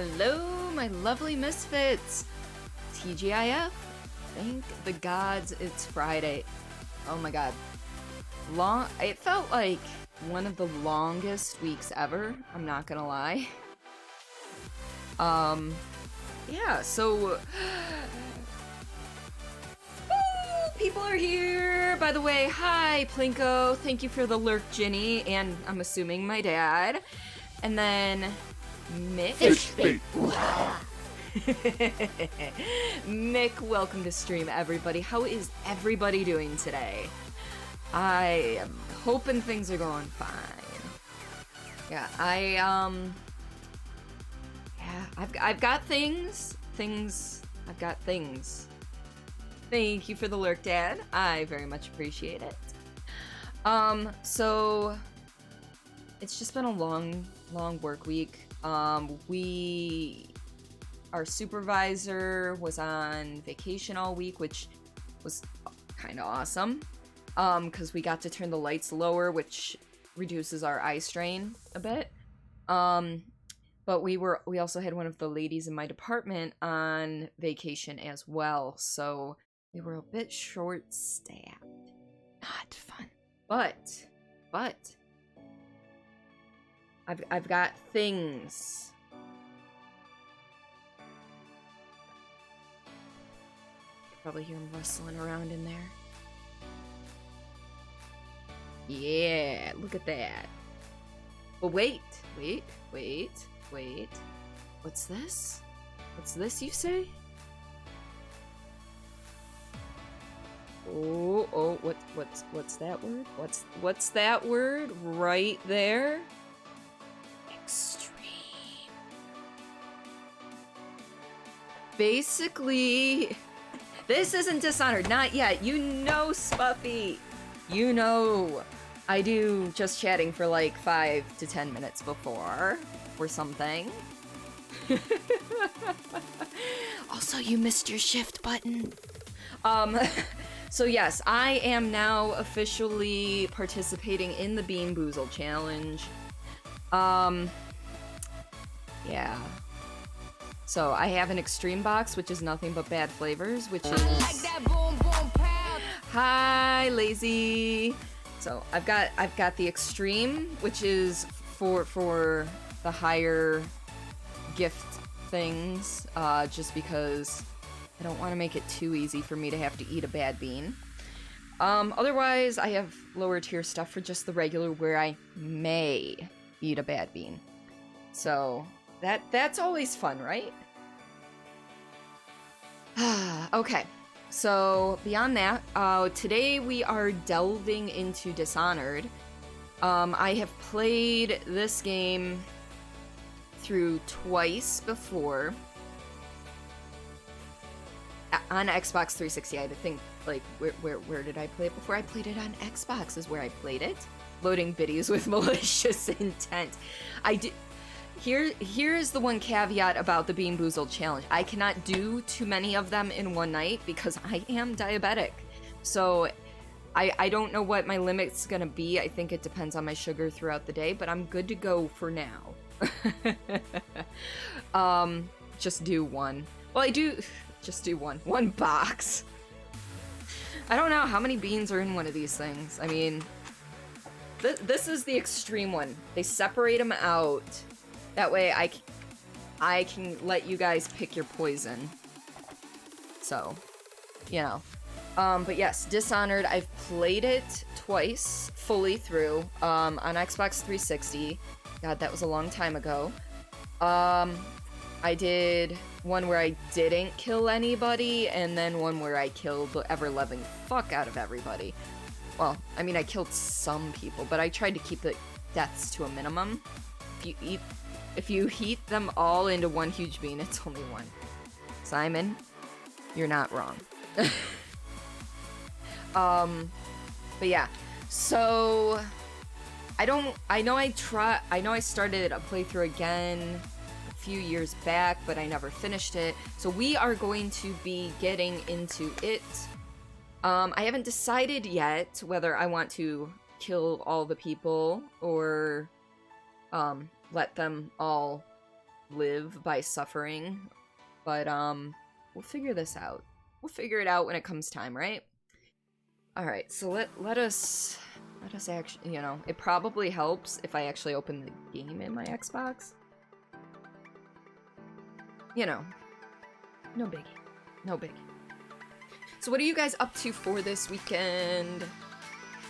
Hello, my lovely misfits! TGIF. Thank the gods it's Friday. Oh my god. It felt like one of the longest weeks ever, I'm not gonna lie. Yeah, so... Woo! People are here! By the way, hi, Plinko. Thank you for the lurk, Ginny, and I'm assuming my dad. And then... Mick. Fish bait. Mick, welcome to stream, everybody. How is everybody doing today? I am hoping things are going fine. Yeah, I've got things. I've got things. Thank you for the lurk, Dad. I very much appreciate it. So it's just been a long work week. Our supervisor was on vacation all week, which was kind of awesome. Because we got to turn the lights lower, which reduces our eye strain a bit. But we also had one of the ladies in my department on vacation as well, so we were a bit short-staffed. Not fun. But I've got things. You can probably hear him rustling around in there. Yeah, look at that. But wait. What's this? What's this, you say? Oh, what's that word? What's that word right there? Extreme. Basically, this isn't Dishonored, not yet. You know, Spuffy. You know, I do just chatting for like 5 to 10 minutes before or something. Also, you missed your shift button. So yes, I am now officially participating in the Bean Boozle Challenge. Yeah. So I have an extreme box, which is nothing but bad flavors, which is... I like that boom boom pound. Hi, lazy. So I've got the extreme, which is for the higher gift things, just because I don't want to make it too easy for me to have to eat a bad bean. Otherwise, I have lower tier stuff for just the regular where I may eat a bad bean. So that's always fun, right? Okay. So beyond that, today we are delving into Dishonored. I have played this game through twice before. On Xbox 360, I think, like, where did I play it before? I played it on Xbox is where I played it. Loading videos with malicious intent. Here's the one caveat about the Bean Boozled Challenge. I cannot do too many of them in one night because I am diabetic. So I don't know what my limit's gonna be. I think it depends on my sugar throughout the day, but I'm good to go for now. Just do one. Well, I do just do one box. I don't know how many beans are in one of these things. I mean, this is the extreme one. They separate them out. That way I can let you guys pick your poison. So, you know. But yes, Dishonored, I've played it twice, fully through, on Xbox 360. God, that was a long time ago. I did one where I didn't kill anybody, and then one where I killed the ever-loving fuck out of everybody. Well, I mean, I killed some people, but I tried to keep the deaths to a minimum. If you heat them all into one huge bean, it's only one. Simon, you're not wrong. But yeah, so I know I started a playthrough again a few years back, but I never finished it. So we are going to be getting into it. I haven't decided yet whether I want to kill all the people or let them all live by suffering. But, we'll figure this out. We'll figure it out when it comes time, right? Alright, so let us actually, you know, it probably helps if I actually open the game in my Xbox. You know, no biggie. No biggie. So what are you guys up to for this weekend?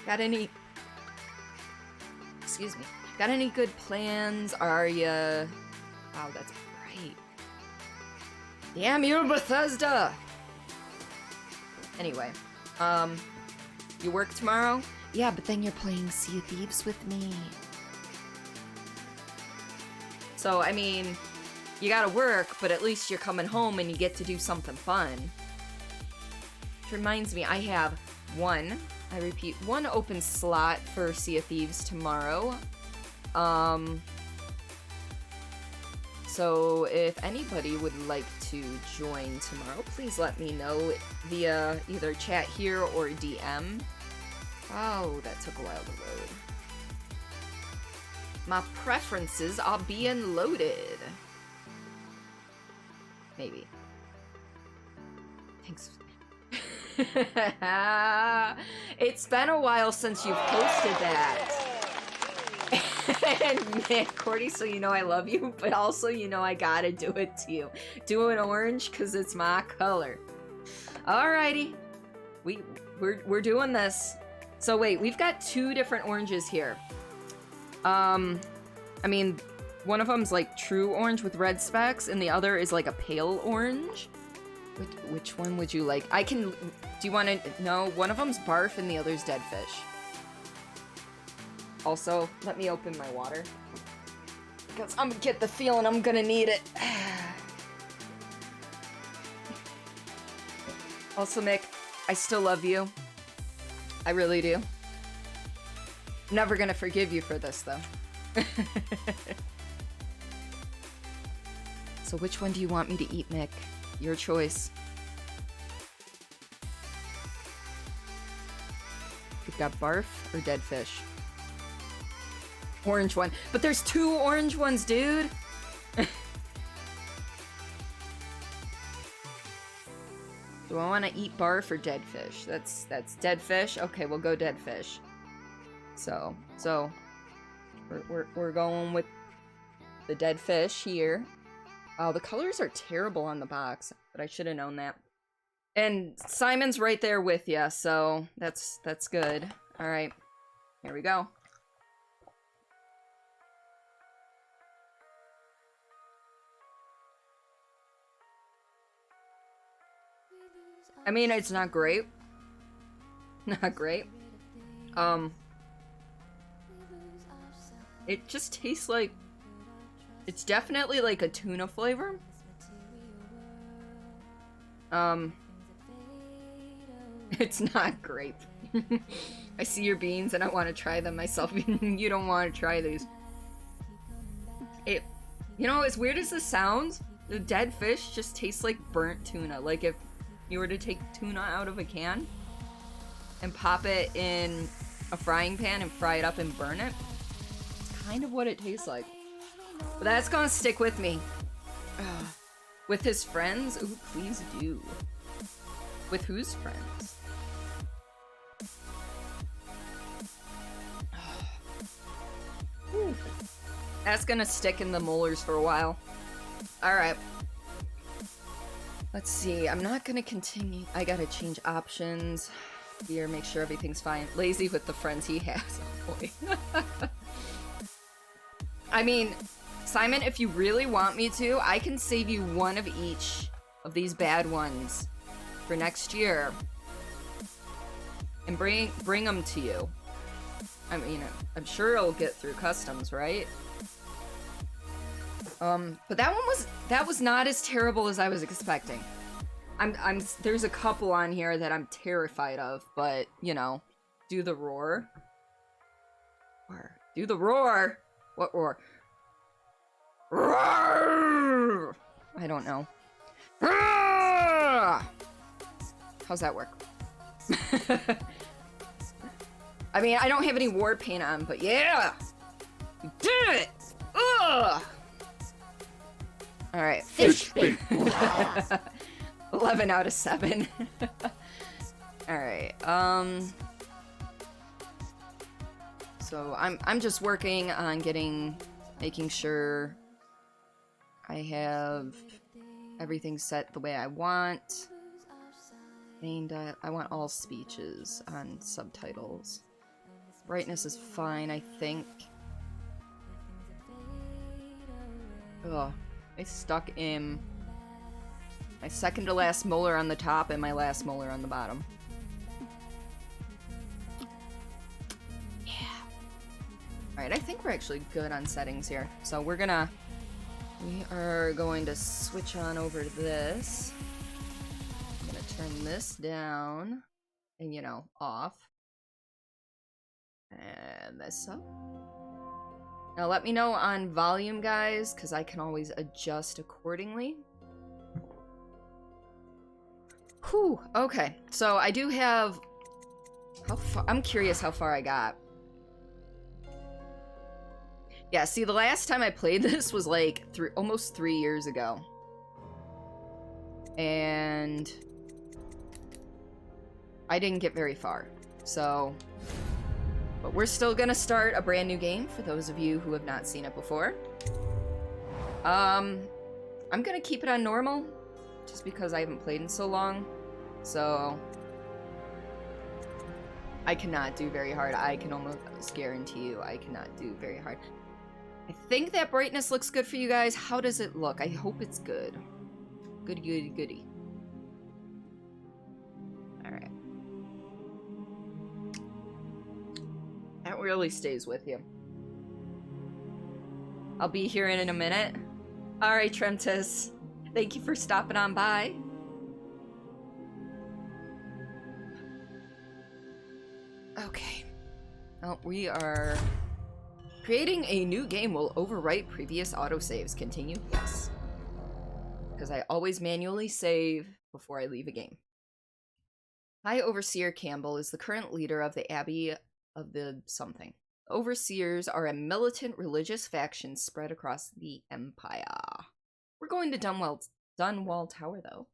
Got any... Excuse me. Got any good plans? Are ya... Wow, that's bright. Damn you, Bethesda! Anyway, you work tomorrow? Yeah, but then you're playing Sea of Thieves with me. So, I mean, you gotta work, but at least you're coming home and you get to do something fun. Which reminds me, I have one open slot for Sea of Thieves tomorrow. So if anybody would like to join tomorrow, please let me know via either chat here or DM. Oh, that took a while to load. My preferences are being loaded. Maybe. Thanks. It's been a while since you've posted that. And man, Cordy, so you know I love you, but also you know I gotta do it to you. Do an orange, cause it's my color. Alrighty. We're doing this. So wait, we've got two different oranges here. I mean, one of them's like true orange with red specks, and the other is like a pale orange. Which one would you like? Do you want to... No, one of them's barf and the other's dead fish. Also, let me open my water. Because I'm gonna get the feeling I'm gonna need it. Also, Mick, I still love you. I really do. Never gonna forgive you for this, though. So which one do you want me to eat, Mick? Your choice. We've got barf or dead fish. Orange one. But there's two orange ones, dude! Do I want to eat barf or dead fish? That's dead fish? Okay, we'll go dead fish. So we're going with the dead fish here. Oh, the colors are terrible on the box, but I should have known that. And Simon's right there with you, so that's good. All right, here we go. I mean, it's not great. Not great. It just tastes like... It's definitely like a tuna flavor. It's not grape. I see your beans and I want to try them myself. You don't want to try these. You know, as weird as this sounds, the dead fish just tastes like burnt tuna. Like if you were to take tuna out of a can and pop it in a frying pan and fry it up and burn it. It's kind of what it tastes like. But that's gonna stick with me. With his friends? Ooh, please do. With whose friends? Ooh. That's gonna stick in the molars for a while. Alright. Let's see. I'm not gonna continue. I gotta change options. Here, make sure everything's fine. Lazy with the friends he has. Oh boy. I mean... Simon, if you really want me to, I can save you one of each of these bad ones for next year and bring them to you. I mean, I'm sure it'll get through customs, right? But that was not as terrible as I was expecting. There's a couple on here that I'm terrified of, but you know, do the roar. Do the roar. What roar? I don't know. How's that work? I mean, I don't have any war paint on, but yeah! You did it! Ugh! All right, fish bait. 11 out of 7. All right. So I'm just working on making sure I have everything set the way I want. And I want all speeches on subtitles. Brightness is fine, I think. Ugh. I stuck in my second to last molar on the top and my last molar on the bottom. Yeah. Alright, I think we're actually good on settings here. So we are going to switch on over to this. I'm gonna turn this down and, you know, off. And this up. Now let me know on volume, guys, because I can always adjust accordingly. Whew, okay. So I do have... How far? I'm curious how far I got. Yeah, see, the last time I played this was like almost 3 years ago. And I didn't get very far. So... But we're still gonna start a brand new game for those of you who have not seen it before. I'm gonna keep it on normal, just because I haven't played in so long. So I cannot do very hard. I can almost guarantee you I cannot do very hard. I think that brightness looks good for you guys. How does it look? I hope it's good. Goody, goody, goody. Alright. That really stays with you. I'll be here in a minute. Alright, Tremtis. Thank you for stopping on by. Okay. Well, we are... Creating a new game will overwrite previous autosaves. Continue? Yes. Because I always manually save before I leave a game. High Overseer Campbell is the current leader of the Abbey of the something. Overseers are a militant religious faction spread across the Empire. We're going to Dunwall Tower, though.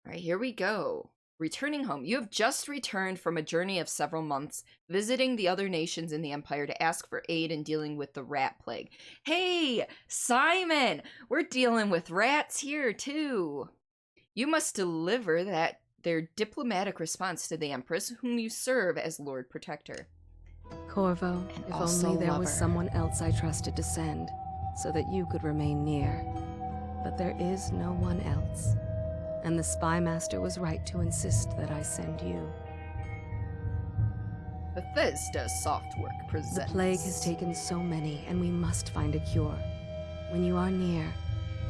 Alright, here we go. Returning home. You have just returned from a journey of several months, visiting the other nations in the Empire to ask for aid in dealing with the rat plague. Hey, Simon! We're dealing with rats here, too. You must deliver their diplomatic response to the Empress, whom you serve as Lord Protector. Corvo, if only there was someone else I trusted to send, so that you could remain near. But there is no one else. And the Spy Master was right to insist that I send you. Bethesda Softwork presents... The plague has taken so many, and we must find a cure. When you are near,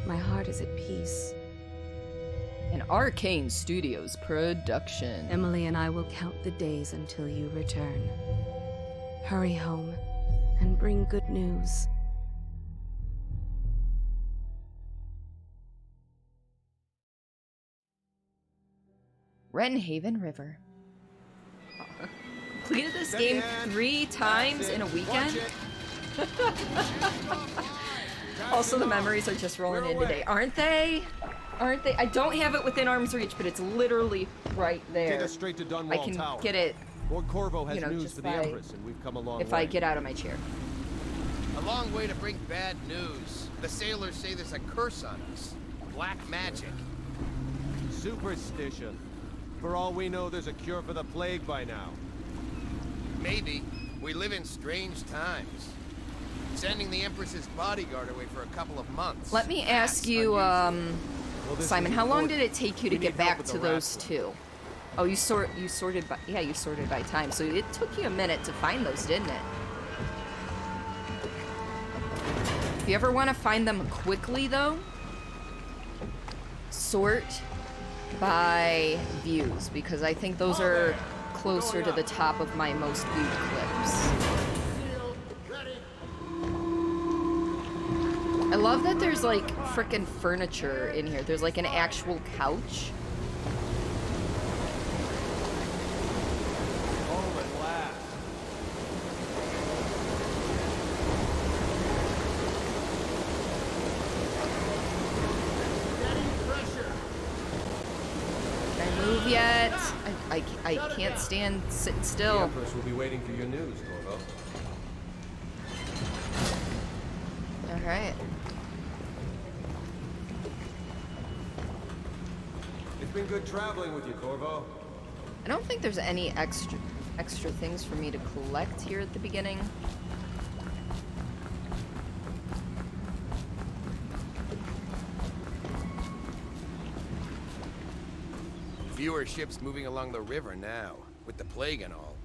my heart is at peace. An Arcane Studios production. Emily and I will count the days until you return. Hurry home, and bring good news. Wrenhaven River. Completed this game 3 times in a weekend. Also, the memories are just rolling in today, aren't they? Aren't they? I don't have it within arm's reach, but it's literally right there. Take us straight to Dunwall I can Tower. get it. Lord Corvo has news just for the Empress, and we've come a long way. If I get out of my chair. A long way to bring bad news. The sailors say there's a curse on us. Black magic. Superstition. For all we know, there's a cure for the plague by now. Maybe. We live in strange times. Sending the Empress's bodyguard away for a couple of months. Let me ask you, Simon, how long did it take you to get back to those two? Oh, you sorted by time, so it took you a minute to find those, didn't it? If you ever want to find them quickly, though, sort by views, because I think those are closer to the top of my most viewed clips. I love that there's like frickin' furniture in here. There's like an actual couch. move yet. I can't stand sitting The still. Empress will be waiting for your news, Corvo. Alright. It's been good traveling with you, Corvo. I don't think there's any extra things for me to collect here at the beginning. Fewer ships moving along the river now, with the plague and all.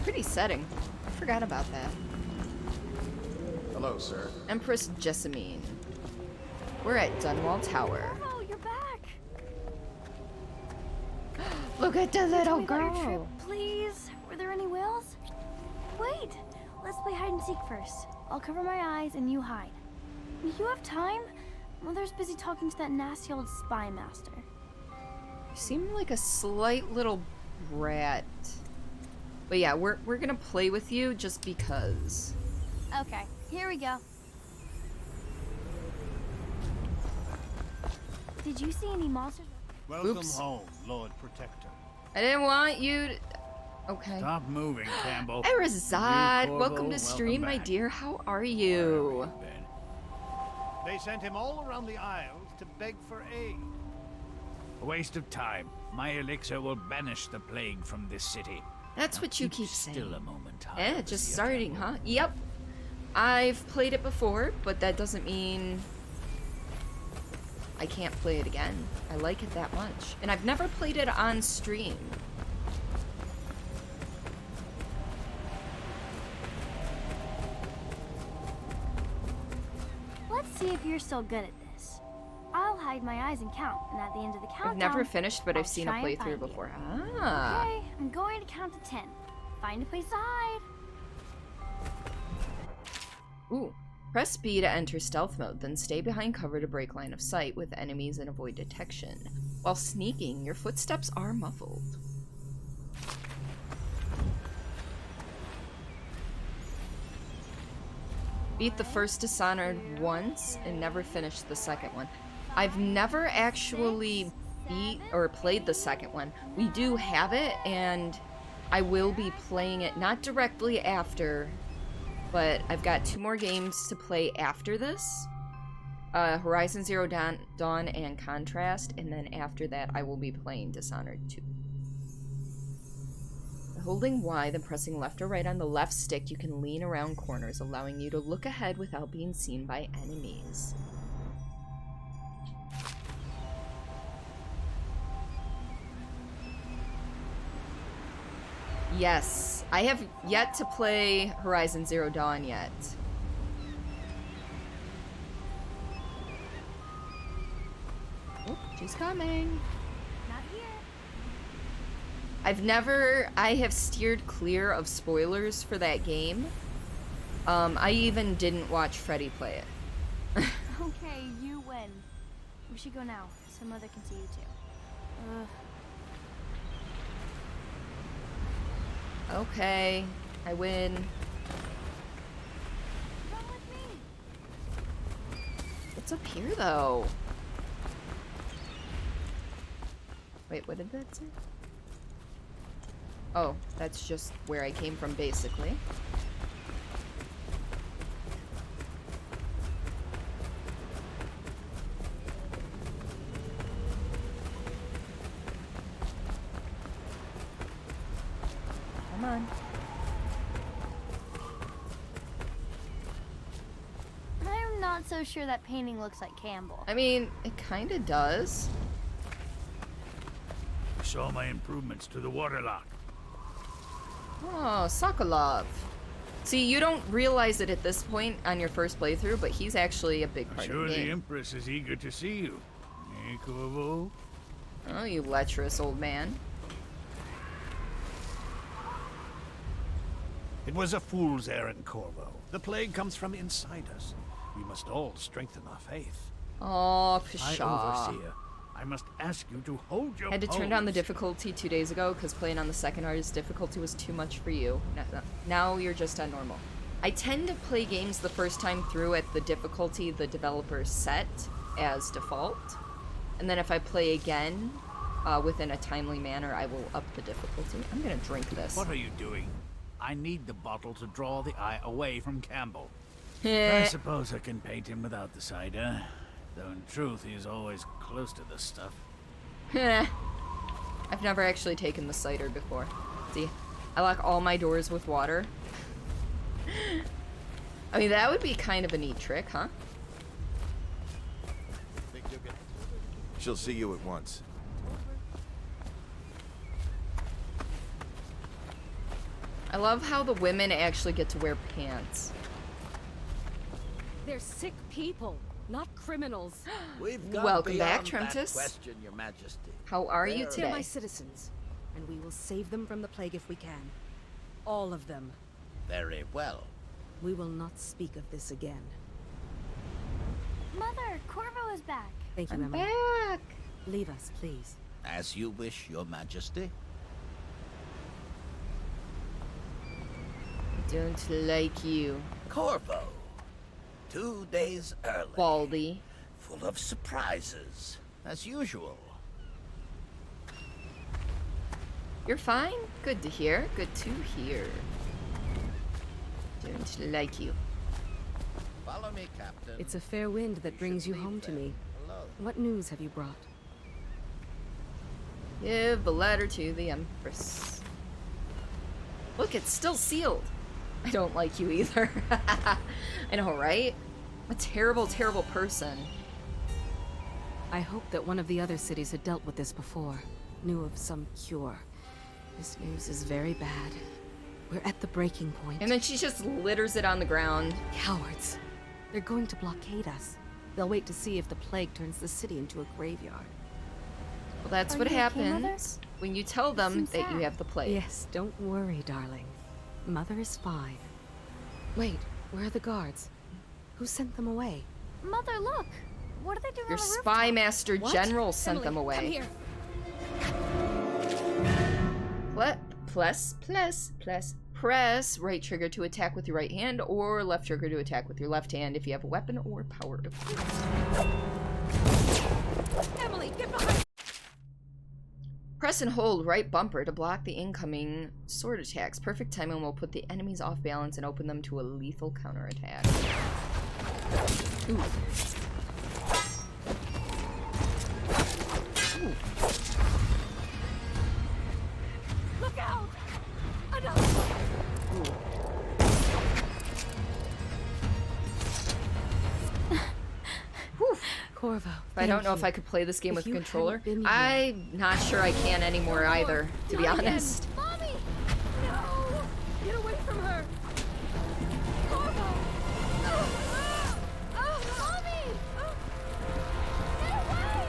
Pretty setting. I forgot about that. Hello, sir. Empress Jessamine. We're at Dunwall Tower. Oh, you're back. Look at the Tell little me about your trip, girl. please. Were there any whales? Wait, let's play hide and seek first. I'll cover my eyes and you hide. You have time? Mother's busy talking to that nasty old spy master. You seem like a slight little brat. But yeah, we're gonna play with you just because. Okay, here we go. Did you see any monsters? Welcome Oops. home, Lord Protector. I didn't want you to... Okay. Stop moving, Campbell. Erizad, You, Corvo, welcome to stream, my back. dear. How are Where you? have been? They sent him all around the Isles to beg for aid. A waste of time. My elixir will banish the plague from this city. That's Now what you keep still saying. a moment. Eh, just starting, huh? Yep. I've played it before, but that doesn't mean I can't play it again. I like it that much. And I've never played it on stream. Let's see if you're still good at this. I'll hide my eyes and count, and at the end of the countdown, I've never finished, but I've I'll seen a try and playthrough find you. before. Ah. Okay, I'm going to count to 10. Find a place to hide. Ooh. Press B to enter stealth mode, then stay behind cover to break line of sight with enemies and avoid detection. While sneaking, your footsteps are muffled. Beat the first Dishonored once and never finished the second one. I've never actually beat or played the second one. We do have it, and I will be playing it not directly after, but I've got 2 more games to play after this. Horizon Zero Dawn and Contrast, and then after that I will be playing Dishonored 2. Holding Y, then pressing left or right on the left stick, you can lean around corners, allowing you to look ahead without being seen by enemies. Yes, I have yet to play Horizon Zero Dawn yet. Oh, she's coming. Not here. I have steered clear of spoilers for that game. I even didn't watch Freddy play it. Okay, you win. We should go now, so Mother can see you too. Okay, I win. Come with me. What's up here, though? Wait, what did that say? Oh, that's just where I came from, basically. Come on. I'm not so sure that painting looks like Campbell. I mean, it kind of does. I saw my improvements to the waterlock. Oh, Sokolov. See, you don't realize it at this point on your first playthrough, but he's actually a big I'm part sure of the the game. Empress is eager to see you. Eh, Corvo? Oh, you lecherous old man. It was a fool's errand, Corvo. The plague comes from inside us. We must all strengthen our faith. Oh, I pshaw. overseer. I must ask you to hold your Had to turn down the pose. difficulty 2 days ago because playing on the second hardest difficulty was too much for you. Now you're just on normal. I tend to play games the first time through at the difficulty the developers set as default. And then if I play again within a timely manner, I will up the difficulty. I'm gonna drink this. What are you doing? I need the bottle to draw the eye away from Campbell. I suppose I can paint him without the cider. Though in truth, he's always close to the stuff. I've never actually taken the cider before. See, I lock all my doors with water. I mean, that would be kind of a neat trick, huh? She'll see you at once. I love how the women actually get to wear pants. They're sick people, not criminals. Welcome back, Trentus. Question, Your Majesty. How are you They're today? my citizens, and we will save them from the plague if we can. All of them. Very well. We will not speak of this again. Mother, Corvo is back. Thank you, I'm Emily. back. Leave us, please. As you wish, Your Majesty. Don't like you, Corvo. 2 days early. Baldy. Full of surprises, as usual. You're fine? Good to hear. Good to hear. Don't like you. Follow me, Captain. It's a fair wind that brings you home to me. Alone. What news have you brought? Give the letter to the Empress. Look, it's still sealed. I don't like you either. I know, right? I'm a terrible, terrible person. I hoped that one of the other cities had dealt with this before, knew of some cure. This news is very bad. We're at the breaking point. And then she just litters it on the ground. Cowards. They're going to blockade us. They'll wait to see if the plague turns the city into a graveyard. Well, that's Are what you okay, happens Mother? when you tell them seems that you sad. have the plague. Yes, don't worry, darling. Mother is fine. Wait, where are the guards? Who sent them away? Mother, look. What are they doing Your on the spy rooftop? master What? general sent Emily, them come away. here. Press right trigger to attack with your right hand, or left trigger to attack with your left hand if you have a weapon or power equipped. Emily, get behind! Press and hold right bumper to block the incoming sword attacks. Perfect timing will put the enemies off balance and open them to a lethal counterattack. Ooh. Ooh. Look out! Another one! Corvo, I don't know if I could play this game If with a you controller. hadn't been here- I'm not sure I can anymore either, to be Not again. honest. Mommy! No! Get away from her! Corvo! Mommy! Get away!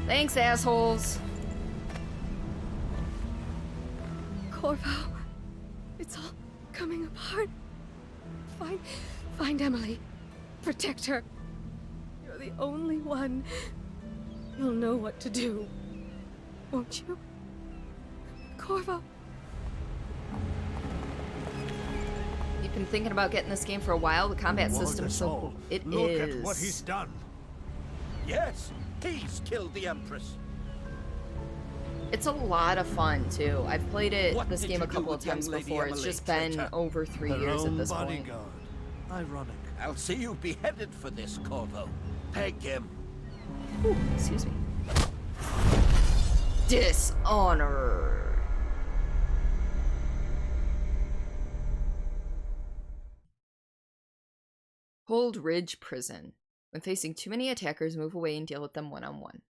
Thanks, assholes. Corvo, it's all coming apart. Find Emily. Protect her. You're the only one. You'll know what to do. Won't you? Corvo. You've been thinking about getting this game for a while. The combat Warned system's us so all. cool. It Look is. at what he's done. Yes, he's killed the Empress. It's a lot of fun too. I've played it What this did game you a do couple of with young times Lady before. It's Emily, just been traitor? over 3 Her years at own this point. bodyguard. Ironic. I'll see you beheaded for this, Corvo. Peg him. Ooh, excuse me. Dishonored. Cold Ridge Prison. When facing too many attackers, move away and deal with them one-on-one.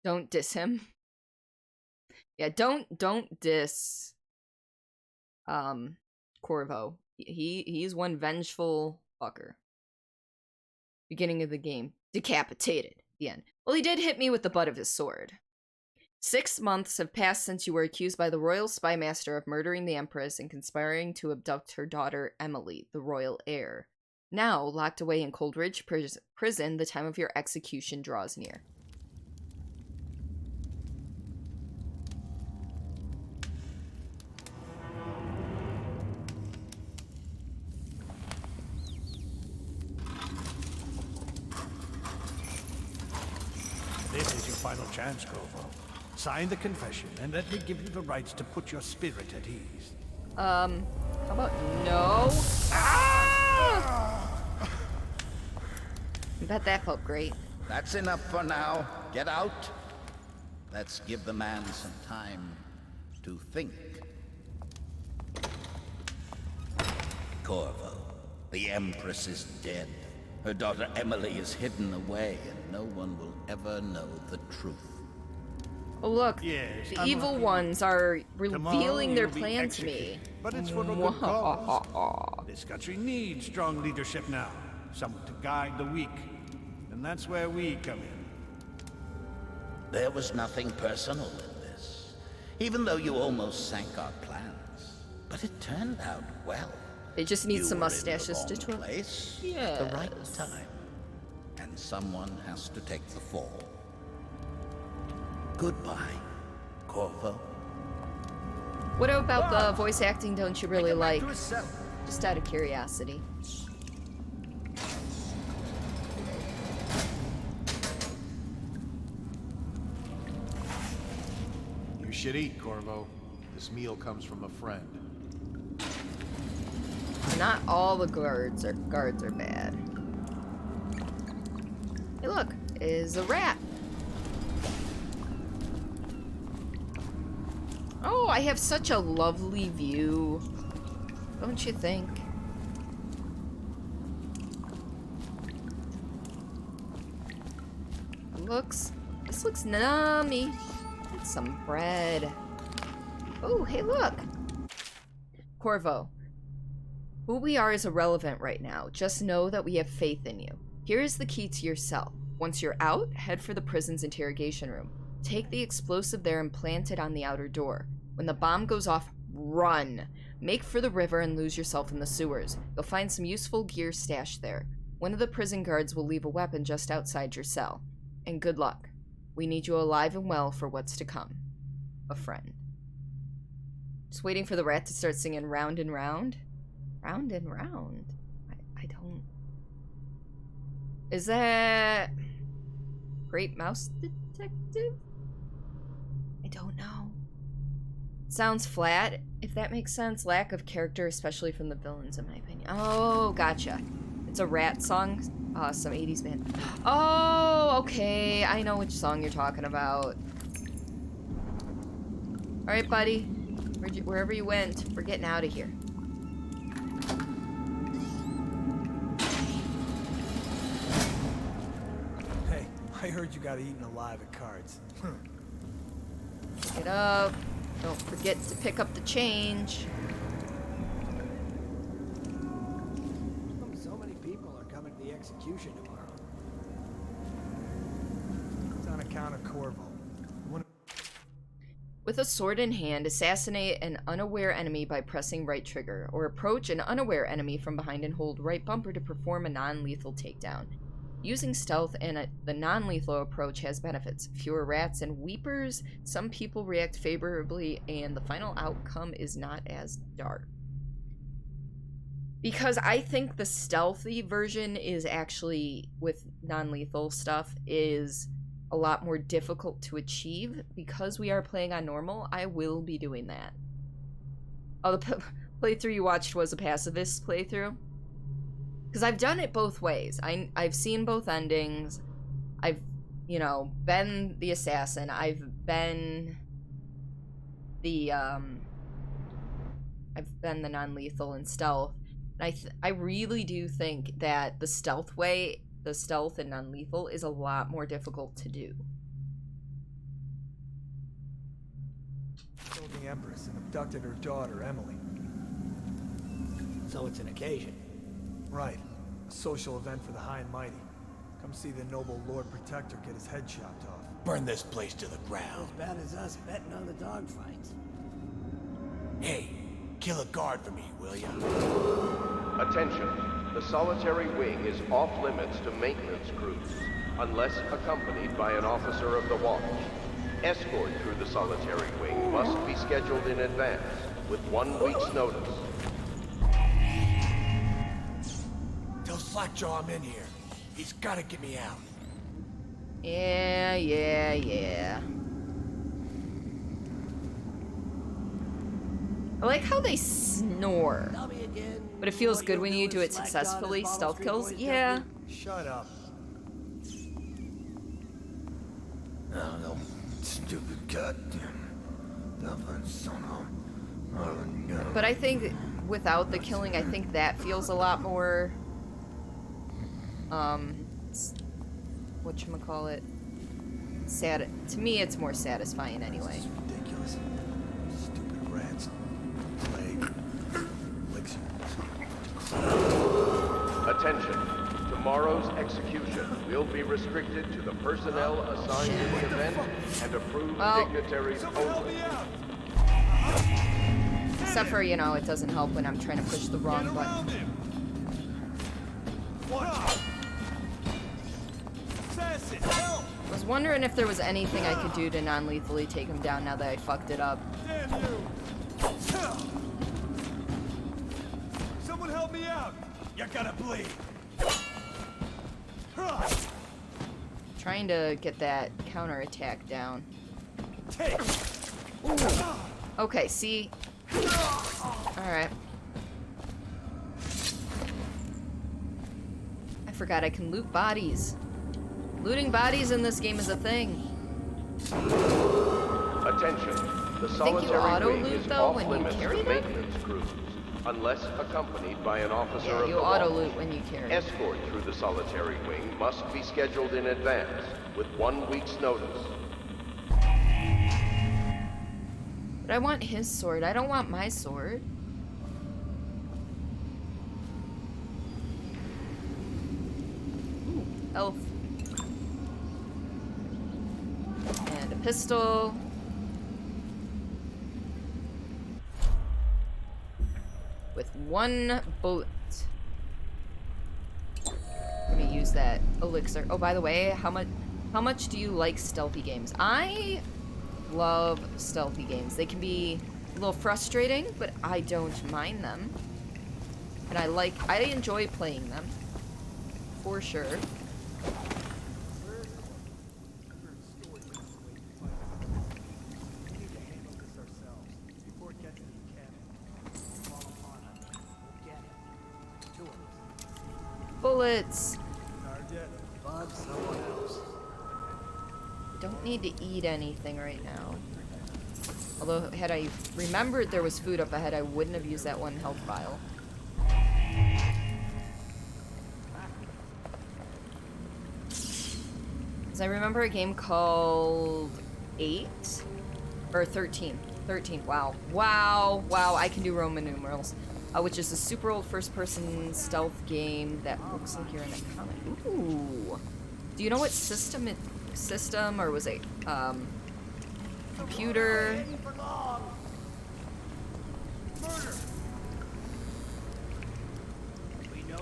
Don't diss him. Yeah, don't diss Corvo. He's one vengeful fucker. Beginning of the game. Decapitated. The end. Well, he did hit me with the butt of his sword. 6 months have passed since you were accused by the royal spy master of murdering the Empress and conspiring to abduct her daughter, Emily, the royal heir. Now, locked away in Cold Ridge prison, the time of your execution draws near. final chance, Corvo. Sign the confession, and let me give you the rights to put your spirit at ease. How about no? Ah! I bet that felt great. That's enough for now. Get out. Let's give the man some time to think. Corvo, the Empress is dead. Her daughter Emily is hidden away, and no one will ever know the truth. Oh look, Yes, the I'm evil lucky. ones are Tomorrow revealing their you'll be plan to me. executed, but it's for a good cause. This country needs strong leadership now. Someone to guide the weak. And that's where we come in. There was nothing personal in this, even though you almost sank our plans. But it turned out well. They just need You some were in mustaches the to wrong twirl. place, Yes. the right time. And someone has to take the fall. Goodbye, Corvo. What about the voice acting don't you really like? To his cell. Just out of curiosity. You should eat, Corvo. This meal comes from a friend. Not all the guards are bad. Hey look, is a rat. Oh, I have such a lovely view. Don't you think? This looks nummy. That's some bread. Oh, hey look. Corvo. Who we are is irrelevant right now. Just know that we have faith in you. Here is the key to your cell. Once you're out, head for the prison's interrogation room. Take the explosive there and plant it on the outer door. When the bomb goes off, run. Make for the river and lose yourself in the sewers. You'll find some useful gear stashed there. One of the prison guards will leave a weapon just outside your cell. And good luck. We need you alive and well for what's to come. A friend. Just waiting for the rat to start singing round and round. Round and round. I don't... Is that... Great Mouse Detective? I don't know. Sounds flat, if that makes sense. Lack of character, especially from the villains, in my opinion. Oh, gotcha. It's a rat song? Some 80s band. Oh, okay. I know which song you're talking about. Alright, buddy. Wherever you went, we're getting out of here. Hey, I heard you got eaten alive at cards. Get up. Don't forget to pick up the change. So many people are coming to the execution tomorrow. It's on account of Corvo. With a sword in hand, assassinate an unaware enemy by pressing right trigger, or approach an unaware enemy from behind and hold right bumper to perform a non-lethal takedown. Using stealth and the non-lethal approach has benefits. Fewer rats and weepers, some people react favorably, and the final outcome is not as dark. Because I think the stealthy version is actually, with non-lethal stuff, is a lot more difficult to achieve. Because we are playing on normal, I will be doing that. Oh, the playthrough you watched was a pacifist playthrough? Because I've done it both ways. I've seen both endings. I've, you know, been the assassin. I've been the non-lethal and stealth. And I really do think that the stealth way, the stealth and non-lethal, is a lot more difficult to do. Killed the Empress and abducted her daughter, Emily. So it's an occasion. Right. A social event for the high and mighty. Come see the noble Lord Protector get his head chopped off. Burn this place to the ground. As bad as us betting on the dogfights. Hey, kill a guard for me, will ya? Attention. The solitary wing is off limits to maintenance crews, unless accompanied by an officer of the watch. Escort through the solitary wing must be scheduled in advance, with 1 week's notice. Tell Slackjaw I'm in here. He's gotta get me out. Yeah. I like how they snore. But it feels good when you do it successfully. Stealth kills? Yeah. Shut up. Oh, no. Stupid goddamn. But I think without the killing, I think that feels a lot more, whatchamacallit, sad. To me, it's more satisfying anyway. Ridiculous. Stupid rats. Plague. Attention. Tomorrow's execution will be restricted to the personnel assigned to the event and approved dignitaries only. Except for, you know, it doesn't help when I'm trying to push the wrong button. I was wondering if there was anything I could do to non-lethally take him down now that I fucked it up. Someone help me out! You're gonna bleed! Trying to get that counterattack down. Ooh. Okay, see? Alright. I forgot I can loot bodies. Looting bodies in this game is a thing. Attention. The Think you solitary auto wing loot is though off when you limits carry to them? maintenance crews, unless accompanied by an officer Yeah, of you the auto watch. loot when you carry. Escort through the solitary wing must be scheduled in advance, with 1 week's notice. But I want his sword. I don't want my sword. Ooh, elf. And a pistol. With 1 bullet. Let me use that elixir. Oh, by the way, how much do you like stealthy games? I love stealthy games. They can be a little frustrating, but I don't mind them. And I enjoy playing them. For sure. Bullets! Don't need to eat anything right now. Although, had I remembered there was food up ahead, I wouldn't have used that 1 health vial. Because I remember a game called 8? Or 13. 13, wow. Wow, I can do Roman numerals. Which is a super old first-person stealth game that looks like you're in a comic. Ooh. Do you know what system or was it, computer?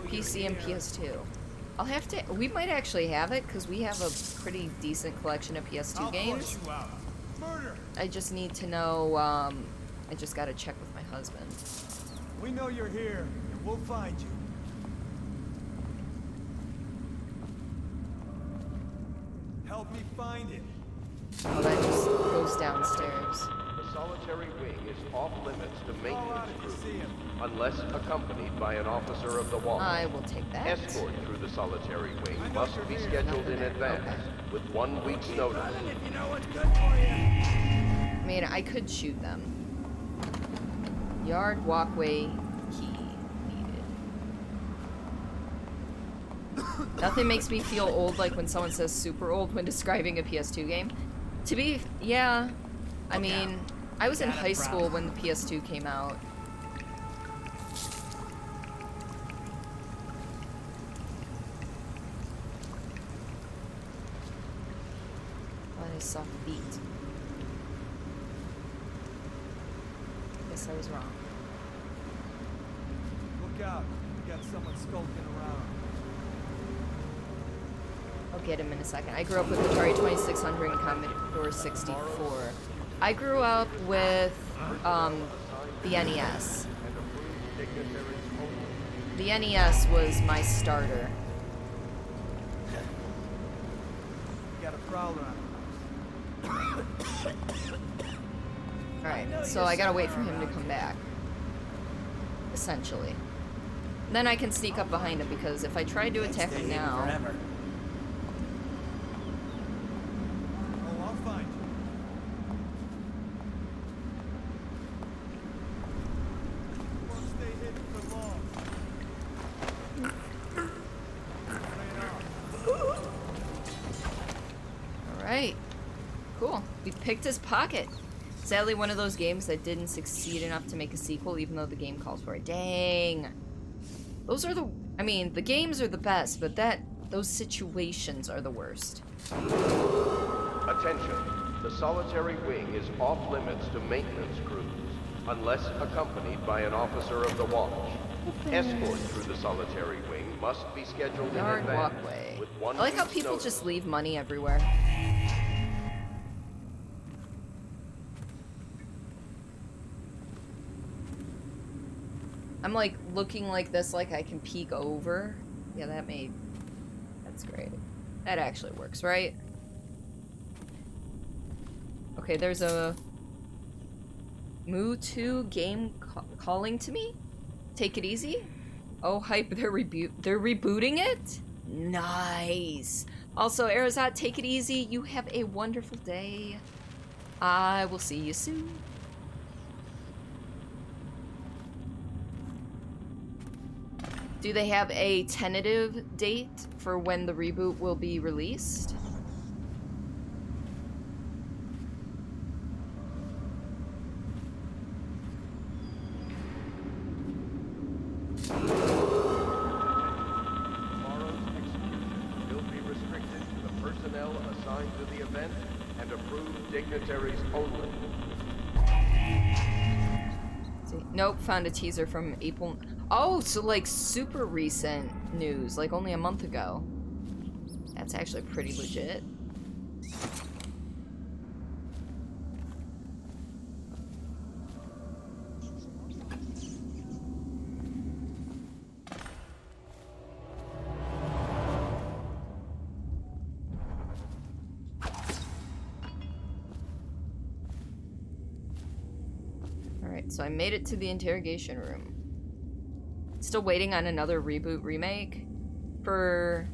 PC and PS2. I'll have to, we might actually have it, because we have a pretty decent collection of PS2 games. I just need to know, I just gotta check with my husband. We know you're here, and we'll find you. Help me find it. Oh, that just goes downstairs. The solitary wing is off limits to maintenance crews, unless accompanied by an officer of the watch. I will take that. Escort through the solitary wing must be scheduled in advance, with 1 week's notice. I mean, I could shoot them. Yard walkway key needed. Nothing makes me feel old like when someone says super old when describing a PS2 game. Yeah. I mean, I was in high school when the PS2 came out. What a soft beat. Guess I was wrong. Look out. We got someone skulking around. I'll get him in a second. I grew up with Atari 2600 and Commodore 64. I grew up with the NES. The NES was my starter. You gotta prowler on Alright, so I gotta wait for him to come back. Essentially. Then I can sneak up behind him, because if I try to attack him now... Forever. Oh, I'll find you. Won't stay hidden for long. Alright. Cool. We picked his pocket. Sadly, one of those games that didn't succeed enough to make a sequel, even though the game calls for it. Dang. Those are the... I mean, the games are the best, but those situations are the worst. Attention. The solitary wing is off limits to maintenance crews, unless accompanied by an officer of the watch. Escort through the solitary wing must be scheduled in Yard advance. walkway. With 1 I like how week's people notice. just leave money everywhere. I'm like looking like this, like I can peek over. Yeah, that's great. That actually works, right? Okay, there's a Moo 2 game calling to me. Take it easy. Oh, hype, they're rebooting it? Nice. Also, Arizat, take it easy. You have a wonderful day. I will see you soon. Do they have a tentative date for when the reboot will be released? Tomorrow's execution will be restricted to the personnel assigned to the event and approved dignitaries only. Nope, found a teaser from April. Oh, so like super recent news, like only a month ago. That's actually pretty legit. Alright, so I made it to the interrogation room. Still waiting on another reboot remake for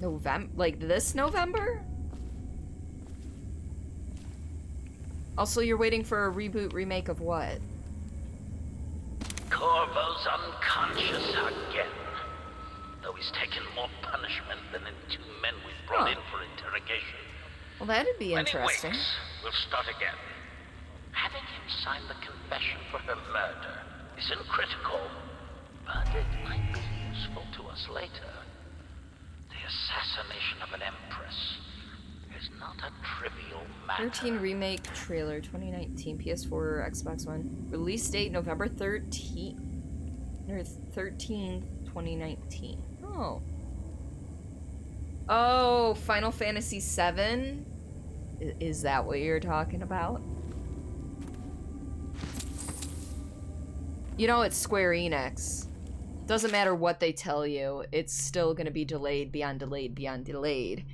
November, like this November? Also, you're waiting for a reboot remake of what? Corvo's unconscious again. Though he's taken more punishment than the 2 men we brought in for interrogation. Well, that'd be When he interesting. wakes, we'll start again. Having him sign the confession for her murder isn't critical, but it might be useful to us later. The assassination of an empress is not a trivial matter. 13 remake trailer 2019 PS4 Xbox One. Release date November 13th. Or 13th, 2019. Oh. Oh, Final Fantasy VII? Is that what you're talking about? You know, it's Square Enix. Doesn't matter what they tell you, it's still gonna be delayed beyond delayed beyond delayed.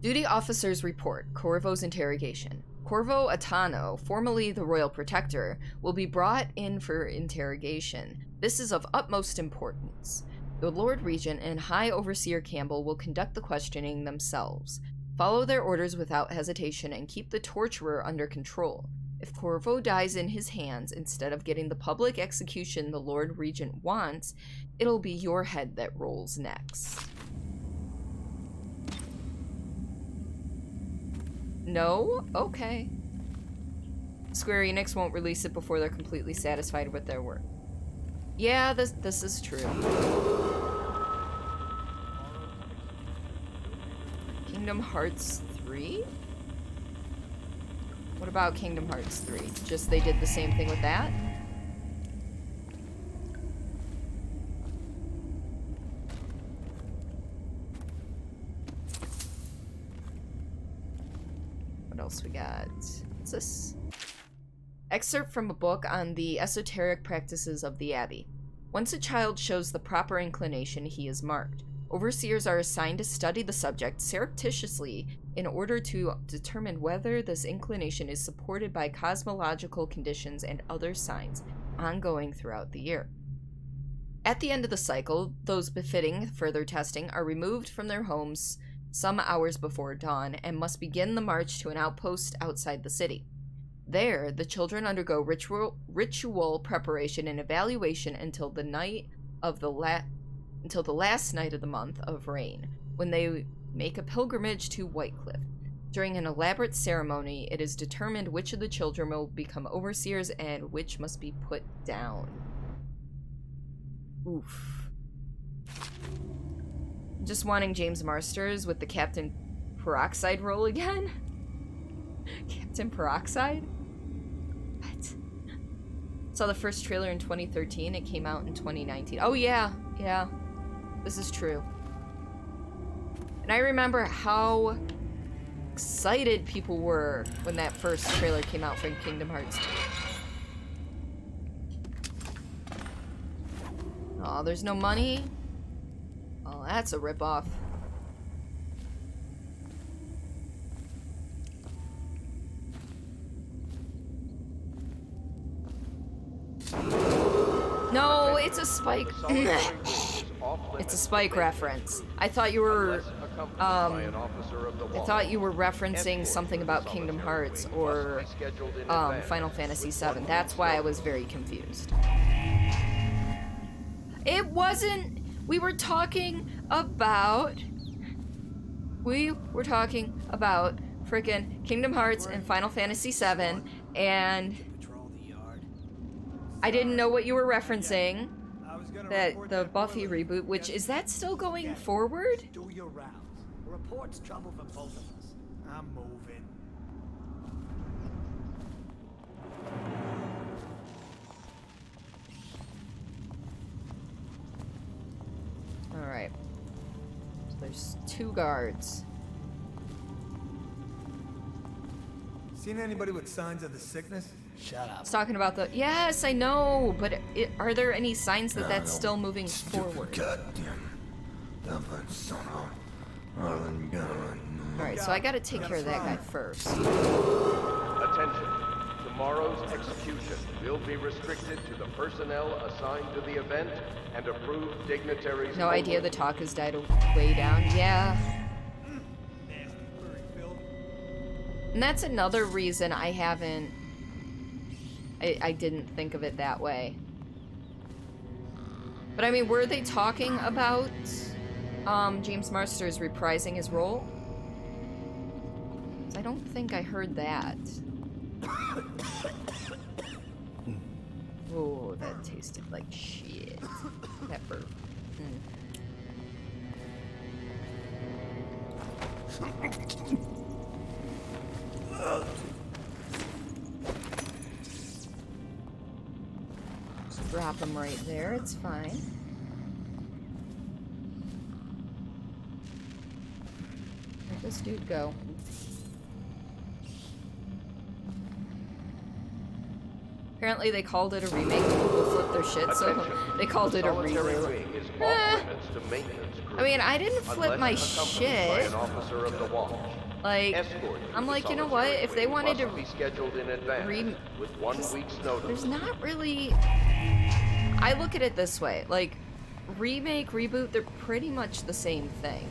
Duty Officers Report, Corvo's interrogation. Corvo Atano, formerly the Royal Protector, will be brought in for interrogation. This is of utmost importance. The Lord Regent and High Overseer Campbell will conduct the questioning themselves. Follow their orders without hesitation and keep the torturer under control. If Corvo dies in his hands instead of getting the public execution the Lord Regent wants, it'll be your head that rolls next. No? Okay. Square Enix won't release it before they're completely satisfied with their work. Yeah, this is true. Kingdom Hearts 3? What about Kingdom Hearts 3? Just they did the same thing with that? What else we got? What's this? Excerpt from a book on the esoteric practices of the Abbey. Once a child shows the proper inclination, he is marked. Overseers are assigned to study the subject surreptitiously in order to determine whether this inclination is supported by cosmological conditions and other signs ongoing throughout the year. At the end of the cycle, those befitting further testing are removed from their homes some hours before dawn and must begin the march to an outpost outside the city. There, the children undergo ritual preparation and evaluation until the last night of the month of rain, when they make a pilgrimage to Whitecliff. During an elaborate ceremony, it is determined which of the children will become overseers and which must be put down. Oof. Just wanting James Marsters with the Captain Peroxide role again? Captain Peroxide? What? Saw the first trailer in 2013. It came out in 2019. Oh yeah, yeah. This is true. And I remember how excited people were when that first trailer came out from Kingdom Hearts 2. Oh, there's no money? Oh, that's a ripoff. No, it's a Spike. It's a Spike reference. I thought you were referencing something about Kingdom Hearts or Final Fantasy VII. That's why I was very confused. It wasn't. We were talking about frickin' Kingdom Hearts and Final Fantasy VII, and I didn't know what you were referencing. That the Buffy reboot, which is that still going forward? Do your rounds. Reports trouble for both of us. I'm moving. All right. So there's 2 guards. Seen anybody with signs of the sickness? Shut up. It's talking about the... Yes, I know, but are there any signs that that's still moving forward? Alright, so I gotta take care of that guy first. Attention. Tomorrow's execution will be restricted to the personnel assigned to the event and approved dignitaries. No idea the talk has died way down. Yeah. And that's another reason I haven't... I didn't think of it that way. But I mean, were they talking about James Marsters reprising his role? I don't think I heard that. Oh, that tasted like shit. Pepper. Just drop him right there, it's fine. Where'd this dude go? Apparently they called it a remake and people flipped their shit, so they called it a reboot. I mean, I didn't flip my shit. Like, I'm like, you know what? If they wanted to there's not really... I look at it this way. Like, remake, reboot, they're pretty much the same thing.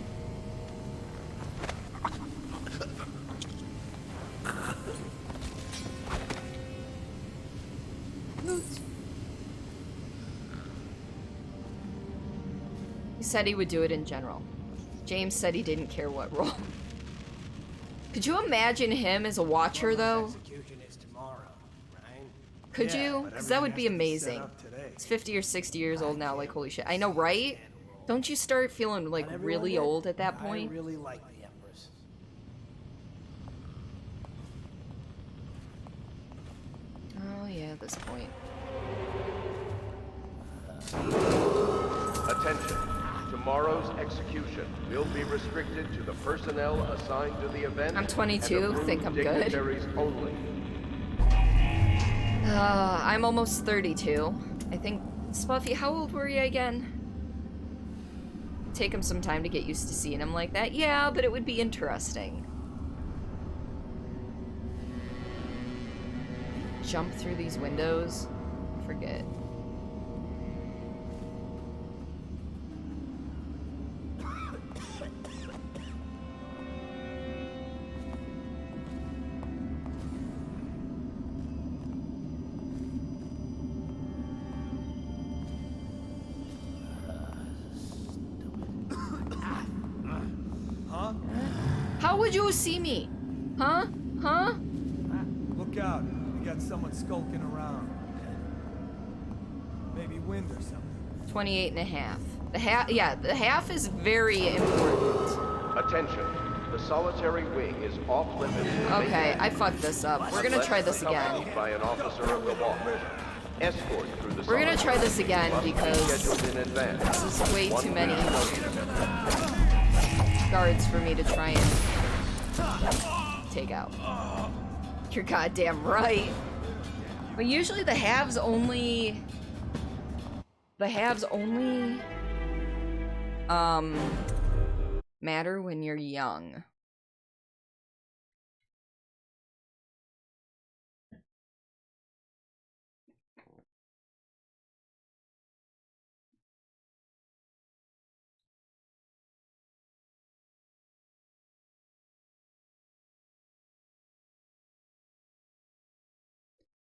He said he would do it in general. James said he didn't care what role. Could you imagine him as a watcher, though? Could you? Because that would be amazing. He's 50 or 60 years old now, like, holy shit. I know, right? Don't you start feeling, like, really old at that point? I really like the Empress. Oh, yeah, at this point. Attention. Tomorrow's execution will be restricted to the personnel assigned to the event. I'm 22, think I'm good. Only. I'm almost 32. I think... Spuffy, how old were you again? take him some time to get used to seeing him like that. Yeah, but it would be interesting. Jump through these windows? Forget. How would you see me? Huh? Huh? Look out. We got someone skulking around. Maybe wind or something. 28 and a half. The half, yeah, the half is very important. Attention. The solitary wing is off limits. Okay, I fucked this up. We're gonna try this again. By an officer of the watch. Escort through the We're gonna try this again because this is way too many guards for me to try and take out. You're goddamn right. But usually the halves only matter when you're young.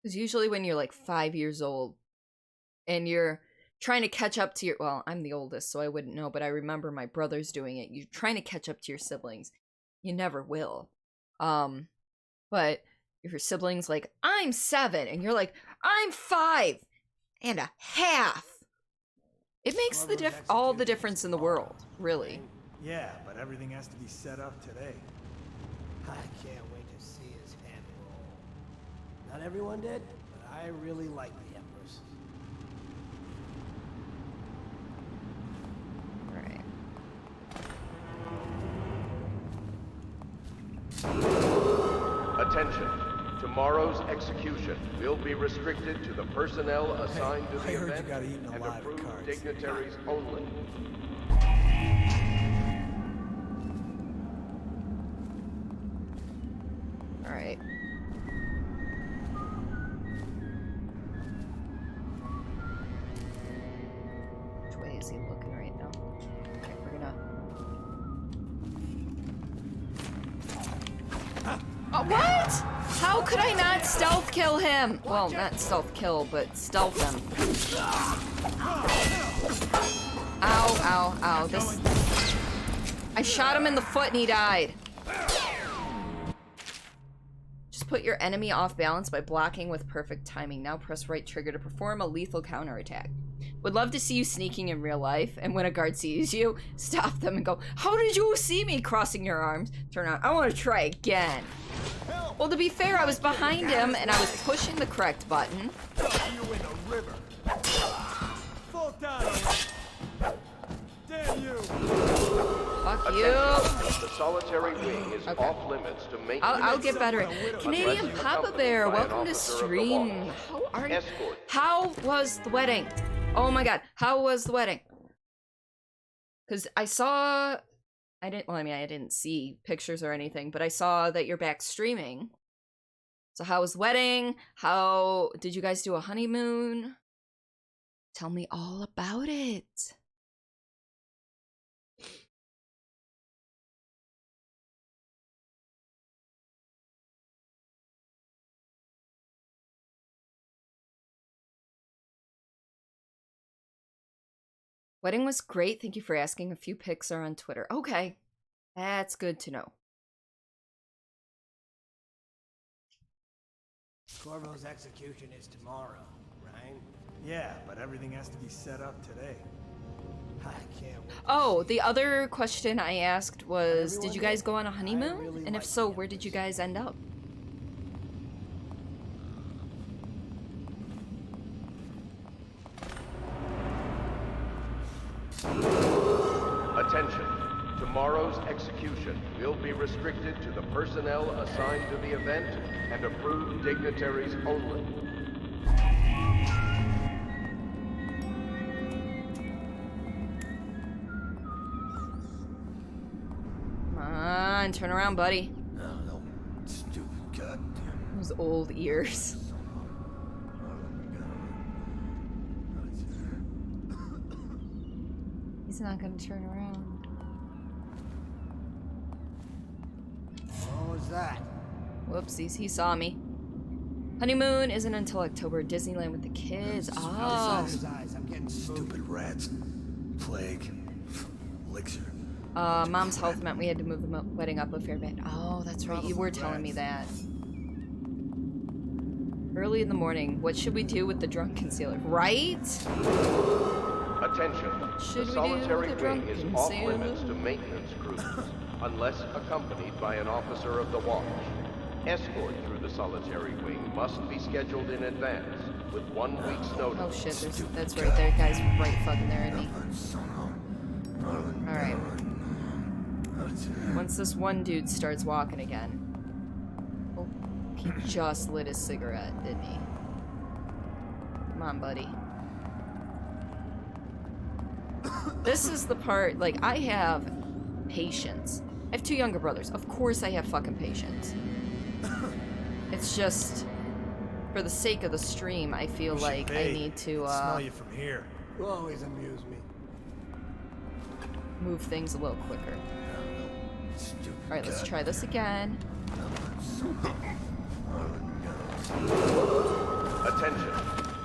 Because usually when you're like 5 years old and you're trying to catch up to your, well, I'm the oldest, so I wouldn't know, but I remember my brothers doing it. You're trying to catch up to your siblings. You never will. But if your siblings like, I'm 7, and you're like, I'm 5 and a half. It makes all the difference in the world, really. Yeah, but everything has to be set up today. I can't wait to see his head roll. Not everyone did, but I really like the Empress. Right. Attention. Tomorrow's execution will be restricted to the personnel assigned to the event and approved dignitaries only. All right. Which way is he looking right now? Okay, we're gonna... Oh, what? How could I not stealth kill him? Well, not stealth kill, but stealth him. Ow, ow, ow. This... I shot him in the foot and he died. Just put your enemy off balance by blocking with perfect timing. Now press right trigger to perform a lethal counterattack. Would love to see you sneaking in real life, and when a guard sees you, stop them and go, how did you see me? Crossing your arms. Turn around. I want to try again. Well, to be fair, I was behind him, and I was pushing the correct button. You in the river. Fall down. Damn you. Fuck you. The solitary wing is off limits to make. I'll get better at Canadian Papa Bear. Welcome to stream. How are you? How was the wedding? Oh my god, how was the wedding? Because I saw, I didn't see pictures or anything, but I saw that you're back streaming. So how was the wedding? How did you guys do a honeymoon? Tell me all about it. Wedding was great. Thank you for asking. A few pics are on Twitter. Okay. That's good to know. Corvo's execution is tomorrow, right? Yeah, but everything has to be set up today. I can't wait. Oh, the other question I asked was, did you guys go on a honeymoon? And if so, where did you guys end up? Attention. Tomorrow's execution will be restricted to the personnel assigned to the event and approved dignitaries only. on, turn around, buddy. No, stupid goddamn. Those old ears. He's not gonna turn around. What was that? Whoopsies, he saw me. Honeymoon isn't until October. Disneyland with the kids. Oh. His eyes. I'm getting Stupid rats. Plague. Elixir. Mom's health meant we had to move the wedding up a fair bit. Oh, that's right. You were telling me that. Early in the morning. What should we do with the drunk concealer? Right? Attention. The solitary wing is off limits to maintenance crews, unless accompanied by an officer of the watch. Escort through the solitary wing must be scheduled in advance, with 1 week's notice. Oh shit, that's right there, guys. Right fucking there, isn't he? Alright. Once this one dude starts walking again. Oh, he just lit his cigarette, didn't he? Come on, buddy. This is the part, like, I have patience. I have 2 younger brothers. Of course I have fucking patience. It's just, for the sake of the stream, I feel like I need to, smell you from here. You always amuse me. move things a little quicker. Alright, let's try this again. Attention.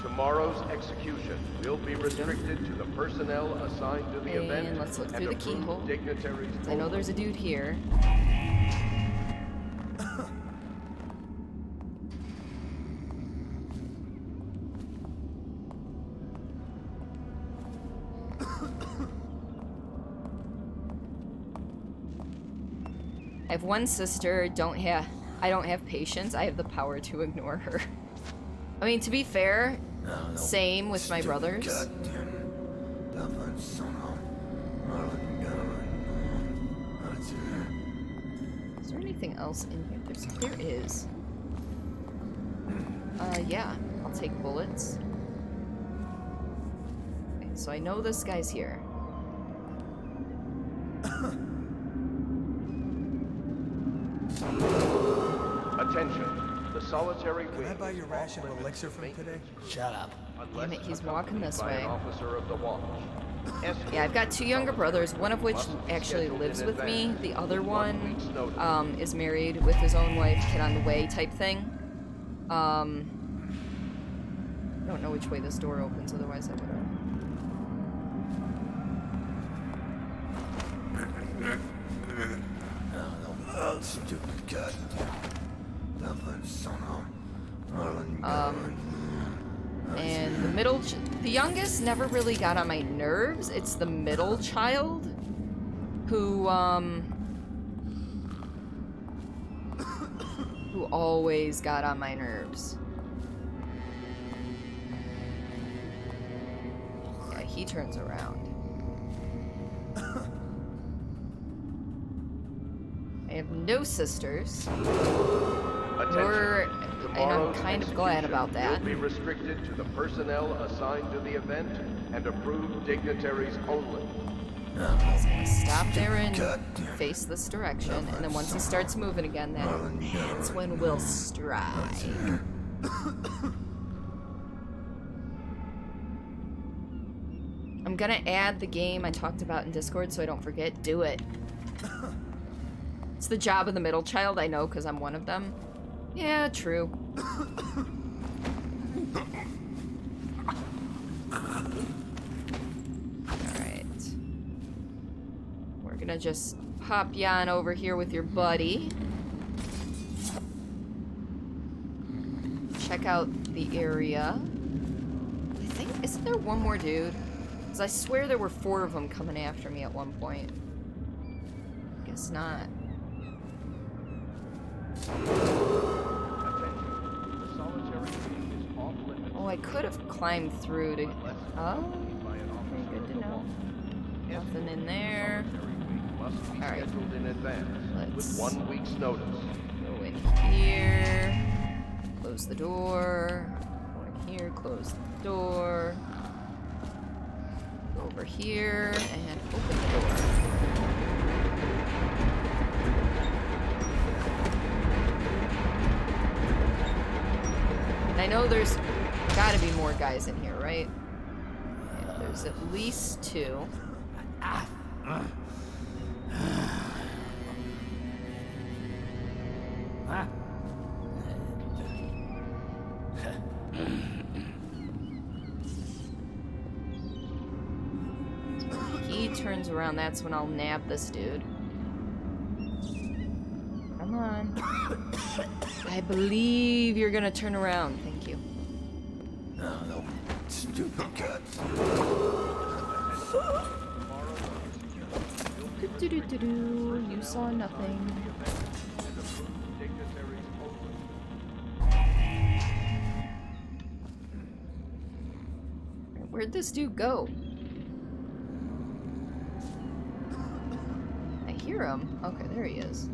Tomorrow's execution will be restricted to the personnel assigned to the event And let's look and through the approved keyhole. dignitaries. I know there's a dude here. I have one sister, I don't have patience. I have the power to ignore her. I mean, to be fair, same with my brothers. Is there anything else in here? There is. Yeah, I'll take bullets. Okay, so I know this guy's here. Attention. The solitary wing. Can I buy your ration of elixir from today? Shut up. Damn it, he's walking this way. Officer of the watch. Yeah, I've got 2 younger brothers, one of which actually lives with me. The other one is married with his own wife, kid on the way type thing. I don't know which way this door opens, otherwise I would have. Stupid god. And the youngest never really got on my nerves. It's the middle child who always got on my nerves. Yeah, he turns around. I have no sisters. And I'm kind of glad about that. Will be restricted to the personnel assigned to the event and approved dignitaries only. He's gonna stop there and face this direction, and then once he starts moving again, that's when we'll strike. I'm gonna add the game I talked about in Discord so I don't forget. Do it. It's the job of the middle child, I know, because I'm one of them. Yeah, true. Alright. We're gonna just pop you on over here with your buddy. Check out the area. I think, isn't there one more dude? Because I swear there were 4 of them coming after me at one point. Guess not. Oh, I could have climbed through to... Oh, okay, good to know. Nothing in there. Alright. Let's with 1 week's notice. Go in here. Close the door. Go in here, close the door. Go over here and open the door. I know there's gotta be more guys in here, right? Yeah, there's at least 2. He turns around, that's when I'll nab this dude. Come on. I believe you're gonna turn around. Thank you. No, stupid guts. You saw nothing. Where'd this dude go? I hear him. Okay, there he is.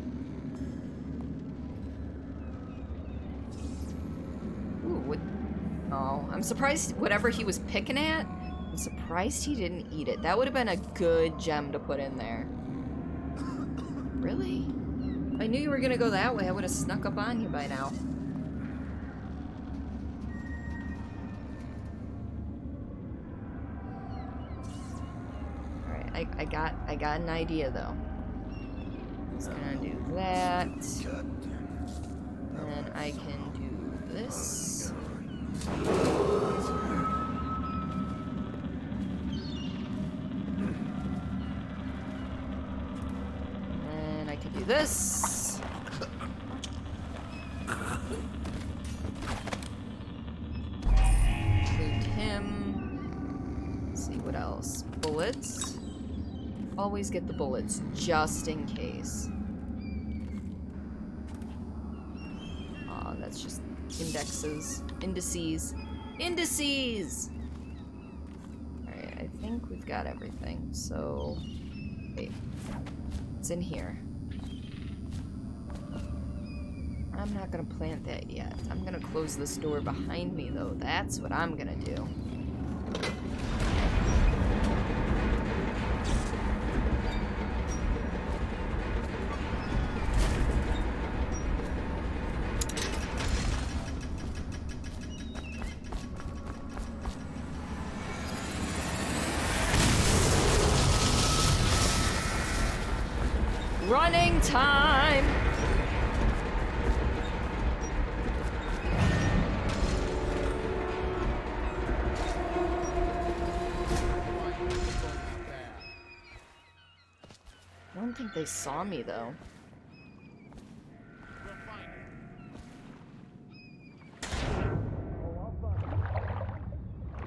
Ooh, what? Oh, I'm surprised whatever he was picking at, I'm surprised he didn't eat it. That would have been a good gem to put in there. Really? If I knew you were gonna go that way, I would have snuck up on you by now. Alright, I got an idea though. Just gonna do that. And I can do this. And I can do this. Loot him. Let's see what else. Bullets. Always get the bullets, just in case. Aw, that's just indices. Indices! Alright, I think we've got everything, so... Wait. It's in here. I'm not gonna plant that yet. I'm gonna close this door behind me, though. That's what I'm gonna do. Running time! I don't think they saw me, though.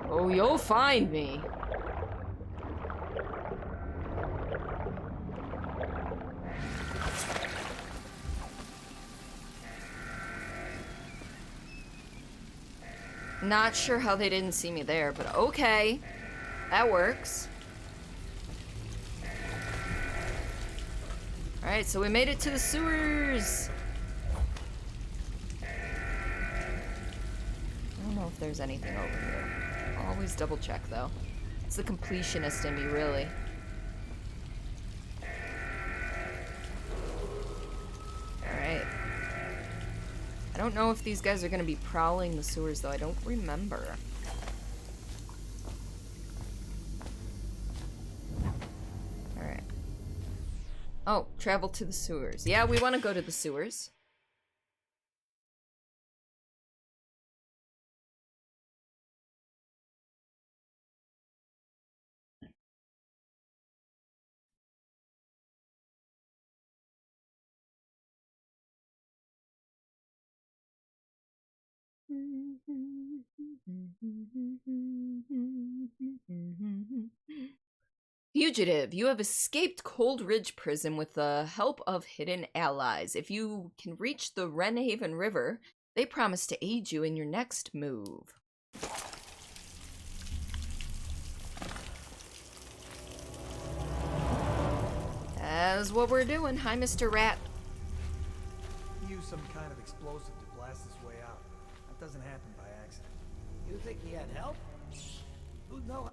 Oh, you'll find me. Not sure how they didn't see me there, but okay. That works. Alright, so we made it to the sewers! I don't know if there's anything over here. I'll always double check, though. It's the completionist in me, really. Alright. I don't know if these guys are gonna be prowling the sewers, though. I don't remember. Alright. Oh, travel to the sewers. Yeah, we want to go to the sewers. Fugitive, you have escaped Cold Ridge Prison with the help of hidden allies. If you can reach the Wrenhaven River, they promise to aid you in your next move. That's what we're doing. Hi, Mr. Rat. Use some kind of explosive to blast his way out. That doesn't happen by accident. You think he had help? Who'd know?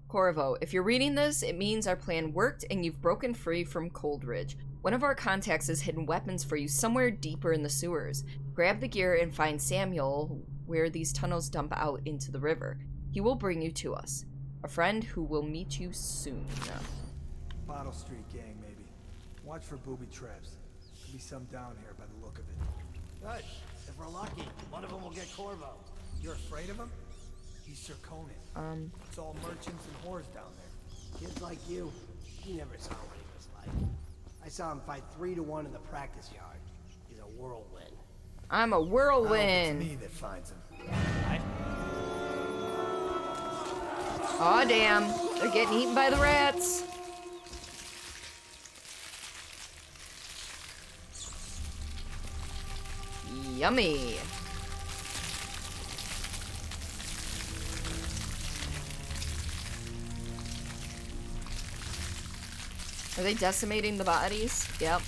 Corvo, if you're reading this, it means our plan worked and you've broken free from Cold Ridge. One of our contacts has hidden weapons for you somewhere deeper in the sewers. Grab the gear and find Samuel where these tunnels dump out into the river. He will bring you to us. A friend who will meet you soon. Bottle Street gang, maybe. Watch for booby traps. Could be some down here by the look of it. Good. If we're lucky, one of them will get Corvo. You're afraid of him? He's Sir Conan. It's all merchants and whores down there. Kids like you, you never saw what he was like. I saw him fight 3-to-1 in the practice yard. He's a whirlwind. I'm a whirlwind. It's me that finds him. Aw, damn. They're getting eaten by the rats. Yummy. Are they decimating the bodies? Yep.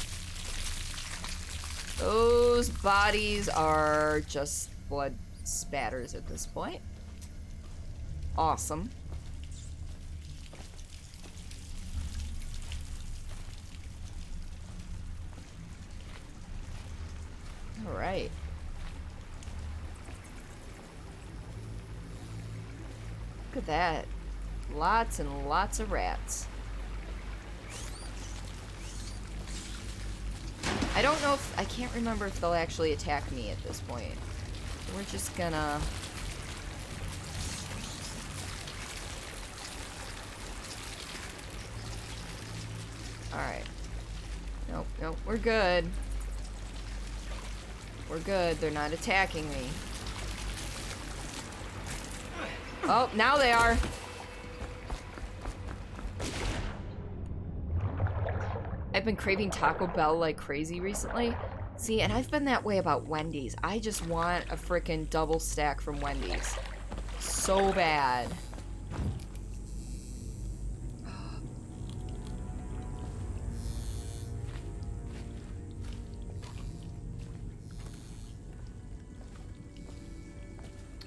Those bodies are just blood spatters at this point. Awesome. All right. Look at that. Lots and lots of rats. I don't know if... I can't remember if they'll actually attack me at this point. We're just gonna... Alright. Nope, nope, we're good. We're good, they're not attacking me. Oh, now they are! I've been craving Taco Bell like crazy recently. See, and I've been that way about Wendy's. I just want a frickin' double stack from Wendy's. So bad.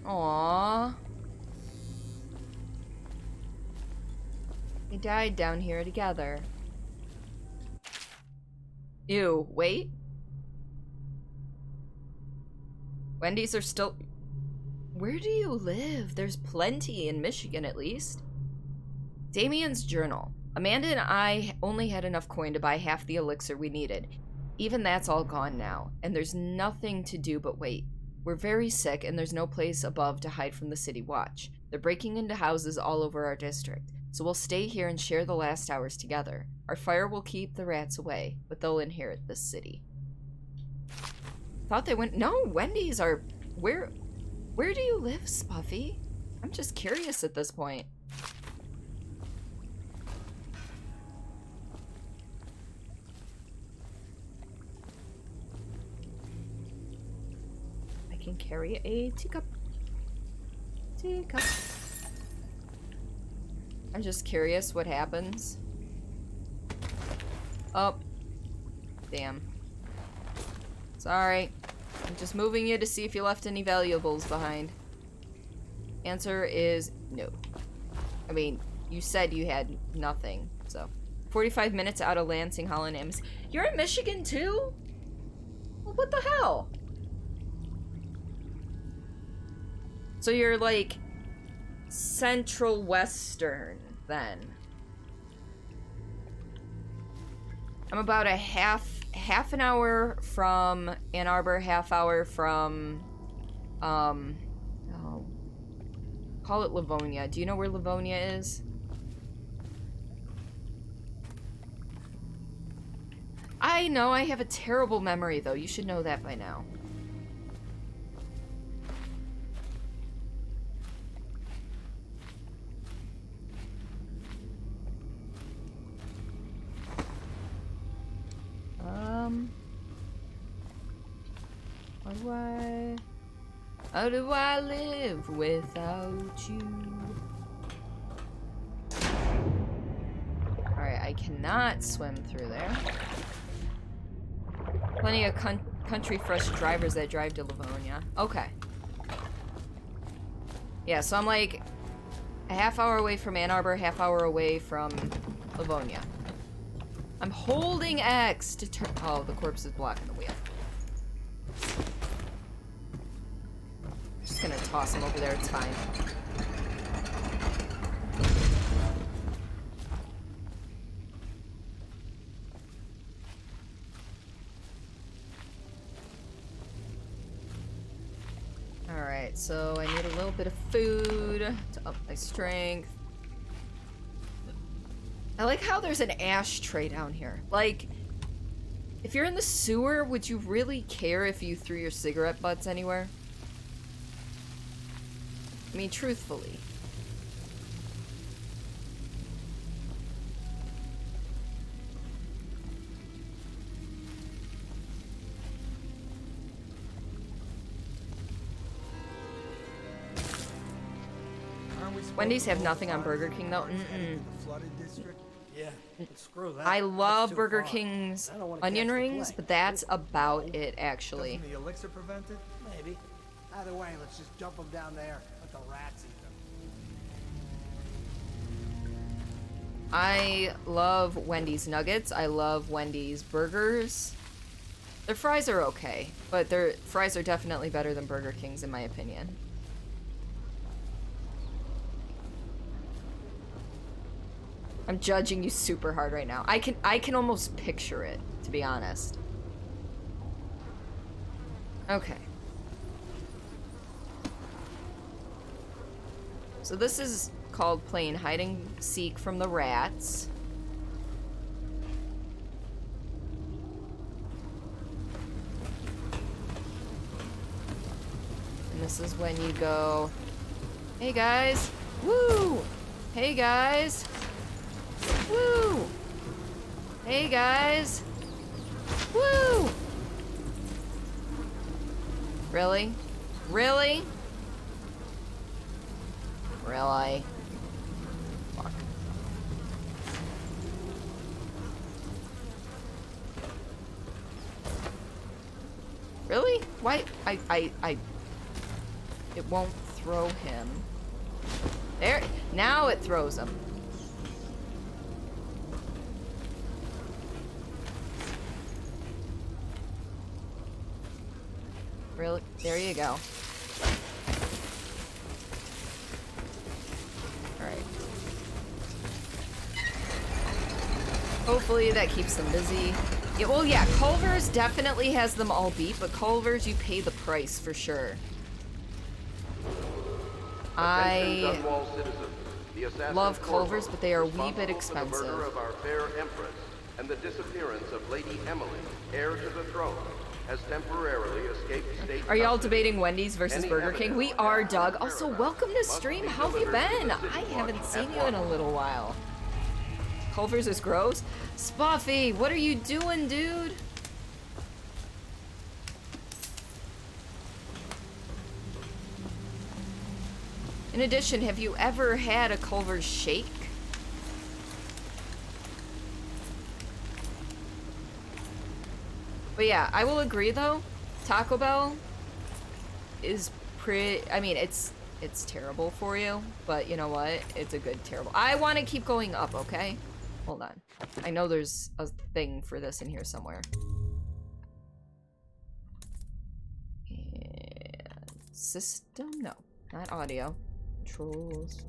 Aww. They died down here together. Ew, wait. Wendy's are still... Where do you live? There's plenty in Michigan, at least. Damien's journal. Amanda and I only had enough coin to buy half the elixir we needed. Even that's all gone now, and there's nothing to do but wait. We're very sick, and there's no place above to hide from the city watch. They're breaking into houses all over our district, so we'll stay here and share the last hours together. Our fire will keep the rats away, but they'll inherit this city. Thought they went... No, Wendy's are... Where do you live, Spuffy? I'm just curious at this point. I can carry a teacup. Teacup. I'm just curious what happens. Oh. Damn. Sorry. I'm just moving you to see if you left any valuables behind. Answer is no. I mean, you said you had nothing, so. 45 minutes out of Lansing, Holland, Ames. You're in Michigan too? Well, what the hell? So you're like central western then. I'm about a half an hour from Ann Arbor, half hour from call it Livonia. Do you know where Livonia is? I know, I have a terrible memory though. You should know that by now. How do I live without you? Alright, I cannot swim through there. Plenty of country fresh drivers that drive to Livonia. Okay. Yeah, so I'm like a half hour away from Ann Arbor, half hour away from Livonia. I'm holding X to turn. Oh, the corpse is blocking the wheel. Just gonna toss them over there, it's fine. Alright, so I need a little bit of food to up my strength. I like how there's an ashtray down here. Like, if you're in the sewer, would you really care if you threw your cigarette butts anywhere? I mean, truthfully. Wendy's have nothing on Burger King though. Yeah, screw that. I love Burger King's onion rings, but that's about it actually. Doesn't the elixir prevent it? Maybe. Either way, let's just dump them down there. Let the rats eat them. I love Wendy's nuggets. I love Wendy's burgers. Their fries are okay, but their fries are definitely better than Burger King's in my opinion. I'm judging you super hard right now. I can almost picture it, to be honest. Okay. So this is called playing hide and seek from the rats. And this is when you go, hey guys, woo! Hey guys! Woo! Hey guys! Woo! Really? Really? Really? Fuck. Really? Why? It won't throw him. There. Now it throws him. Really? There you go. Alright. Hopefully that keeps them busy. Yeah, well, yeah, Culver's definitely has them all beat, but Culver's, you pay the price for sure. I love Culver's, but they are a wee bit expensive. The murder of our fair empress and the disappearance of Lady Emily, heir to the throne, has temporarily escaped state. Are y'all debating Wendy's versus Burger King? We are, Doug. Also, welcome to stream. How have you been? I haven't seen you in a little while. Culver's is gross. Spuffy, what are you doing, dude? In addition, have you ever had a Culver's shake? But yeah, I will agree though. Taco Bell is pretty. I mean, it's terrible for you, but you know what? It's a good terrible. I want to keep going up. Okay, hold on. I know there's a thing for this in here somewhere. And system? No, not audio. Controls.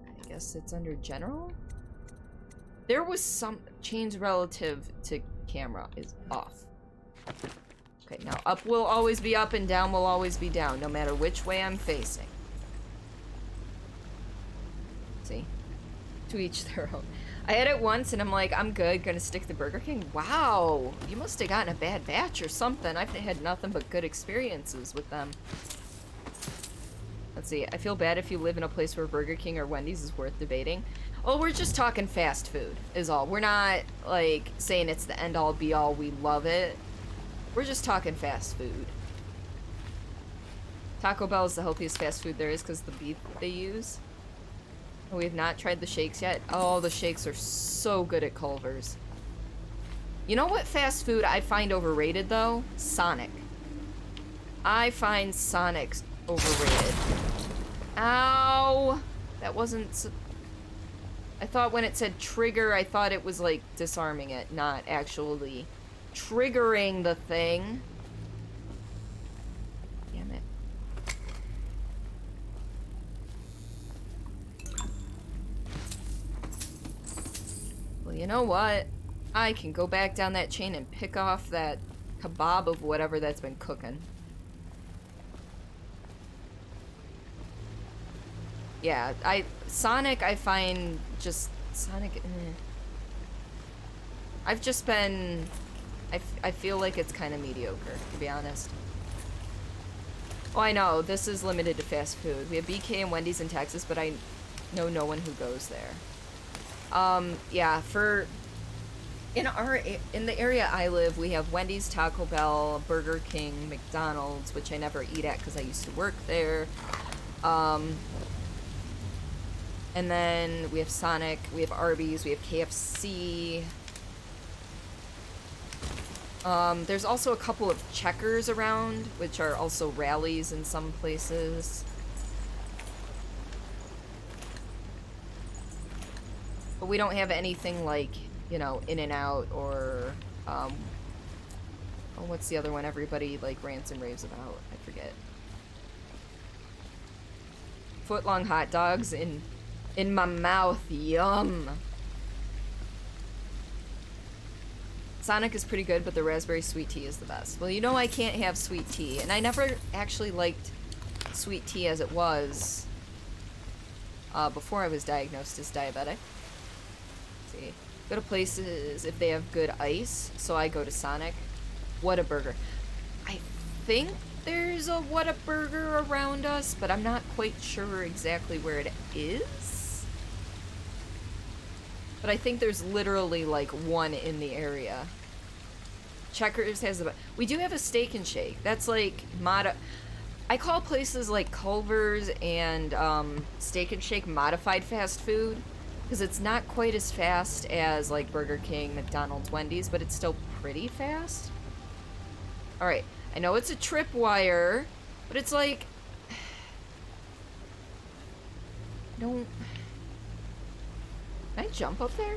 I guess it's under general. There was some change relative to camera is off. Okay, now up will always be up and down will always be down, no matter which way I'm facing. See? To each their own. I had it once and I'm like, I'm good, gonna stick to Burger King. Wow, you must have gotten a bad batch or something. I've had nothing but good experiences with them. Let's see, I feel bad if you live in a place where Burger King or Wendy's is worth debating. Oh, we're just talking fast food, is all. We're not, like, saying it's the end-all, be-all, we love it. We're just talking fast food. Taco Bell is the healthiest fast food there is because the beef they use. We have not tried the shakes yet. Oh, the shakes are so good at Culver's. You know what fast food I find overrated, though? Sonic. I find Sonic's overrated. Ow! That wasn't... I thought when it said trigger, I thought it was like disarming it, not actually triggering the thing. Damn it. you know what? I can go back down that chain and pick off that kebab of whatever that's been cooking. Yeah, Sonic, I find just... Sonic... I've just been... I feel like it's kind of mediocre, to be honest. Oh, I know, this is limited to fast food. We have BK and Wendy's in Texas, but I know no one who goes there. Yeah, in the area I live, we have Wendy's, Taco Bell, Burger King, McDonald's, which I never eat at because I used to work there. And then we have Sonic, we have Arby's, we have KFC. There's also a couple of Checkers around, which are also rallies in some places. But we don't have anything like, you know, In-N-Out or, oh, what's the other one everybody, like, rants and raves about? I forget. Foot-long hot dogs in my mouth. Yum! Sonic is pretty good, but the raspberry sweet tea is the best. Well, you know I can't have sweet tea, and I never actually liked sweet tea as it was before I was diagnosed as diabetic. Let's see. Go to places if they have good ice, so I go to Sonic. Whataburger. I think there's a Whataburger around us, but I'm not quite sure exactly where it is. But I think there's literally like one in the area. Checkers has a... We do have a Steak and Shake. That's like I call places like Culver's and Steak and Shake modified fast food because it's not quite as fast as like Burger King, McDonald's, Wendy's, but it's still pretty fast. All right, I know it's a tripwire, but it's like don't. Can I jump up there?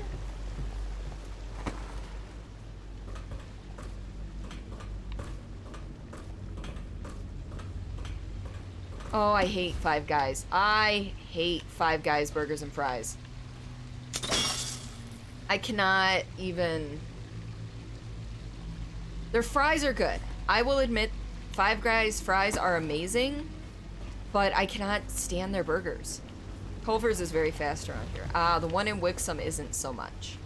Oh, I hate Five Guys. I hate Five Guys burgers and fries. I cannot even... Their fries are good. I will admit, Five Guys fries are amazing, but I cannot stand their burgers. Culver's is very fast around here. The one in Wixom isn't so much.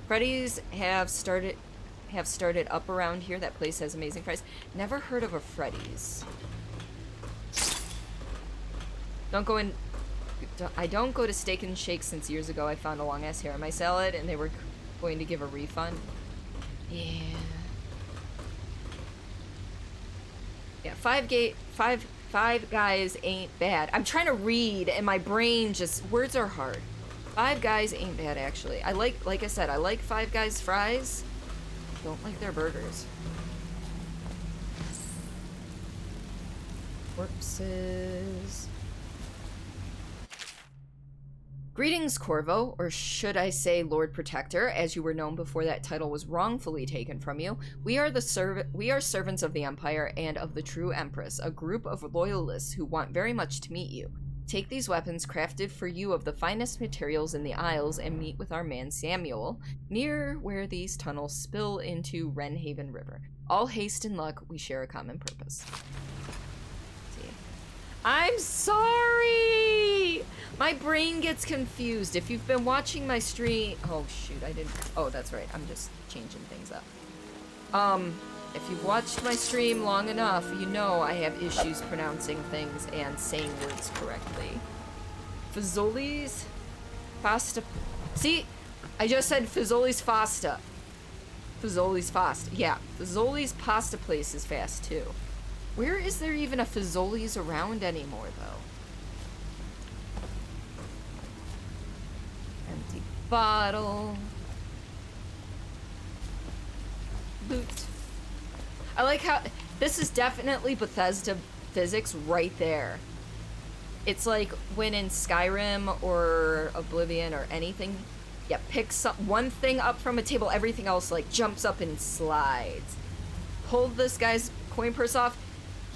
Freddy's have started up around here. That place has amazing fries. Never heard of a Freddy's. I don't go to Steak and Shake since years ago I found a long ass hair in my salad and they were going to give a refund. Yeah. Yeah, Five Guys ain't bad. I'm trying to read and my brain just... Words are hard. Five Guys ain't bad, actually. Like I said, I like Five Guys fries. Don't like their burgers. Corpses. Greetings, Corvo, or should I say Lord Protector, as you were known before that title was wrongfully taken from you. We are servants of the Empire and of the True Empress, a group of loyalists who want very much to meet you. Take these weapons crafted for you of the finest materials in the Isles and meet with our man Samuel, near where these tunnels spill into Wrenhaven River. All haste and luck, we share a common purpose. I'm sorry! My brain gets confused. If you've been watching my stream... Oh, shoot, I didn't... Oh, that's right. I'm just changing things up. If you've watched my stream long enough, you know I have issues pronouncing things and saying words correctly. Fazoli's Fasta... See? I just said Fazoli's Fasta. Fazoli's Fasta. Yeah, Fazoli's Pasta place is fast, too. Where is there even a Fazoli's around anymore, though? Empty bottle. Boot. I like how... This is definitely Bethesda physics right there. It's like when in Skyrim or Oblivion or anything, you pick one thing up from a table, everything else like jumps up and slides. Pulled this guy's coin purse off.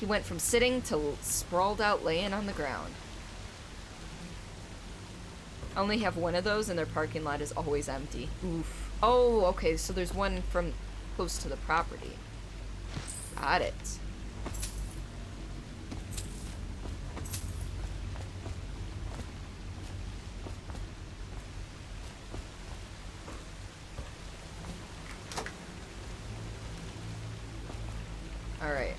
He went from sitting to sprawled out laying on the ground. I only have one of those, and their parking lot is always empty. Oof. Oh, okay, so there's one from close to the property. Got it. Alright.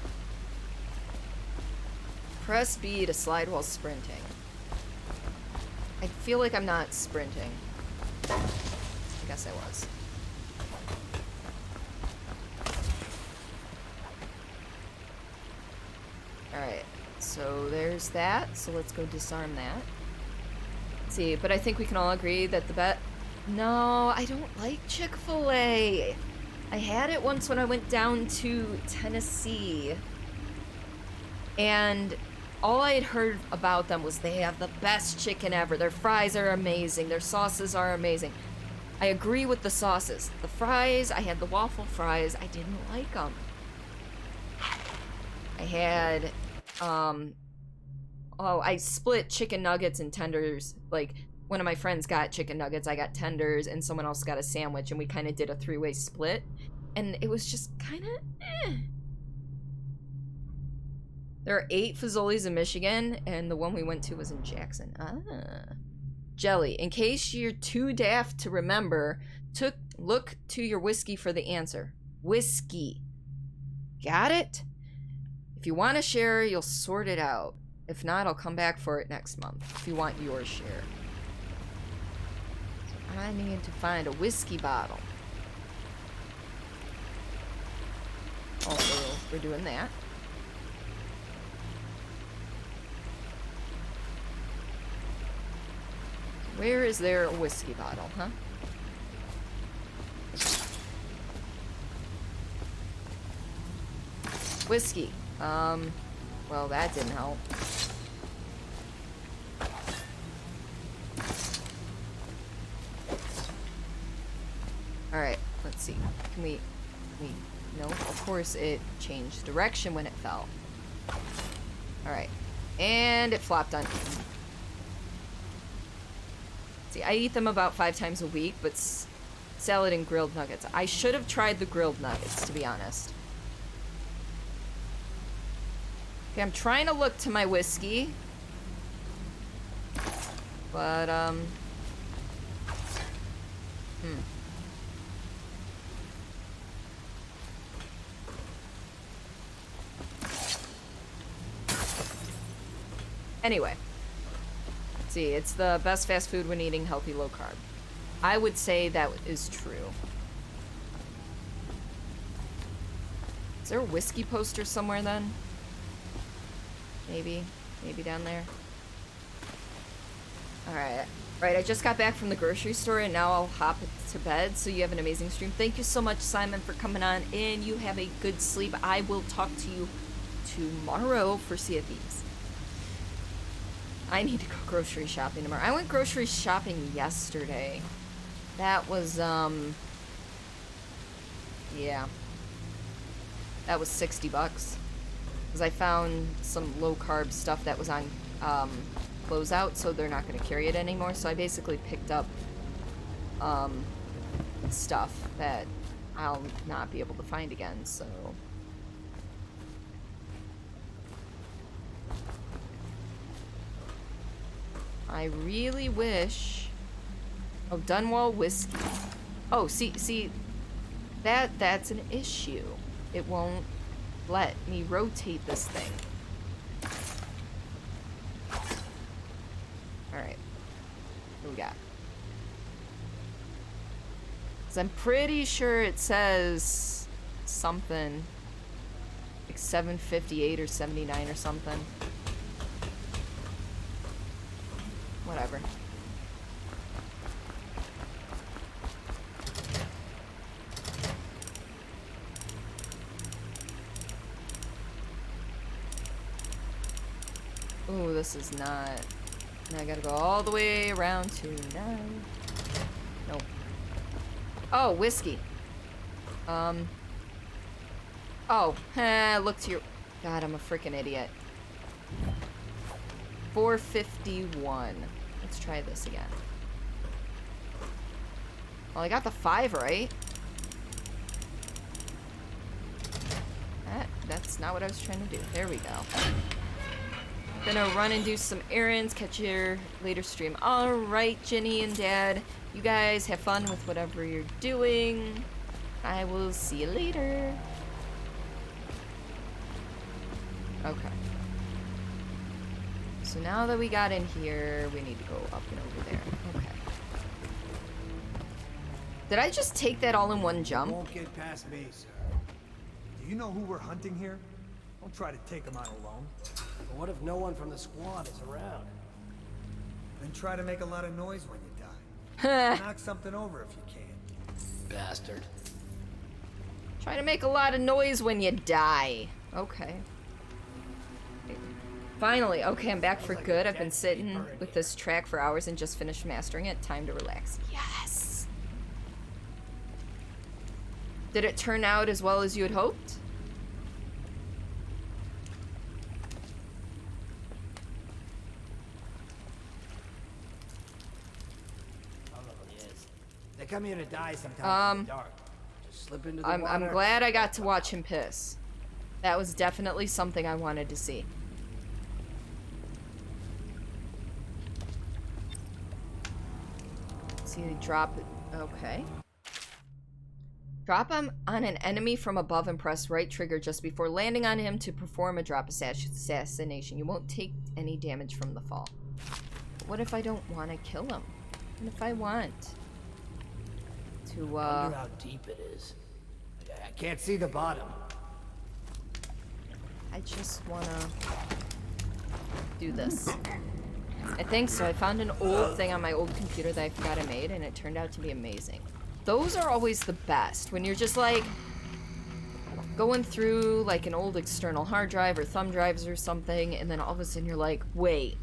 Press B to slide while sprinting. I feel like I'm not sprinting. I guess I was. Alright, so there's that. So let's go disarm that. Let's see, but I think we can all agree that the bet... No, I don't like Chick-fil-A. I had it once when I went down to Tennessee. And all I had heard about them was they have the best chicken ever. Their fries are amazing. Their sauces are amazing. I agree with the sauces. The fries, I had the waffle fries. I didn't like them. I had, I split chicken nuggets and tenders. Like, one of my friends got chicken nuggets, I got tenders, and someone else got a sandwich, and we kind of did a three-way split. And it was just kind of, There are 8 Fazoli's in Michigan, and the one we went to was in Jackson. Jelly. In case you're too daft to remember, look to your whiskey for the answer. Whiskey. Got it? If you want to share, you'll sort it out. If not, I'll come back for it next month, if you want your share. So I need to find a whiskey bottle. Also, we're doing that. Where is there a whiskey bottle, huh? Whiskey. Well, that didn't help. Alright, let's see. Can we... No, of course it changed direction when it fell. Alright. And it flopped on... See, I eat them about 5 times a week, but salad and grilled nuggets. I should have tried the grilled nuggets, to be honest. Okay, I'm trying to look to my whiskey. But, Anyway. See, it's the best fast food when eating healthy low carb. I would say that is true. Is there a whiskey poster somewhere then? Maybe down there. Alright. Right, I just got back from the grocery store and now I'll hop to bed. So you have an amazing stream. Thank you so much, Simon, for coming on, and you have a good sleep. I will talk to you tomorrow for Sea of Thieves. I need to go grocery shopping tomorrow. I went grocery shopping yesterday. That was, yeah. That was $60. Because I found some low-carb stuff that was on, closeout, so they're not going to carry it anymore. So I basically picked up, stuff that I'll not be able to find again, so... I really wish... Oh, Dunwall whiskey. Oh, see, that's an issue. It won't let me rotate this thing. Alright. What do we got? Because I'm pretty sure it says something like 758 or 79 or something. Whatever. Ooh, this is not... Now I gotta go all the way around to 9. Nope. Oh, whiskey. Oh, look to your... God, I'm a freaking idiot. 451. Let's try this again. Well, I got the 5 right. That's not what I was trying to do. There we go. Gonna run and do some errands, catch your later stream. Alright, Jenny and Dad. You guys have fun with whatever you're doing. I will see you later. Okay. So now that we got in here, we need to go up and over there. Okay. Did I just take that all in one jump? Won't get past me, sir. Do you know who we're hunting here? Don't try to take him out alone. But what if no one from the squad is around? Then try to make a lot of noise when you die. Knock something over if you can. Bastard. Try to make a lot of noise when you die. Okay. Finally, okay, I'm back for good. I've been sitting with this track for hours and just finished mastering it. Time to relax. Yes! Did it turn out as well as you had hoped? They come here to die sometimes in the dark. Just slip into the water. I'm glad I got to watch him piss. That was definitely something I wanted to see. See, drop it. Okay. Drop him on an enemy from above and press right trigger just before landing on him to perform a drop assassination. You won't take any damage from the fall. But what if I don't want to kill him? What if I want to, I wonder how deep it is. I can't see the bottom. I just want to do this. I think so. I found an old thing on my old computer that I forgot I made, and it turned out to be amazing. Those are always the best, when you're just like going through like an old external hard drive or thumb drives or something, and then all of a sudden you're like, wait,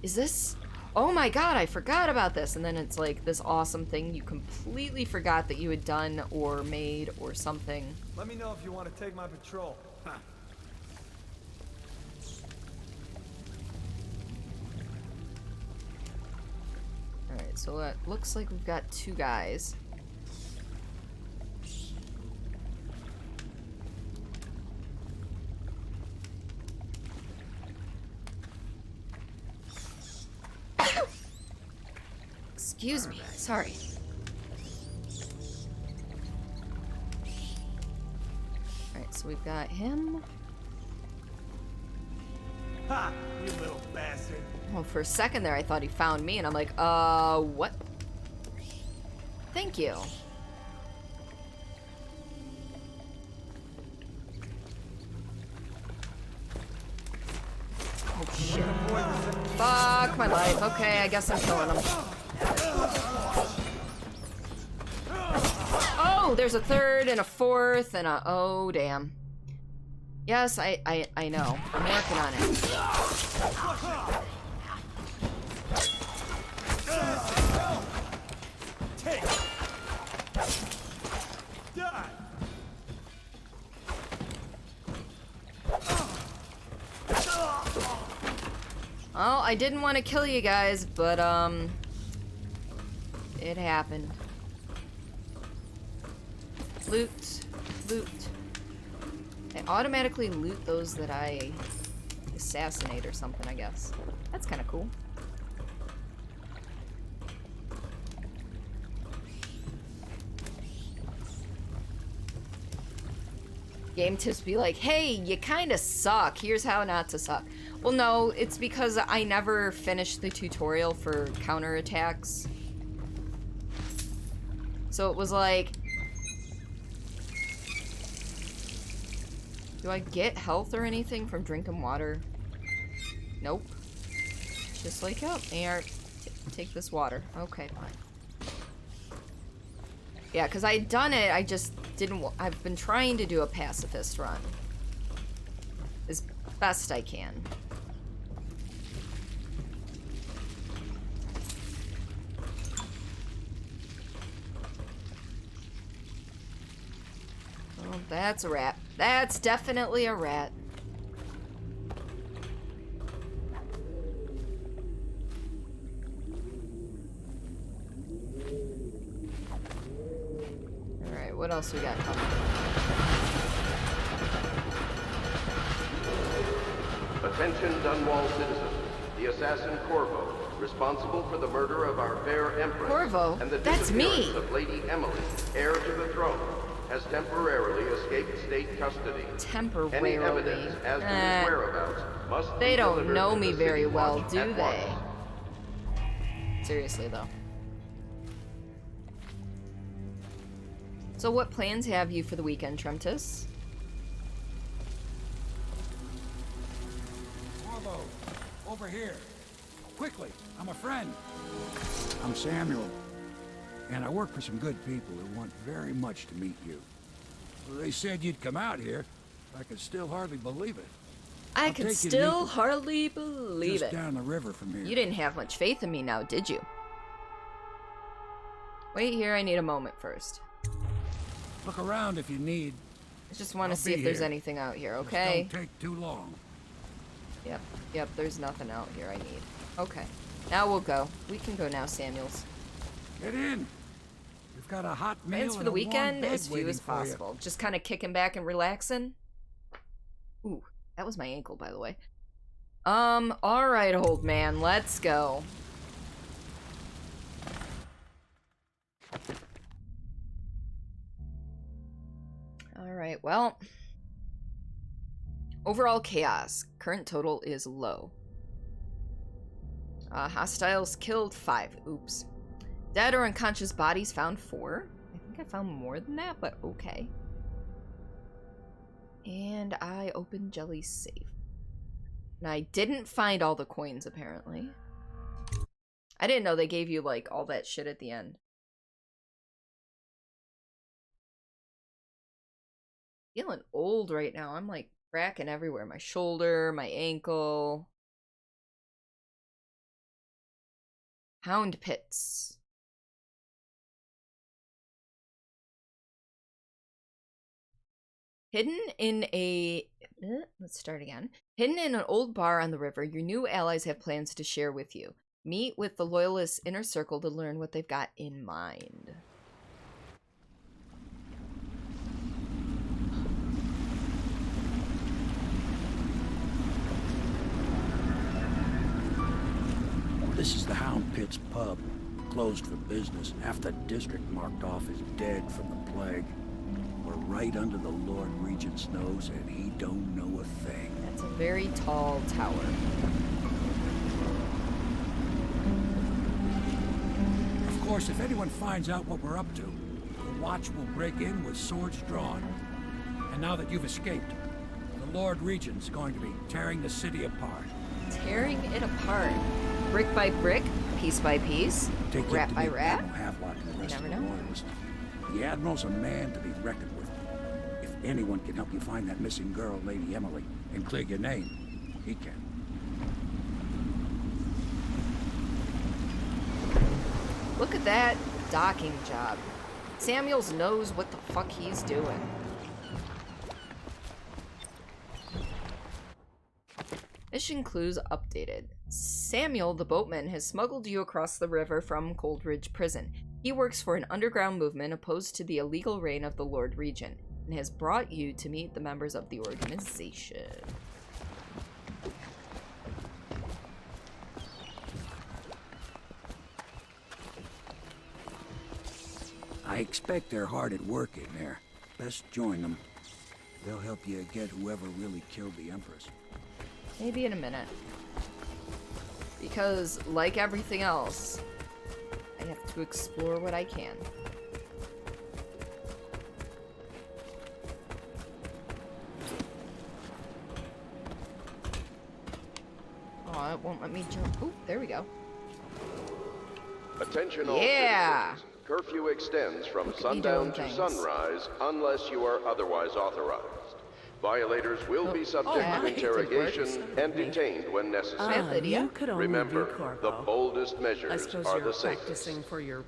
is this, oh my god, I forgot about this, and then it's like this awesome thing you completely forgot that you had done or made or something. Let me know if you want to take my patrol. Alright, so it looks like we've got 2 guys. Excuse me, sorry. Alright, so we've got him. Ha! You little bastard. Well, for a second there, I thought he found me, and I'm like, what? Thank you. Oh, shit. Fuck my life. Okay, I guess I'm killing him. Oh, there's a 3rd and a 4th and a... Oh, damn. Yes, I know. I'm working on it. Well, I didn't want to kill you guys, but, it happened. Loot. Loot. I automatically loot those that I assassinate or something, I guess. That's kind of cool. Game tips be like, hey, you kind of suck. Here's how not to suck. Well, no, it's because I never finished the tutorial for counterattacks. So it was like, do I get health or anything from drinking water? Nope. Just like, oh, here, take this water. Okay, fine. Yeah, because I'd done it, I just didn't. I've been trying to do a pacifist run as best I can. Oh, that's a rat. That's definitely a rat. Alright, what else we got coming? Attention, Dunwall citizens. The assassin Corvo, responsible for the murder of our fair Empress Corvo? and the That's disappearance me! of Lady Emily, heir to the throne, has temporarily escaped state custody. Temporarily? Any evidence as to his whereabouts must They be don't delivered know to me the very City well, Watch do at they? once. Seriously, though. So what plans have you for the weekend, Tremtus? Corvo, over here. Quickly, I'm a friend. I'm Samuel, and I work for some good people who want very much to meet you. They said you'd come out here. I could still hardly believe it. I could still hardly believe just it. down the river from here. You didn't have much faith in me now, did you? Wait here, I need a moment first. Look around if you need. I just want to I'll see be if there's here. anything out here, Just okay? don't take too long. Yep, there's nothing out here I need. Okay, now we'll go. We can go now, Samuels. Get in. We've got a hot meal Plans for and the a warm weekend, bed as few waiting as for you. possible. Just kind of kicking back and relaxing. Ooh, that was my ankle, by the way. Alright, old man, let's go. Alright, well. Overall chaos. Current total is low. Hostiles killed 5. Oops. Dead or unconscious bodies found 4. I think I found more than that, but okay. And I opened Jelly's safe. And I didn't find all the coins, apparently. I didn't know they gave you, like, all that shit at the end. Feeling old right now. I'm, like, cracking everywhere. My shoulder, my ankle. Hound pits. Hidden in a... Let's start again. Hidden in an old bar on the river, your new allies have plans to share with you. Meet with the Loyalists' inner circle to learn what they've got in mind. This is the Hound Pit's pub. Closed for business. Half the district marked off as dead from the plague. We're right under the Lord Regent's nose, and he don't know a thing. That's a very tall tower. Of course, if anyone finds out what we're up to, the Watch will break in with swords drawn. And now that you've escaped, the Lord Regent's going to be tearing the city apart. Tearing it apart. Brick by brick, piece by piece, rat by rat. You never know. The Admiral's a man to be reckoned with. If anyone can help you find that missing girl, Lady Emily, and clear your name, he can. Look at that docking job. Samuels knows what the fuck he's doing. Mission clues updated. Samuel, the boatman, has smuggled you across the river from Coldridge Prison. He works for an underground movement opposed to the illegal reign of the Lord Regent, and has brought you to meet the members of the organization. I expect they're hard at work in there. Best join them. They'll help you get whoever really killed the Empress. Maybe in a minute. Because, like everything else, I have to explore what I can. Oh, it won't let me jump. Oh, there we go. Attention all Yeah! citizens. Curfew extends from sundown to sunrise unless you are otherwise authorized. Violators will be subject to interrogation and detained when necessary. You could only Remember, be Corvo. the boldest I measures suppose are you're the safest. practicing for your,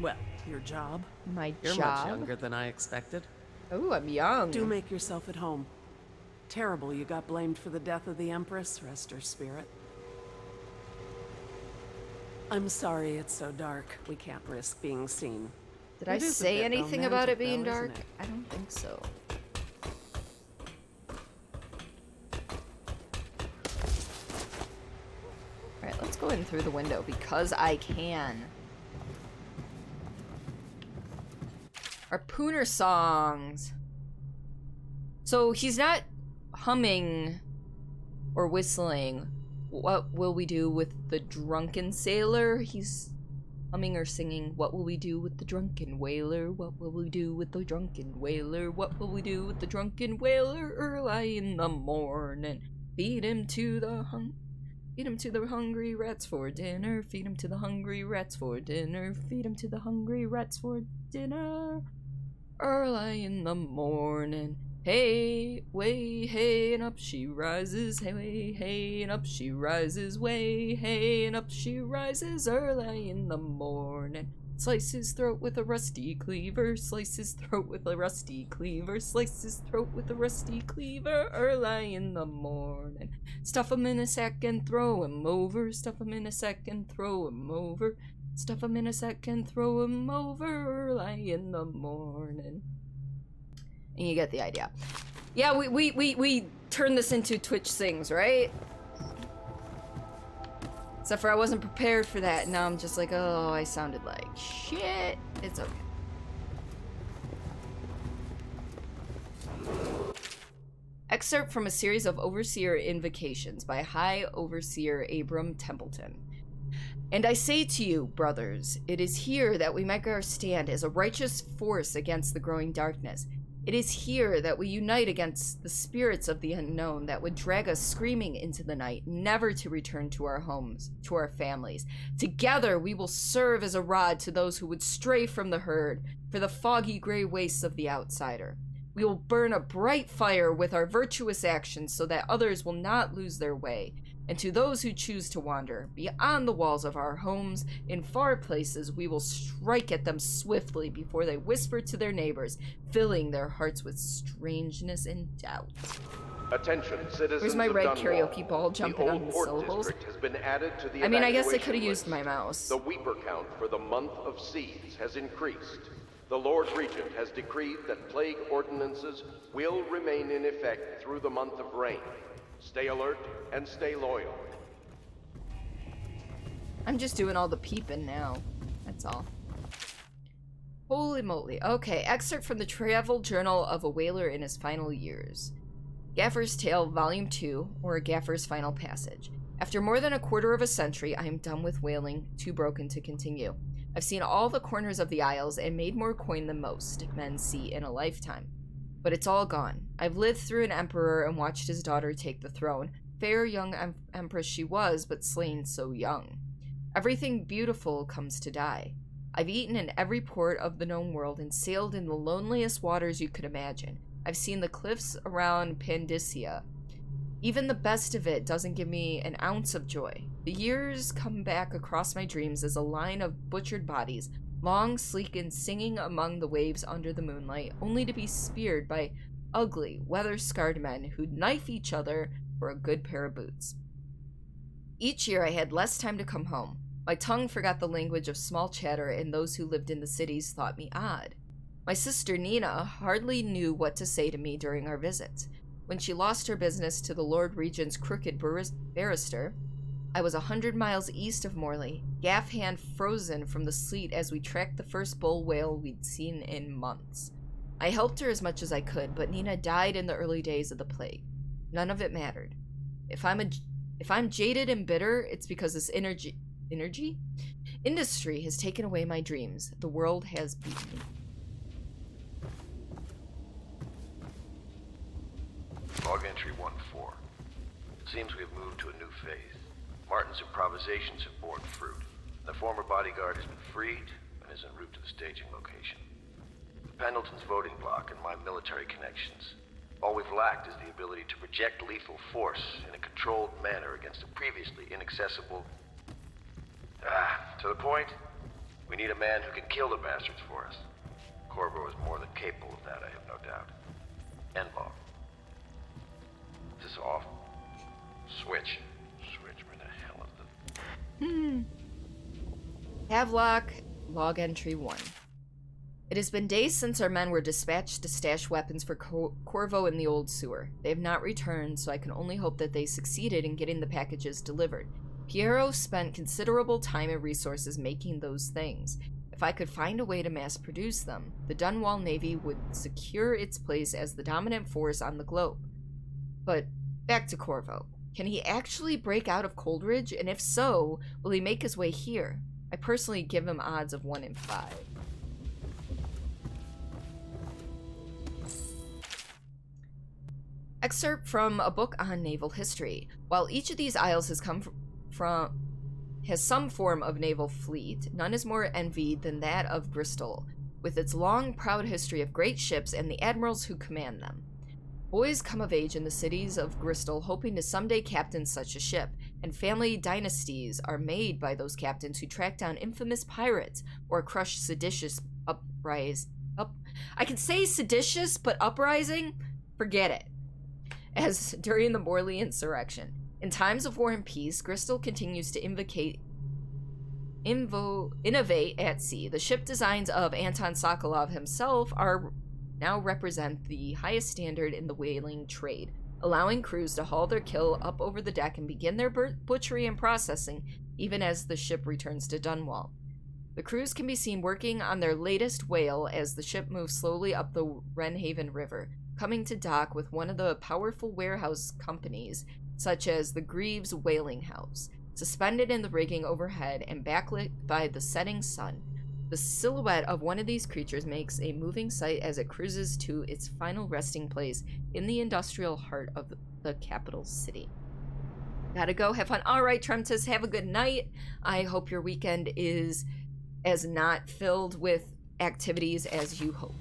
well, your job. My You're job? much younger than I expected. Oh, I'm young. Do make yourself at home. Terrible you got blamed for the death of the Empress. Rest her spirit. I'm sorry it's so dark. We can't risk being seen. Did I say anything about it being dark? I don't think so. Alright, let's go in through the window because I can. Our Pooner songs. So he's not humming or whistling. What will we do with the drunken sailor? He's humming or singing. What will we do with the drunken whaler? What will we do with the drunken whaler? What will we do with the drunken whaler? Early in the morning, feed him to the hungry rats for dinner. Feed him to the hungry rats for dinner. Feed him to the hungry rats for dinner. Early in the morning. Hey, way, hey, and up she rises. Hey, way, hey, and up she rises. Way, hey, and up she rises early in the morning. Slice his throat with a rusty cleaver. Slice his throat with a rusty cleaver. Slice his throat with a rusty cleaver early in the morning. Stuff him in a sack and throw him over. Stuff him in a sack and throw him over. Stuff him in a sack and throw him over early in the morning. And you get the idea. Yeah, we turned this into Twitch Sings, right? Except for I wasn't prepared for that. And now I'm just like, oh, I sounded like shit. It's okay. Excerpt from a series of Overseer Invocations by High Overseer Abram Templeton. And I say to you, brothers, it is here that we make our stand as a righteous force against the growing darkness. It is here that we unite against the spirits of the unknown that would drag us screaming into the night, never to return to our homes, to our families. Together we will serve as a rod to those who would stray from the herd, for the foggy gray wastes of the outsider. We will burn a bright fire with our virtuous actions so that others will not lose their way. And to those who choose to wander beyond the walls of our homes, in far places, we will strike at them swiftly before they whisper to their neighbors, filling their hearts with strangeness and doubt. Attention, citizens. Where's my red of Dunwall? karaoke ball jumping on the syllables? Has been added to the I mean, I guess I evacuation could have used list. my mouse. The Weeper count for the month of Seeds has increased. The Lord Regent has decreed that plague ordinances will remain in effect through the month of rain. Stay alert and stay loyal. I'm just doing all the peeping now. That's all. Holy moly. Okay, excerpt from the Travel Journal of a Whaler in His Final Years. Gaffer's Tale, Volume 2, or Gaffer's Final Passage. After more than a quarter of a century, I am done with whaling, too broken to continue. I've seen all the corners of the Isles and made more coin than most men see in a lifetime. But it's all gone. I've lived through an emperor and watched his daughter take the throne. Fair young empress she was, but slain so young. Everything beautiful comes to die. I've eaten in every port of the known world and sailed in the loneliest waters you could imagine. I've seen the cliffs around Pandysia. Even the best of it doesn't give me an ounce of joy. The years come back across my dreams as a line of butchered bodies, long, sleek, and singing among the waves under the moonlight, only to be speared by ugly, weather-scarred men who'd knife each other for a good pair of boots. Each year I had less time to come home. My tongue forgot the language of small chatter, and those who lived in the cities thought me odd. My sister Nina hardly knew what to say to me during our visits. When she lost her business to the Lord Regent's crooked barrister, I was 100 miles east of Morley, gaff hand frozen from the sleet as we tracked the first bull whale we'd seen in months. I helped her as much as I could, but Nina died in the early days of the plague. None of it mattered. If I'm jaded and bitter, it's because this industry has taken away my dreams. The world has beaten me. Log entry 1-4. Seems we have moved to a new phase. Martin's improvisations have borne fruit. The former bodyguard has been freed and is en route to the staging location. The Pendleton's voting block and my military connections. All we've lacked is the ability to project lethal force in a controlled manner against a previously inaccessible... to the point, we need a man who can kill the bastards for us. Corvo is more than capable of that, I have no doubt. Enlog. Is this off? Switch. Switch, where the hell is the... Havelock, log entry 1. It has been days since our men were dispatched to stash weapons for Corvo in the old sewer. They have not returned, so I can only hope that they succeeded in getting the packages delivered. Piero spent considerable time and resources making those things. If I could find a way to mass produce them, the Dunwall Navy would secure its place as the dominant force on the globe. But back to Corvo. Can he actually break out of Coldridge? And if so, will he make his way here? I personally give him odds of 1 in 5. Excerpt from a book on naval history. While each of these isles has some form of naval fleet, none is more envied than that of Bristol, with its long, proud history of great ships and the admirals who command them. Boys come of age in the cities of Bristol hoping to someday captain such a ship, and family dynasties are made by those captains who track down infamous pirates or crush seditious I can say seditious, but uprising? Forget it. As during the Morley insurrection. In times of war and peace, Bristol continues to innovate at sea. The ship designs of Anton Sokolov himself now represent the highest standard in the whaling trade, allowing crews to haul their kill up over the deck and begin their butchery and processing even as the ship returns to Dunwall. The crews can be seen working on their latest whale as the ship moves slowly up the Wrenhaven River, coming to dock with one of the powerful warehouse companies, such as the Greaves Whaling House. Suspended in the rigging overhead and backlit by the setting sun, the silhouette of one of these creatures makes a moving sight as it cruises to its final resting place in the industrial heart of the capital city. Gotta go, have fun. All right, Tremtus, have a good night. I hope your weekend is as not filled with activities as you hope.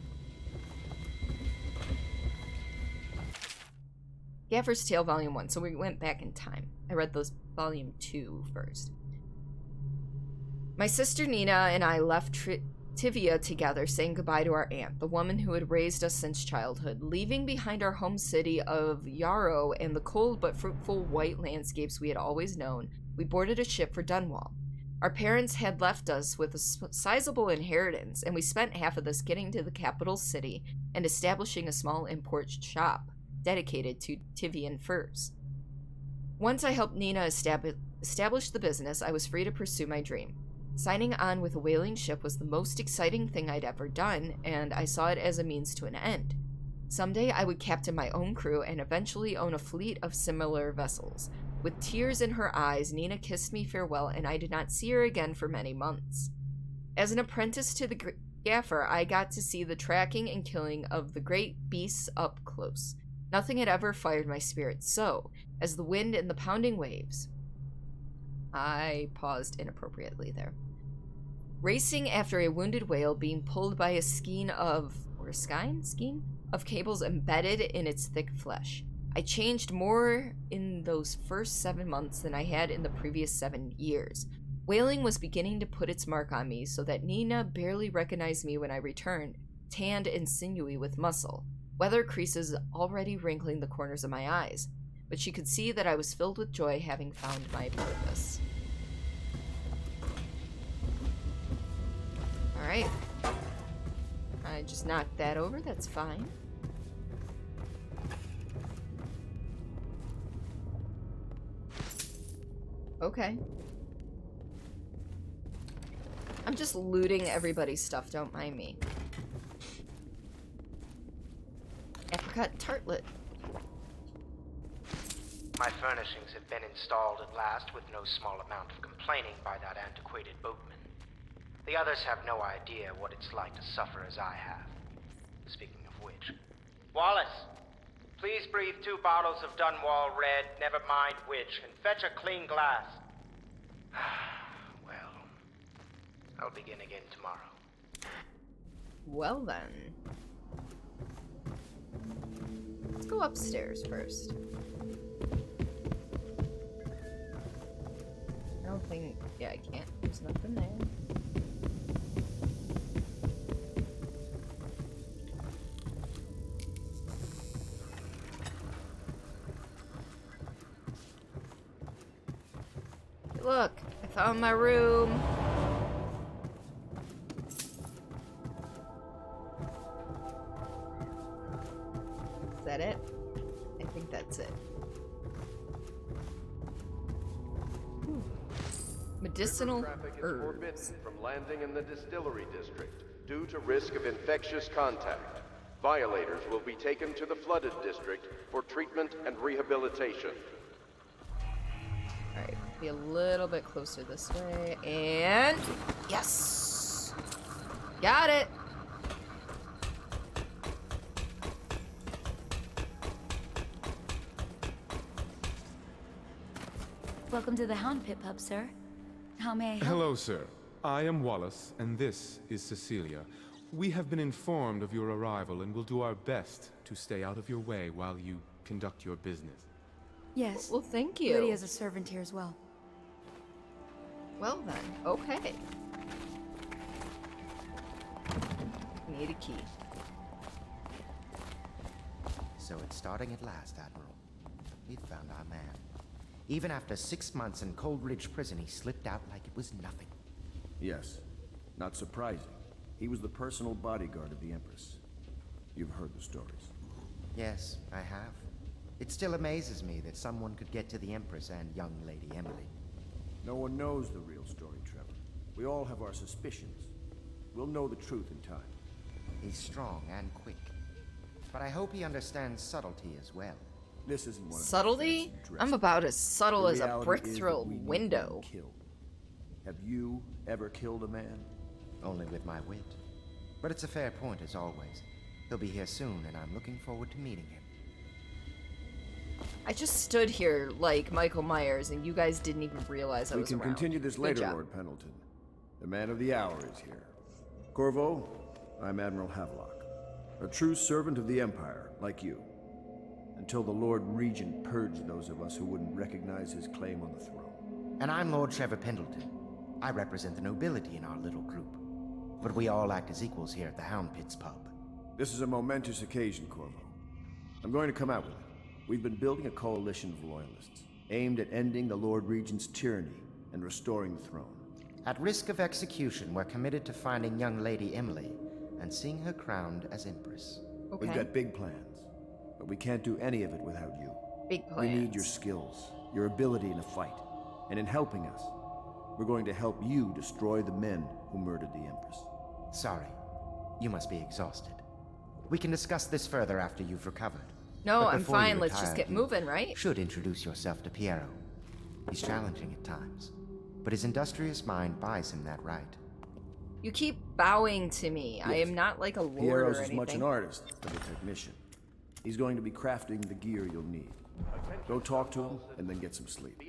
Gaffer's Tale Volume 1, so we went back in time. I read those Volume 2 first. My sister Nina and I left Tivia together, saying goodbye to our aunt, the woman who had raised us since childhood, leaving behind our home city of Yarrow and the cold but fruitful white landscapes we had always known. We boarded a ship for Dunwall. Our parents had left us with a sizable inheritance, and we spent half of this getting to the capital city and establishing a small import shop dedicated to Tivian furs. Once I helped Nina establish the business, I was free to pursue my dream. Signing on with a whaling ship was the most exciting thing I'd ever done, and I saw it as a means to an end. Someday I would captain my own crew and eventually own a fleet of similar vessels. With tears in her eyes, Nina kissed me farewell, and I did not see her again for many months. As an apprentice to the gaffer, I got to see the tracking and killing of the great beasts up close. Nothing had ever fired my spirit so, as the wind and the pounding waves. I paused inappropriately there. Racing after a wounded whale being pulled by a skein of cables embedded in its thick flesh. I changed more in those first 7 months than I had in the previous 7 years. Whaling was beginning to put its mark on me so that Nina barely recognized me when I returned, tanned and sinewy with muscle, weather creases already wrinkling the corners of my eyes, but she could see that I was filled with joy having found my purpose. Alright. I just knocked that over, that's fine. Okay. I'm just looting everybody's stuff, don't mind me. Apricot tartlet. My furnishings have been installed at last with no small amount of complaining by that antiquated boatman. The others have no idea what it's like to suffer as I have. Speaking of which... Wallace! Please breathe 2 bottles of Dunwall Red, never mind which, and fetch a clean glass. Well, I'll begin again tomorrow. Well then. Let's go upstairs first. I don't think... yeah, I can't. There's nothing there. Look, I found my room. Medicinal Traffic is herbs. forbidden from landing in the distillery district due to risk of infectious contact. Violators will be taken to the flooded district for treatment and rehabilitation. Alright, be a little bit closer this way, and... Yes! Got it! Welcome to the Hound Pit Pub, sir. How may I help? Hello, sir. I am Wallace, and this is Cecilia. We have been informed of your arrival and will do our best to stay out of your way while you conduct your business. Yes. Well, thank you. Lydia's a servant here as well. Well then, okay. Need a key. So it's starting at last, Admiral. We've found our man. Even after 6 months in Cold Ridge Prison, he slipped out like it was nothing. Yes. Not surprising. He was the personal bodyguard of the Empress. You've heard the stories. Yes, I have. It still amazes me that someone could get to the Empress and young Lady Emily. No one knows the real story, Trevor. We all have our suspicions. We'll know the truth in time. He's strong and quick. But I hope he understands subtlety as well. This isn't one of Subtlety? I'm about as subtle as a brick through a window. Have you ever killed a man? Only with my wit. But it's a fair point as always. He'll be here soon, and I'm looking forward to meeting him. I just stood here like Michael Myers, and you guys didn't even realize I was around. We can continue this later, Lord Pendleton. The man of the hour is here. Corvo, I'm Admiral Havelock. A true servant of the Empire, like you. Until the Lord Regent purged those of us who wouldn't recognize his claim on the throne. And I'm Lord Trevor Pendleton. I represent the nobility in our little group. But we all act as equals here at the Hound Pits pub. This is a momentous occasion, Corvo. I'm going to come out with it. We've been building a coalition of loyalists, aimed at ending the Lord Regent's tyranny and restoring the throne. At risk of execution, we're committed to finding young Lady Emily and seeing her crowned as Empress. Okay. We've got big plans, but we can't do any of it without you. Big plans. We need your skills, your ability in a fight, and in helping us, we're going to help you destroy the men who murdered the Empress. Sorry, you must be exhausted. We can discuss this further after you've recovered. No, But I'm before you fine. Let's just retire, get moving, right? You should introduce yourself to Piero. He's challenging at times, but his industrious mind buys him that right. You keep bowing to me. Yes. I am not like a lord Piero's or as anything. much an artist as a technician. He's going to be crafting the gear you'll need. Go talk to him and then get some sleep.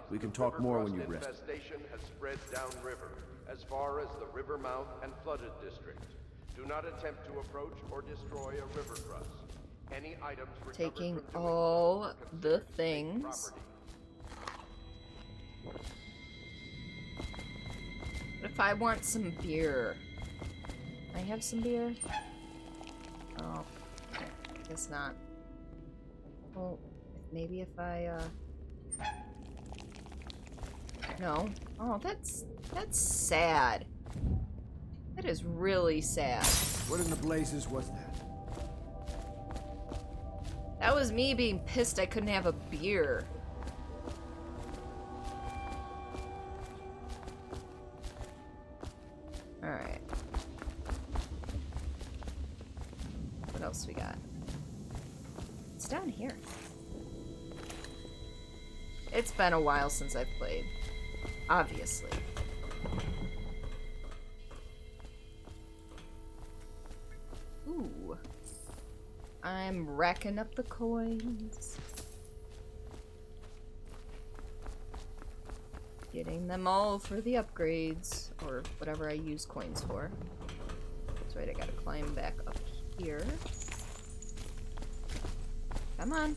We can talk more when you're rested. Infestation has spread downriver, as far as the river mouth and flooded district. Do not attempt to approach or destroy a river crust. Any items Taking all the things. What if I want some beer? Can I have some beer? Oh, okay. I guess not. Well, maybe if I, No. Oh, that's sad. That is really sad. What in the blazes was that? That was me being pissed I couldn't have a beer. Alright. What else we got? It's down here. It's been a while since I've played. Obviously. Ooh. I'm racking up the coins. Getting them all for the upgrades, or whatever I use coins for. That's right, I gotta climb back up here. Come on.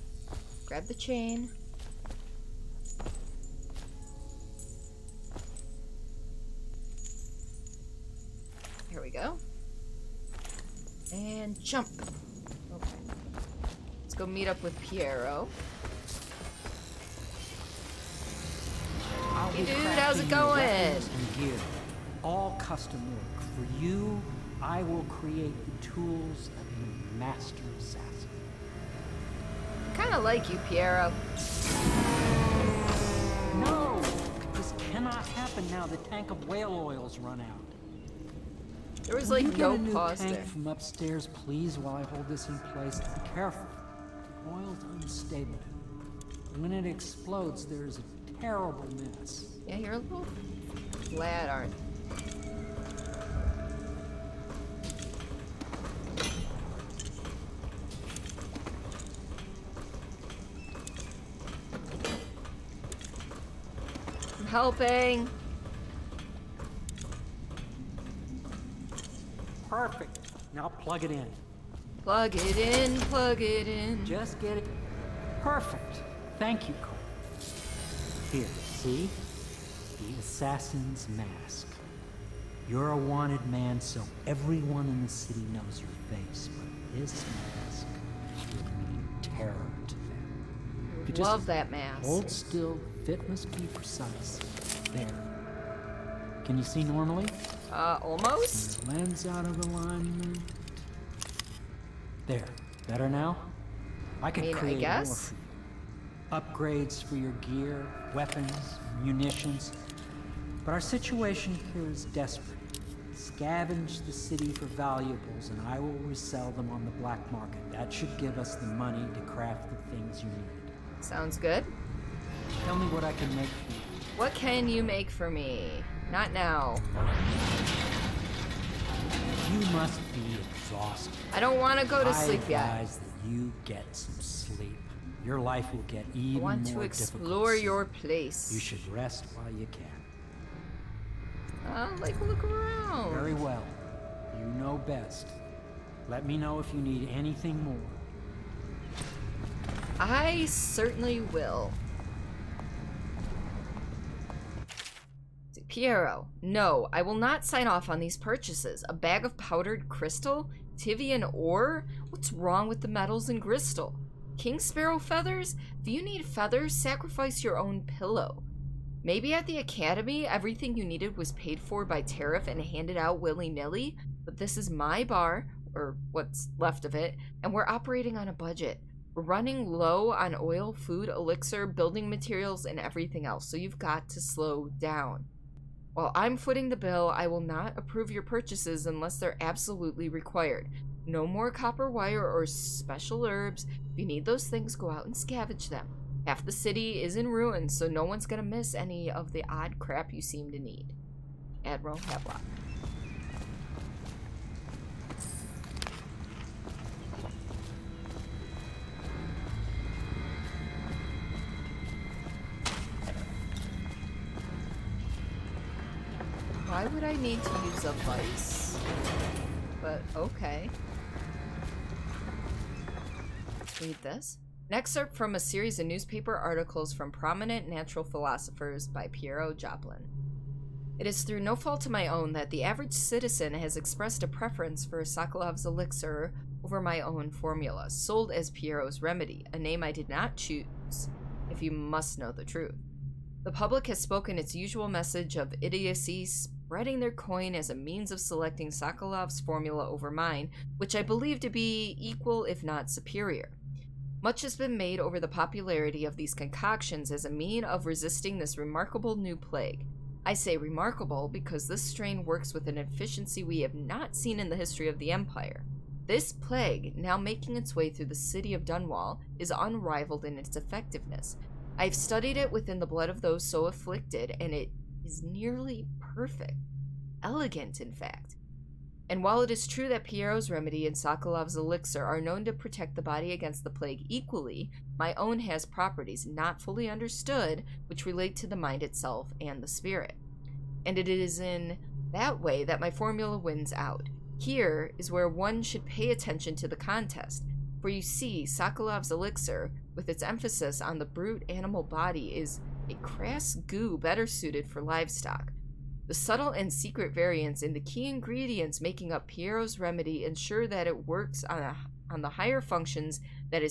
Grab the chain. Here we go. And jump. Okay. Let's go meet up with Piero. Hey dude, how's it going? And gear, all custom work. For you, I will create the tools of a master assassin. I kinda like you, Piero. No! This cannot not happen now the tank of whale oil's run out. There was Will like you get no a new pause tank there. from upstairs, please, while I hold this in place. Be careful. The oil's unstable. When it explodes, there's a terrible mess. Yeah, you're a little flat, aren't you? I'm helping. Perfect. Now plug it in. Plug it in, plug it in. Just get it. Perfect. Thank you, Cole. Here, see? The assassin's mask. You're a wanted man, so everyone in the city knows your face, but this mask will mean terror to them. If you just Love that mask. Hold still, fit must be precise. There. Can you see normally? Almost. Lens out of alignment. There. Better now? I could create more for you. Upgrades for your gear, weapons, munitions. But our situation here is desperate. Scavenge the city for valuables and I will resell them on the black market. That should give us the money to craft the things you need. Sounds good. Tell me what I can make for you. What can you make for me? Not now. You must be exhausted. I don't want to go to sleep yet. I advise that you get some sleep. Your life will get even more I want to explore your place. You should rest while you can. Like, look around. Very well. You know best. Let me know if you need anything more. I certainly will. Piero, no, I will not sign off on these purchases. A bag of powdered crystal? Tivian ore? What's wrong with the metals in crystal? King Sparrow feathers? If you need feathers, sacrifice your own pillow. Maybe at the academy, everything you needed was paid for by tariff and handed out willy-nilly, but this is my bar, or what's left of it, and we're operating on a budget. We're running low on oil, food, elixir, building materials, and everything else, so you've got to slow down. While I'm footing the bill, I will not approve your purchases unless they're absolutely required. No more copper wire or special herbs. If you need those things, go out and scavenge them. Half the city is in ruins, so no one's gonna miss any of the odd crap you seem to need. Admiral Havelock. Why would I need to use a vice? But okay. Let's read this. An excerpt from a series of newspaper articles from prominent natural philosophers by Piero Joplin. It is through no fault of my own that the average citizen has expressed a preference for Sokolov's elixir over my own formula, sold as Piero's remedy, a name I did not choose, if you must know the truth. The public has spoken its usual message of idiocy, spreading their coin as a means of selecting Sokolov's formula over mine, which I believe to be equal if not superior. Much has been made over the popularity of these concoctions as a mean of resisting this remarkable new plague. I say remarkable because this strain works with an efficiency we have not seen in the history of the Empire. This plague, now making its way through the city of Dunwall, is unrivaled in its effectiveness. I've studied it within the blood of those so afflicted, and it is nearly perfect. Elegant, in fact. And while it is true that Piero's remedy and Sokolov's elixir are known to protect the body against the plague equally, my own has properties not fully understood which relate to the mind itself and the spirit. And it is in that way that my formula wins out. Here is where one should pay attention to the contest, for you see, Sokolov's elixir, with its emphasis on the brute animal body, is a crass goo better suited for livestock. The subtle and secret variants in the key ingredients making up Piero's remedy ensure that it works on the higher functions that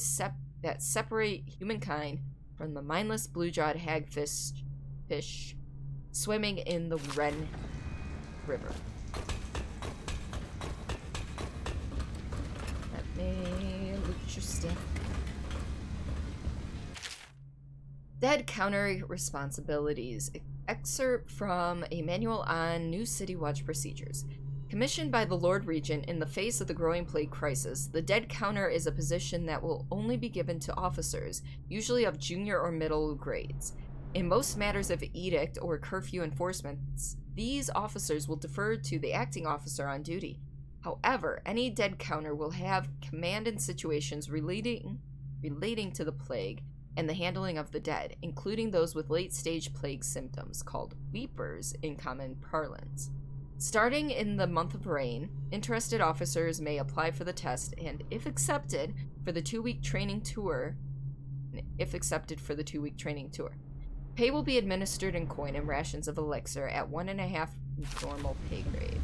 separate humankind from the mindless blue-jawed hagfish swimming in the Ren River. Let me loot your stuff. Dead counter responsibilities. Excerpt from a manual on new City Watch procedures. Commissioned by the Lord Regent in the face of the growing plague crisis, the dead counter is a position that will only be given to officers, usually of junior or middle grades. In most matters of edict or curfew enforcements, these officers will defer to the acting officer on duty. However, any dead counter will have command in situations relating to the plague and the handling of the dead, including those with late-stage plague symptoms, called weepers in common parlance. Starting in the month of rain, interested officers may apply for the test and, if accepted for the 2-week training tour, pay will be administered in coin and rations of elixir at 1.5 normal pay grade.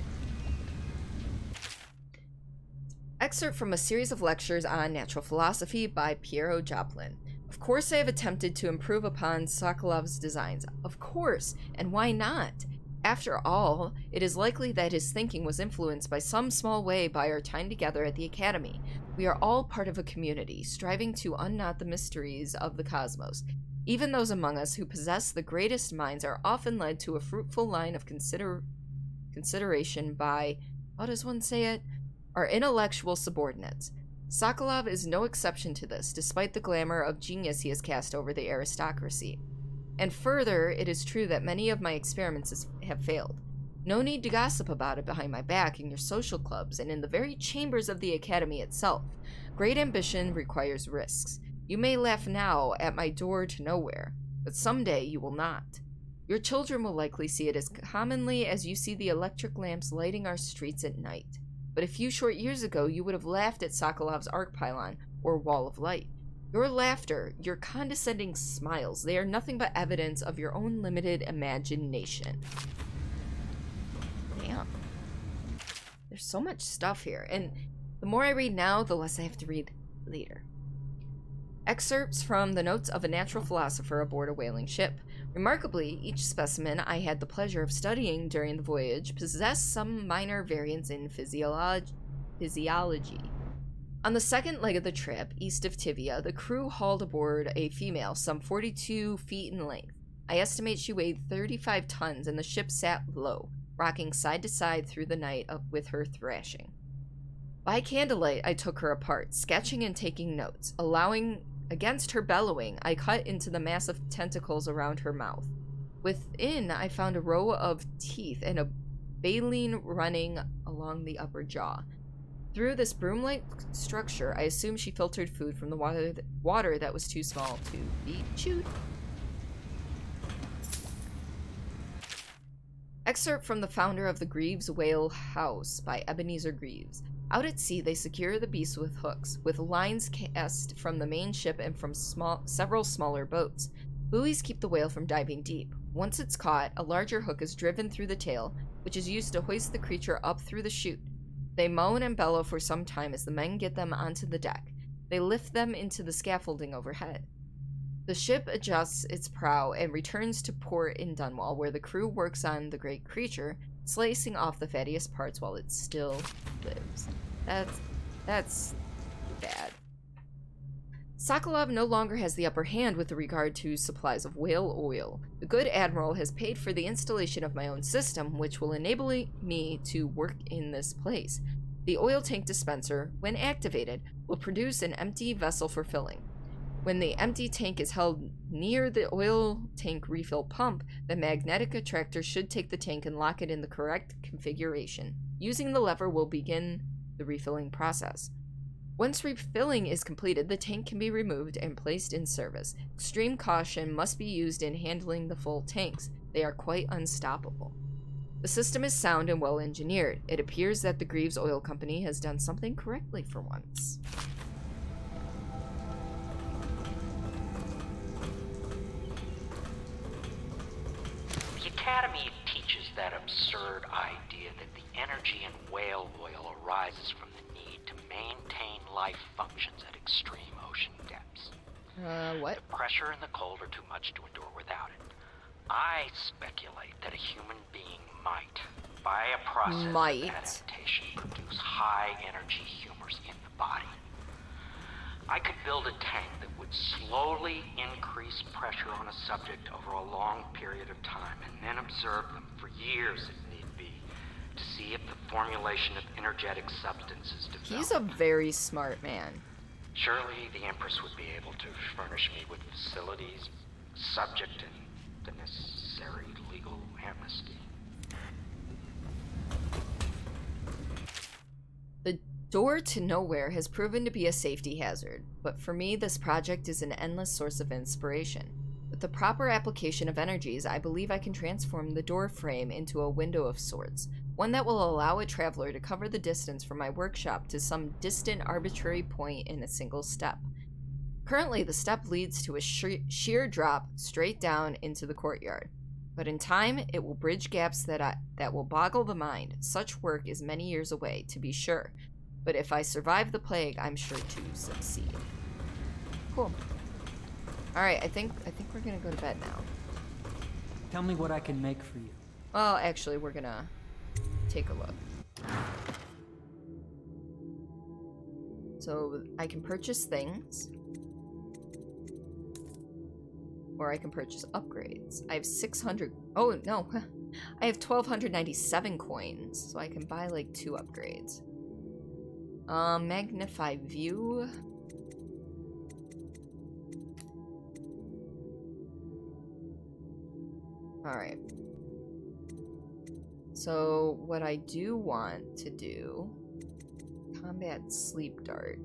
Excerpt from a series of lectures on natural philosophy by Piero Joplin. Of course I have attempted to improve upon Sokolov's designs. Of course, and why not? After all, it is likely that his thinking was influenced by some small way by our time together at the Academy. We are all part of a community, striving to unknot the mysteries of the cosmos. Even those among us who possess the greatest minds are often led to a fruitful line of consideration by, how does one say it? Our intellectual subordinates. Sokolov is no exception to this, despite the glamour of genius he has cast over the aristocracy. And further, it is true that many of my experiments have failed. No need to gossip about it behind my back in your social clubs and in the very chambers of the Academy itself. Great ambition requires risks. You may laugh now at my door to nowhere, but someday you will not. Your children will likely see it as commonly as you see the electric lamps lighting our streets at night. But a few short years ago, you would have laughed at Sokolov's arc pylon or wall of light. Your laughter, your condescending smiles, they are nothing but evidence of your own limited imagination. Damn. There's so much stuff here, and the more I read now, the less I have to read later. Excerpts from the notes of a natural philosopher aboard a whaling ship. Remarkably, each specimen I had the pleasure of studying during the voyage possessed some minor variance in physiology. On the second leg of the trip, east of Tivia, the crew hauled aboard a female some 42 feet in length. I estimate she weighed 35 tons, and the ship sat low, rocking side to side through the night with her thrashing. By candlelight, I took her apart, sketching and taking notes. Against her bellowing, I cut into the massive tentacles around her mouth. Within, I found a row of teeth and a baleen running along the upper jaw. Through this broom-like structure, I assumed she filtered food from the water that was too small to be chewed. Excerpt from the founder of the Greaves Whale House by Ebenezer Greaves. Out at sea, they secure the beast with hooks, with lines cast from the main ship and from several smaller boats. Buoys keep the whale from diving deep. Once it's caught, a larger hook is driven through the tail, which is used to hoist the creature up through the chute. They moan and bellow for some time as the men get them onto the deck. They lift them into the scaffolding overhead. The ship adjusts its prow and returns to port in Dunwall, where the crew works on the great creature, slicing off the fattiest parts while it still lives. That's bad. Sokolov no longer has the upper hand with regard to supplies of whale oil. The good admiral has paid for the installation of my own system, which will enable me to work in this place. The oil tank dispenser, when activated, will produce an empty vessel for filling. When the empty tank is held near the oil tank refill pump, the magnetic attractor should take the tank and lock it in the correct configuration. Using the lever will begin the refilling process. Once refilling is completed, the tank can be removed and placed in service. Extreme caution must be used in handling the full tanks. They are quite unstoppable. The system is sound and well engineered. It appears that the Greaves Oil Company has done something correctly for once. The Academy teaches that absurd idea that the energy in whale oil arises from the need to maintain life functions at extreme ocean depths. What? The pressure and the cold are too much to endure without it. I speculate that a human being might, by a process of adaptation, produce high-energy humors in the body. I could build a tank that would slowly increase pressure on a subject over a long period of time, and then observe them for years if need be, to see if the formulation of energetic substances developed. He's a very smart man. Surely the Empress would be able to furnish me with facilities, subject, and the necessary legal amnesty. The door to nowhere has proven to be a safety hazard, but for me this project is an endless source of inspiration. With the proper application of energies, I believe I can transform the door frame into a window of sorts, one that will allow a traveler to cover the distance from my workshop to some distant arbitrary point in a single step. Currently, the step leads to a sheer drop straight down into the courtyard, but in time, it will bridge gaps that will boggle the mind. Such work is many years away, to be sure, but if I survive the plague, I'm sure to succeed. Cool. Alright, I think we're gonna go to bed now. Tell me what I can make for you. Well, actually, we're gonna take a look. So, I can purchase things. Or I can purchase upgrades. I have 600... Oh, no. I have 1,297 coins. So I can buy, like, 2 upgrades. Magnify view... Alright. So, what I do want to do... Combat sleep dart.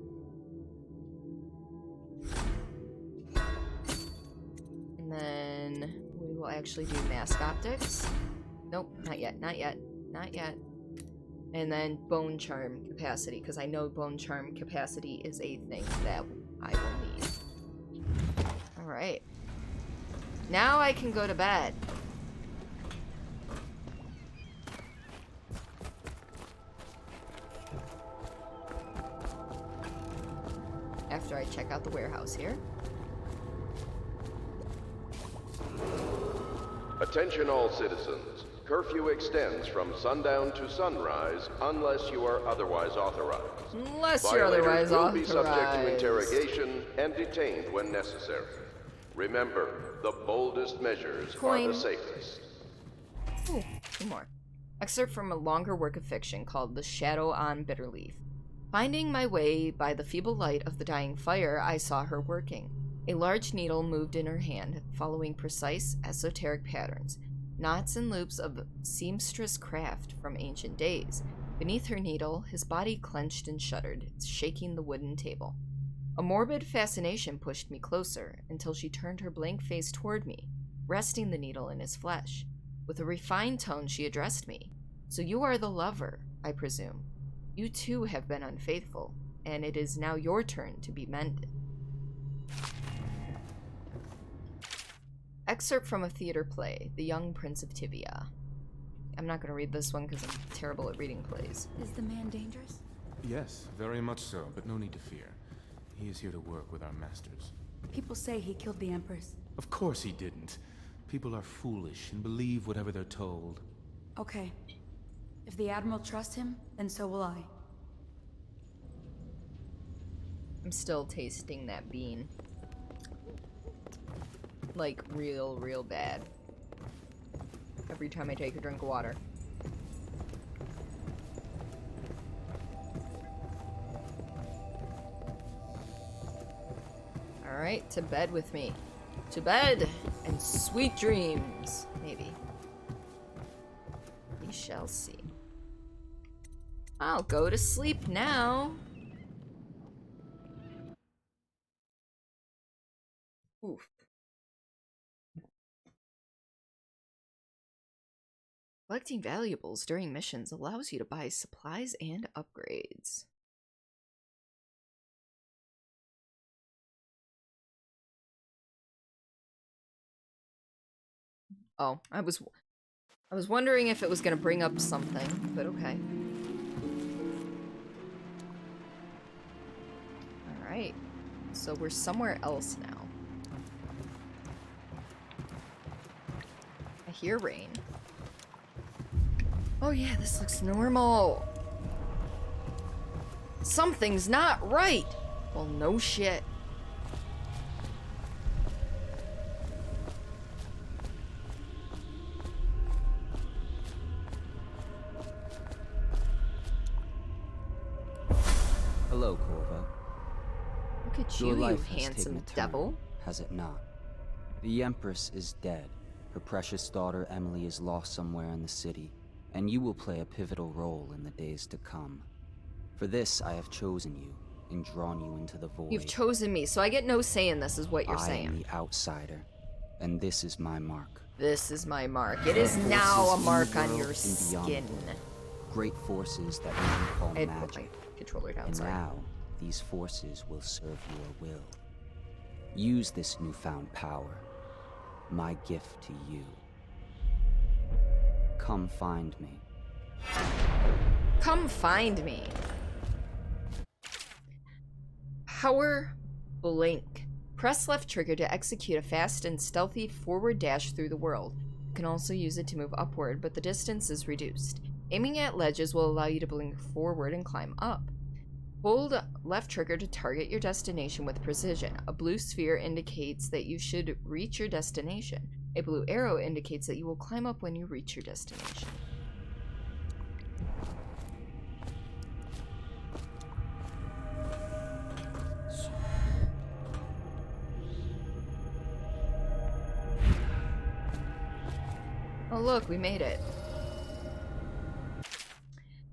And then we will actually do mask optics. Nope, not yet, not yet, not yet. And then bone charm capacity, because I know bone charm capacity is a thing that I will need. Alright. Now I can go to bed. After I check out the warehouse here. Attention all citizens. Curfew extends from sundown to sunrise unless you are otherwise authorized. Unless you're otherwise will authorized. be subject to interrogation and detained when necessary. Remember, the boldest measures are the safest. Ooh, 2 more. Excerpt from a longer work of fiction called The Shadow on Bitterleaf. Finding my way by the feeble light of the dying fire, I saw her working. A large needle moved in her hand, following precise, esoteric patterns, knots and loops of seamstress craft from ancient days. Beneath her needle, his body clenched and shuddered, shaking the wooden table. A morbid fascination pushed me closer, until she turned her blank face toward me, resting the needle in his flesh. With a refined tone, she addressed me. "So you are the lover, I presume. You too have been unfaithful, and it is now your turn to be mended." Excerpt from a theater play, The Young Prince of Tivia. I'm not going to read this one because I'm terrible at reading plays. Is the man dangerous? Yes, very much so, but no need to fear. He is here to work with our masters. People say he killed the Empress. Of course he didn't. People are foolish and believe whatever they're told. Okay. If the Admiral trusts him, then so will I. I'm still tasting that bean. Like, real bad. Every time I take a drink of water. Alright, to bed with me. To bed! And sweet dreams! Maybe. We shall see. I'll go to sleep now. Oof. Collecting valuables during missions allows you to buy supplies and upgrades. Oh, I was wondering if it was going to bring up something, but okay. Alright, so we're somewhere else now. I hear rain. Oh yeah, this looks normal. Something's not right. Well, no shit. Hello, Corvo. Look at Your you, life you has handsome taken a turn, devil. has it not? The Empress is dead. Her precious daughter Emily is lost somewhere in the city, and you will play a pivotal role in the days to come. For this, I have chosen you and drawn you into the void. You've chosen me, so I get no say in this, is what you're saying. I am the outsider, and this is my mark. This is my mark. It is now a mark on your skin. Great forces that we can call magic. Controller down, and sorry. now, these forces will serve your will. Use this newfound power, my gift to you. Come find me. Come find me. Power blink. Press left trigger to execute a fast and stealthy forward dash through the world. You can also use it to move upward, but the distance is reduced. Aiming at ledges will allow you to blink forward and climb up. Hold left trigger to target your destination with precision. A blue sphere indicates that you should reach your destination. A blue arrow indicates that you will climb up when you reach your destination. Oh look, we made it.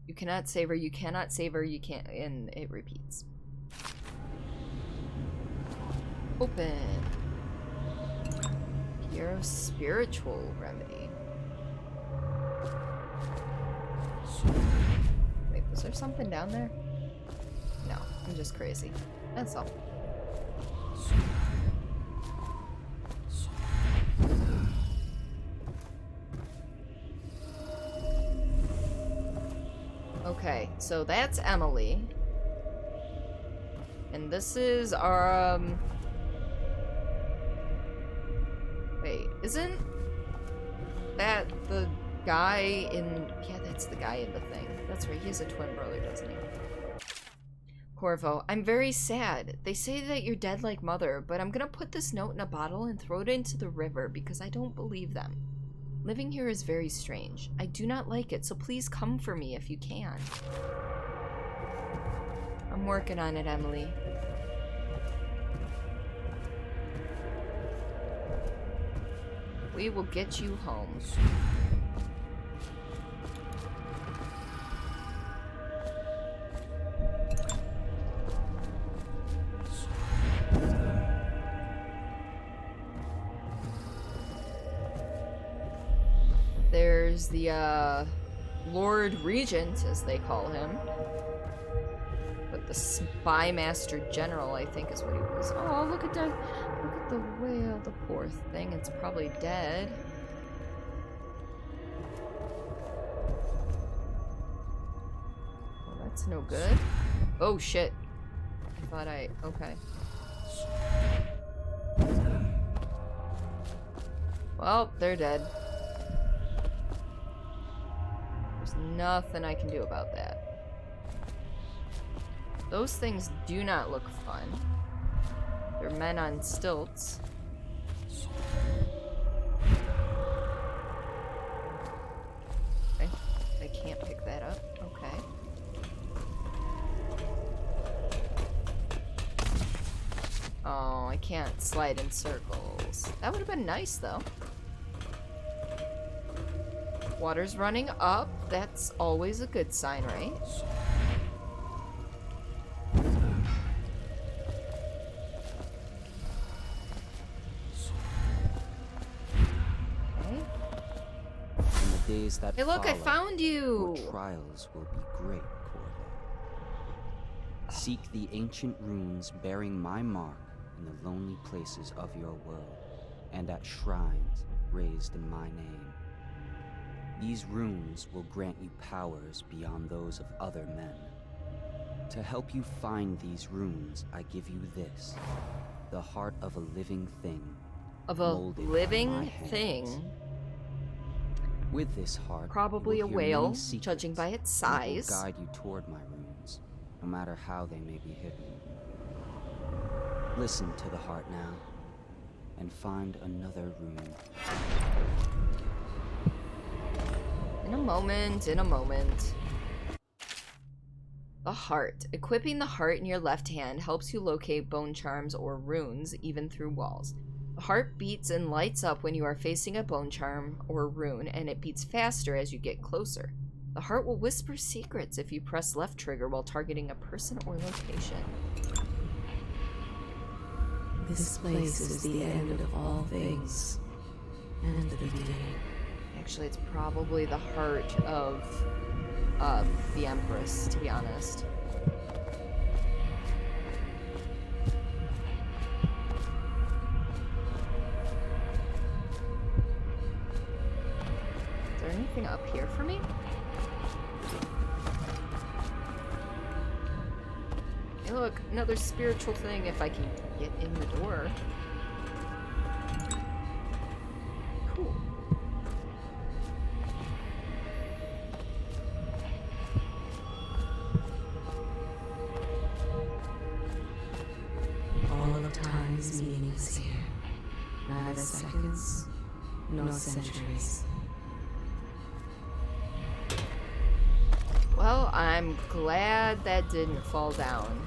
You cannot savor, you cannot savor, you can't, and it repeats. Open. Hero spiritual remedy. Wait, was there something down there? No, I'm just crazy. That's all. Okay, so that's Emily. And this is our, wait, isn't that the guy in... Yeah, that's the guy in the thing. That's right, he has a twin brother, doesn't he? Corvo, I'm very sad. They say that you're dead like Mother, but I'm gonna put this note in a bottle and throw it into the river because I don't believe them. Living here is very strange. I do not like it, so please come for me if you can. I'm working on it, Emily. We will get you home. There's the, Lord Regent, as they call him. But the Spy Master General, I think, is what he was. Oh, look at the whale, the poor thing. It's probably dead. Well, that's no good. Oh, shit. I thought okay. Well, they're dead. There's nothing I can do about that. Those things do not look fun. They're men on stilts. Okay. I can't pick that up. Okay. Oh, I can't slide in circles. That would have been nice, though. Water's running up. That's always a good sign, right? Days that hey, look, follow, I found you! Your trials will be great, Corvo. Seek the ancient runes bearing my mark in the lonely places of your world, and at shrines raised in my name. These runes will grant you powers beyond those of other men. To help you find these runes, I give you this, the heart of a living thing. Of a living thing? With this heart, probably a whale, judging by its size. It will guide you toward my runes, no matter how they may be hidden. Listen to the heart now, and find another rune. In a moment, in a moment. The heart. Equipping the heart in your left hand helps you locate bone charms or runes, even through walls. The heart beats and lights up when you are facing a bone charm or rune, and it beats faster as you get closer. The heart will whisper secrets if you press left trigger while targeting a person or location. This place is the end of all things, and the beginning. Actually, it's probably the heart of the Empress, to be honest. Is there anything up here for me? Hey, look, another spiritual thing if I can get in the door. Cool. All of time's meaning is here. Neither seconds, nor centuries. Well, I'm glad that didn't fall down.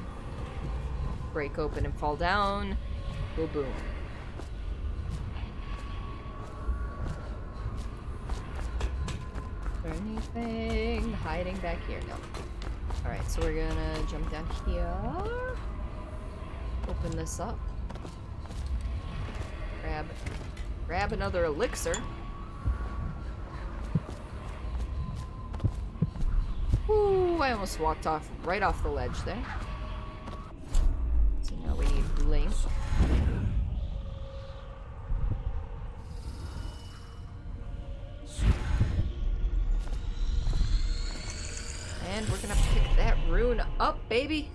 Break open and fall down. Boom, boom. Is there anything hiding back here? No. Alright, so we're gonna jump down here. Open this up. Grab another elixir. Ooh, I almost walked right off the ledge there. So now we need Link. And we're gonna pick that rune up, baby.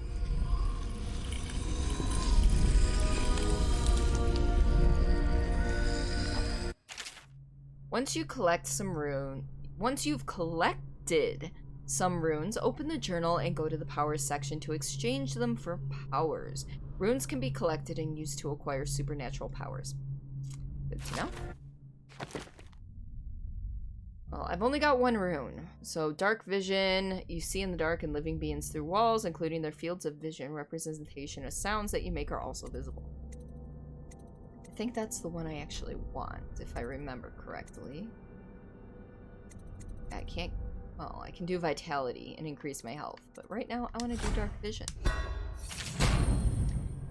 Once you've collected some runes, open the journal and go to the powers section to exchange them for powers. Runes can be collected and used to acquire supernatural powers. Good to know. Well, I've only got one rune. So, dark vision. You see in the dark and living beings through walls, including their fields of vision. Representation of sounds that you make are also visible. I think that's the one I actually want, if I remember correctly. I can't... Well, I can do vitality and increase my health, but right now I want to do dark vision.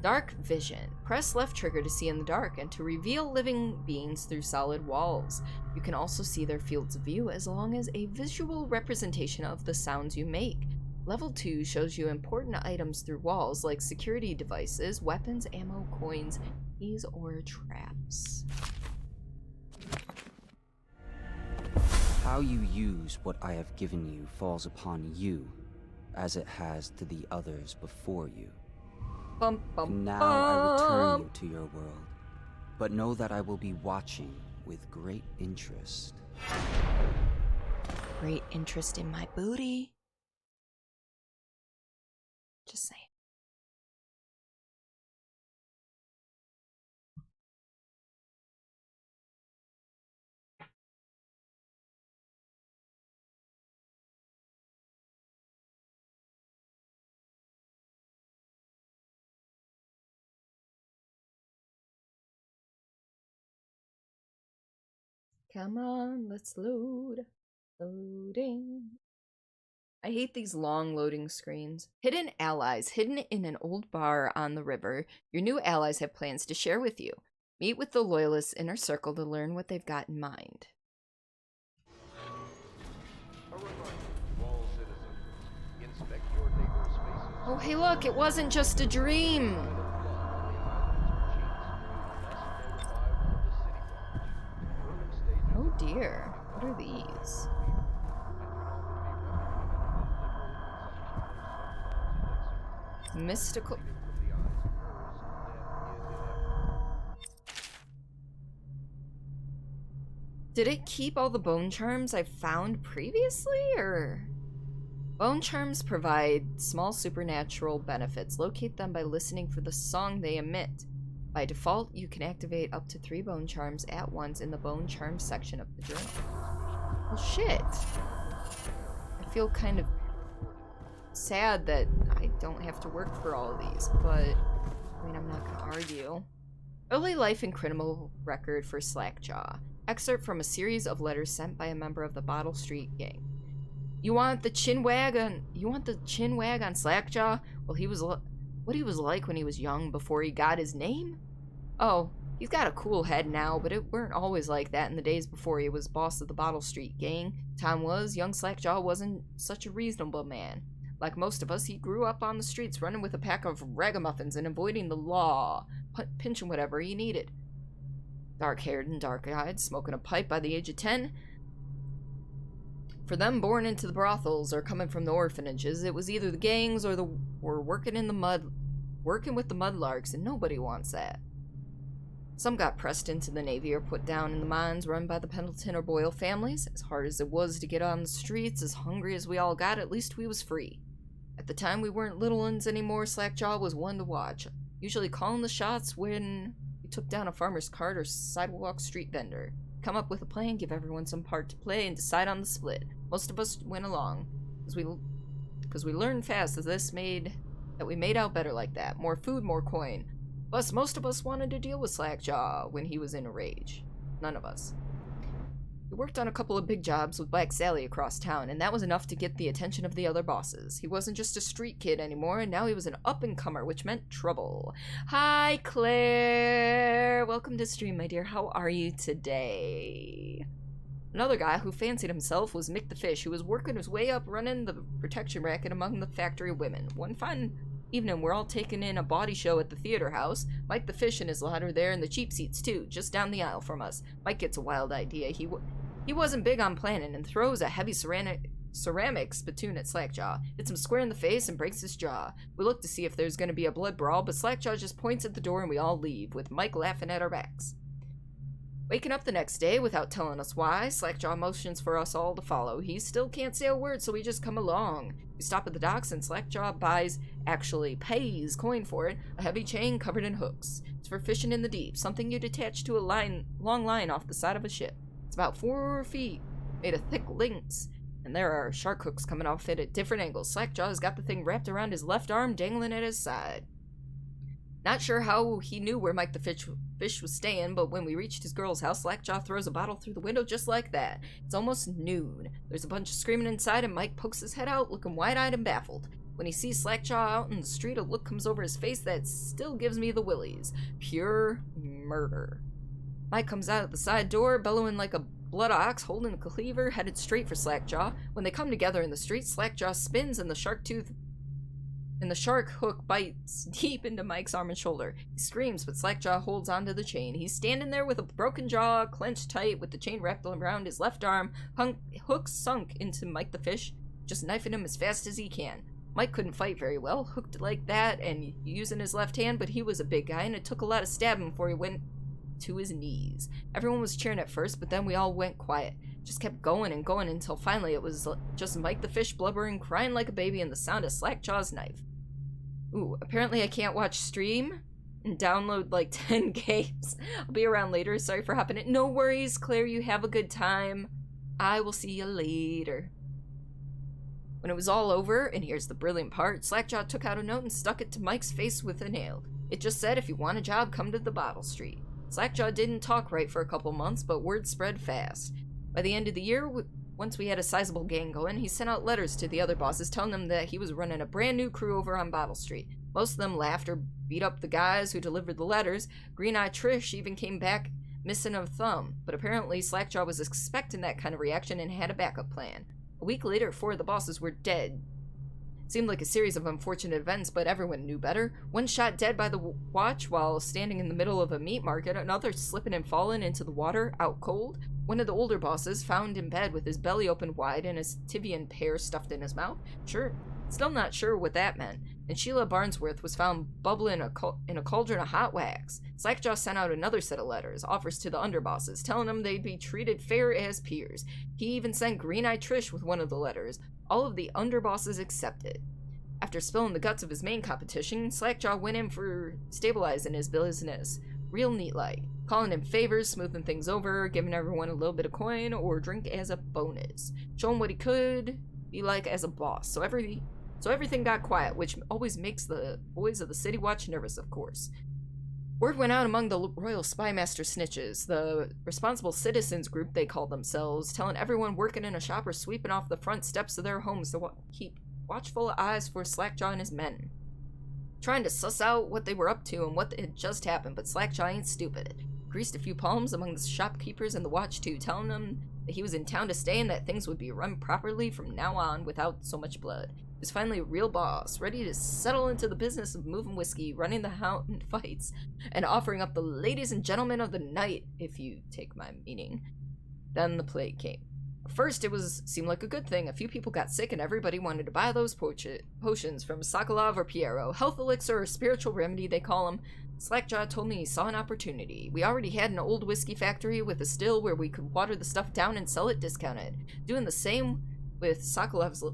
Dark vision. Press left trigger to see in the dark and to reveal living beings through solid walls. You can also see their fields of view as long as a visual representation of the sounds you make. Level 2 shows you important items through walls like security devices, weapons, ammo, coins, keys, or traps. How you use what I have given you falls upon you, as it has to the others before you. Bum, bum, and now bum. I return you to your world, but know that I will be watching with great interest. Great interest in my booty. Just saying. Come on, let's load. Loading. I hate these long loading screens. Hidden allies. Hidden in an old bar on the river, your new allies have plans to share with you. Meet with the Loyalists' inner circle to learn what they've got in mind. Oh, hey look, it wasn't just a dream! Oh dear, what are these? Mystical... Did it keep all the bone charms I found previously, or...? Bone charms provide small supernatural benefits. Locate them by listening for the song they emit. By default, you can activate up to 3 bone charms at once in the bone charms section of the journal. Well, shit. I feel kind of sad that I don't have to work for all of these, but I mean, I'm not gonna argue. Early life and criminal record for Slackjaw. Excerpt from a series of letters sent by a member of the Bottle Street gang. You want the chin wag on Slackjaw? Well, what he was like when he was young before he got his name? Oh, he's got a cool head now, but it weren't always like that in the days before he was boss of the Bottle Street gang. Time was, young Slackjaw wasn't such a reasonable man. Like most of us, he grew up on the streets running with a pack of ragamuffins and avoiding the law, pinching whatever he needed. Dark-haired and dark-eyed, smoking a pipe by the age of 10. For them born into the brothels or coming from the orphanages, it was either the gangs or working with the mudlarks, and nobody wants that. Some got pressed into the Navy or put down in the mines run by the Pendleton or Boyle families. As hard as it was to get on the streets, as hungry as we all got, at least we was free. At the time, we weren't little uns anymore. Slackjaw was one to watch, usually calling the shots when we took down a farmer's cart or sidewalk street vendor. Come up with a plan, give everyone some part to play, and decide on the split. Most of us went along, because we learned fast that we made out better like that. More food, more coin. Plus, most of us wanted to deal with Slackjaw when he was in a rage. None of us. He worked on a couple of big jobs with Black Sally across town, and that was enough to get the attention of the other bosses. He wasn't just a street kid anymore, and now he was an up-and-comer, which meant trouble. Hi, Claire! Welcome to stream, my dear. How are you today? Another guy who fancied himself was Mick the Fish, who was working his way up running the protection racket among the factory women. One fine evening, we're all taking in a body show at the theater house. Mike the Fish and his lot are there in the cheap seats, too, just down the aisle from us. Mike gets a wild idea. He wasn't big on planning and throws a heavy ceramic spittoon at Slackjaw. Hits him square in the face and breaks his jaw. We look to see if there's going to be a blood brawl, but Slackjaw just points at the door and we all leave, with Mike laughing at our backs. Waking up the next day without telling us why, Slackjaw motions for us all to follow. He still can't say a word, so we just come along. We stop at the docks and Slackjaw pays coin for it, a heavy chain covered in hooks. It's for fishing in the deep, something you'd attach to a long line off the side of a ship. It's about 4 feet, made of thick links, and there are shark hooks coming off it at different angles. Slackjaw's got the thing wrapped around his left arm, dangling at his side. Not sure how he knew where Mike the Fish was staying, but when we reached his girl's house, Slackjaw throws a bottle through the window just like that. It's almost noon. There's a bunch of screaming inside, and Mike pokes his head out, looking wide-eyed and baffled. When he sees Slackjaw out in the street, a look comes over his face that still gives me the willies. Pure murder. Mike comes out at the side door, bellowing like a blood ox, holding a cleaver, headed straight for Slackjaw. When they come together in the street, Slackjaw spins, and the shark hook bites deep into Mike's arm and shoulder. He screams, but Slackjaw holds onto the chain. He's standing there with a broken jaw, clenched tight, with the chain wrapped around his left arm, hook sunk into Mike the Fish, just knifing him as fast as he can. Mike couldn't fight very well, hooked like that, and using his left hand, but he was a big guy, and it took a lot of stabbing before he went to his knees. Everyone was cheering at first, but then we all went quiet. Just kept going and going until finally it was just Mike the Fish blubbering, crying like a baby, and the sound of Slackjaw's knife. Ooh, apparently I can't watch stream and download like 10 games. I'll be around later. Sorry for hopping in. No worries, Claire. You have a good time. I will see you later. When it was all over, and here's the brilliant part, Slackjaw took out a note and stuck it to Mike's face with a nail. It just said, if you want a job, come to the Bottle Street. Slackjaw didn't talk right for a couple months, but word spread fast. By the end of the year, once we had a sizable gang going, he sent out letters to the other bosses telling them that he was running a brand new crew over on Bottle Street. Most of them laughed or beat up the guys who delivered the letters. Green-Eye Trish even came back missing a thumb, but apparently Slackjaw was expecting that kind of reaction and had a backup plan. A week later, 4 of the bosses were dead. Seemed like a series of unfortunate events, but everyone knew better. One shot dead by the watch while standing in the middle of a meat market, another slipping and falling into the water, out cold. One of the older bosses found in bed with his belly open wide and his Tivian pear stuffed in his mouth. Sure Still not sure what that meant, and Sheila Barnsworth was found bubbling in a cauldron of hot wax. Slackjaw sent out another set of letters, offers to the underbosses, telling them they'd be treated fair as peers. He even sent Green-Eyed Trish with one of the letters. All of the underbosses accepted. After spilling the guts of his main competition, Slackjaw went in for stabilizing his business. Real neat-like. Calling in favors, smoothing things over, giving everyone a little bit of coin or drink as a bonus. Showing what he could be like as a boss. So everything got quiet, which always makes the boys of the City Watch nervous, of course. Word went out among the Royal Spymaster snitches, the responsible citizens group they called themselves, telling everyone working in a shop or sweeping off the front steps of their homes to keep watchful eyes for Slackjaw and his men. Trying to suss out what they were up to and what had just happened, but Slackjaw ain't stupid. Greased a few palms among the shopkeepers and the watch too, telling them that he was in town to stay and that things would be run properly from now on without so much blood. He was finally a real boss, ready to settle into the business of moving whiskey, running the hound fights, and offering up the ladies and gentlemen of the night, if you take my meaning. Then the plague came. First, it seemed like a good thing. A few people got sick and everybody wanted to buy those potions from Sokolov or Piero. Health elixir or spiritual remedy, they call them. Slackjaw told me he saw an opportunity. We already had an old whiskey factory with a still where we could water the stuff down and sell it discounted. Doing the same with Sokolov's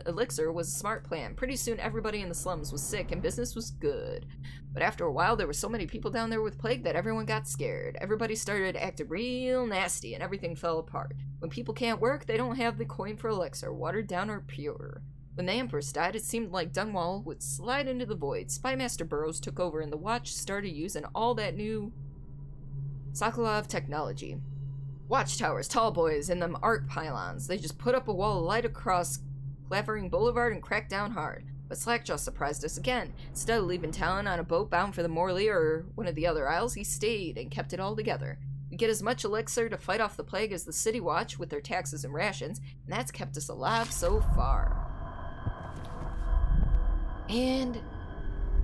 elixir was a smart plan. Pretty soon everybody in the slums was sick and business was good. But after a while there were so many people down there with plague that everyone got scared. Everybody started acting real nasty and everything fell apart. When people can't work, they don't have the coin for elixir, watered down or pure. When the Empress died, it seemed like Dunwall would slide into the void. Spymaster Burroughs took over and the watch started using all that new Sokolov technology. Watchtowers, tall boys, and them arc pylons. They just put up a wall of light across Clavering Boulevard and cracked down hard. But Slackjaw surprised us again. Instead of leaving town on a boat bound for the Morley or one of the other isles, he stayed and kept it all together. We get as much elixir to fight off the plague as the City Watch with their taxes and rations, and that's kept us alive so far. And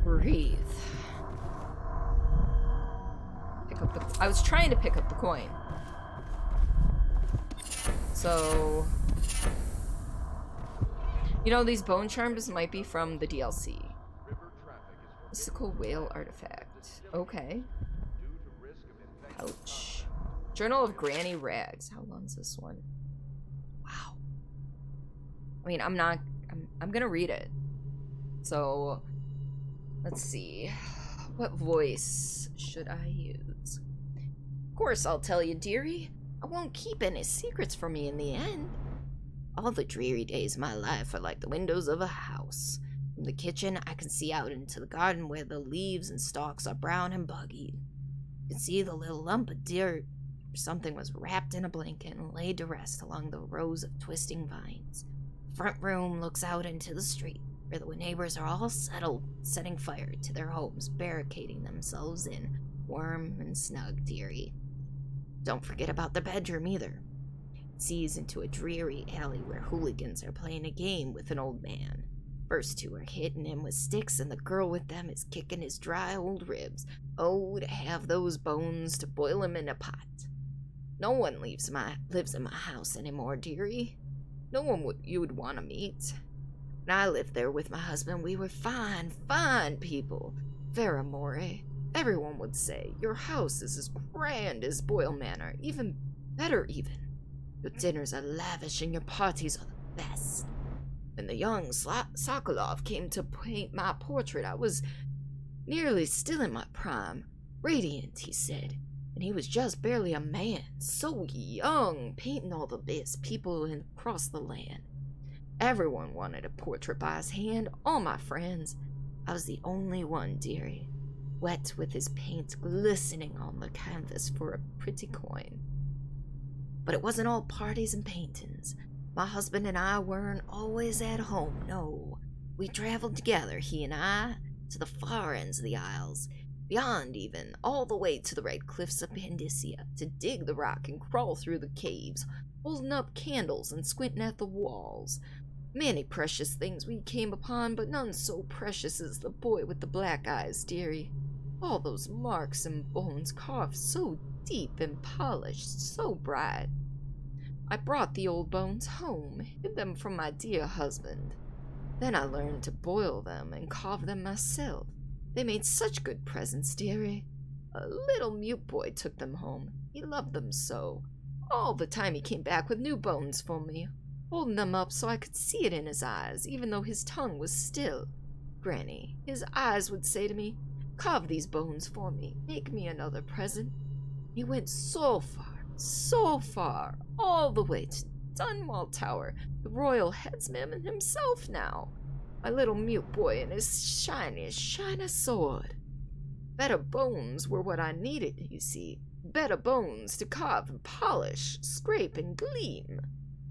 breathe. I was trying to pick up the coin. So, you know, these bone charms might be from the DLC. Mystical whale artifact. Okay. Ouch. Journal of Granny Rags. How long's this one? Wow. I mean, I'm gonna read it. So, let's see. What voice should I use? Of course I'll tell you, dearie. I won't keep any secrets from me in the end. All the dreary days of my life are like the windows of a house. From the kitchen, I can see out into the garden where the leaves and stalks are brown and buggy. You can see the little lump of dirt where something was wrapped in a blanket and laid to rest along the rows of twisting vines. The front room looks out into the street, where the neighbors are all settled, setting fire to their homes, barricading themselves in, warm and snug, dearie. Don't forget about the bedroom either. It sees into a dreary alley where hooligans are playing a game with an old man. First two are hitting him with sticks and the girl with them is kicking his dry old ribs. Oh, to have those bones to boil him in a pot. No one lives in my house anymore, dearie. No one you would want to meet. When I lived there with my husband, we were fine, fine people. Vera More. Everyone would say, your house is as grand as Boyle Manor, even better even. Your dinners are lavish and your parties are the best. When the young Sokolov came to paint my portrait, I was nearly still in my prime. Radiant, he said, and he was just barely a man, so young, painting all the best people across the land. Everyone wanted a portrait by his hand, all my friends. I was the only one, dearie. Wet with his paint glistening on the canvas for a pretty coin. But it wasn't all parties and paintings. My husband and I weren't always at home, no. We traveled together, he and I, to the far ends of the Isles, beyond even, all the way to the red cliffs of Pandysia, to dig the rock and crawl through the caves, holding up candles and squinting at the walls. Many precious things we came upon, but none so precious as the boy with the black eyes, dearie. All those marks and bones carved so deep and polished, so bright. I brought the old bones home, hid them from my dear husband. Then I learned to boil them and carve them myself. They made such good presents, dearie. A little mute boy took them home. He loved them so. All the time he came back with new bones for me, holding them up so I could see it in his eyes, even though his tongue was still. Granny, his eyes would say to me, "Carve these bones for me. Make me another present." He went so far, all the way to Dunwall Tower, the royal headsman himself now. My little mute boy and his shiny sword. Better bones were what I needed, you see. Better bones to carve and polish, scrape and gleam.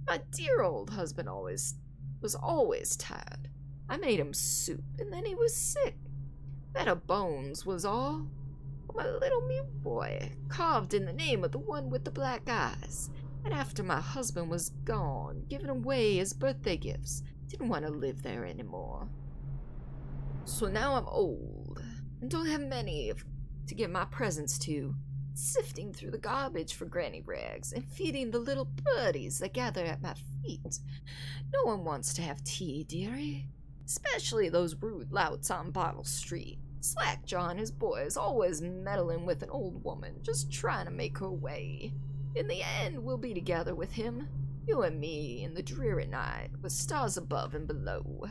My dear old husband was always tired. I made him soup, and then he was sick. Better bones was all. My little mute boy, carved in the name of the one with the black eyes. And after my husband was gone, giving away his birthday gifts, didn't want to live there anymore. So now I'm old, and don't have many to give my presents to, sifting through the garbage for granny rags and feeding the little birdies that gather at my feet. No one wants to have tea, dearie, especially those rude louts on Bottle Street. Slackjaw and his boys always meddling with an old woman, just trying to make her way. In the end, we'll be together with him, you and me, in the dreary night, with stars above and below.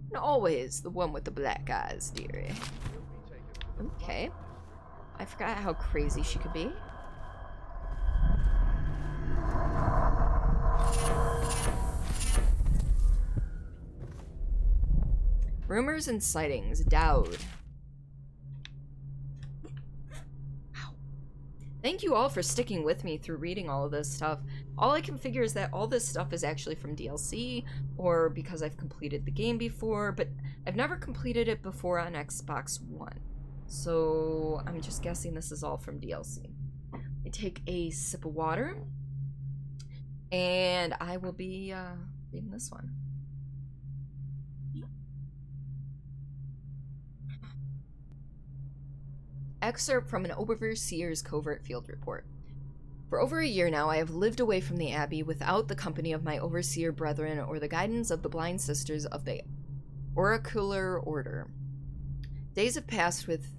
And always the one with the black eyes, dearie. Okay. I forgot how crazy she could be. Rumors and sightings, Dowd. Thank you all for sticking with me through reading all of this stuff. All I can figure is that all this stuff is actually from DLC, or because I've completed the game before, but I've never completed it before on Xbox One. So I'm just guessing this is all from DLC. I take a sip of water, and I will be reading this one. Excerpt from an Overseer's Covert Field Report. For over a year now, I have lived away from the Abbey without the company of my Overseer brethren or the guidance of the blind sisters of the Oracular Order. Days have passed with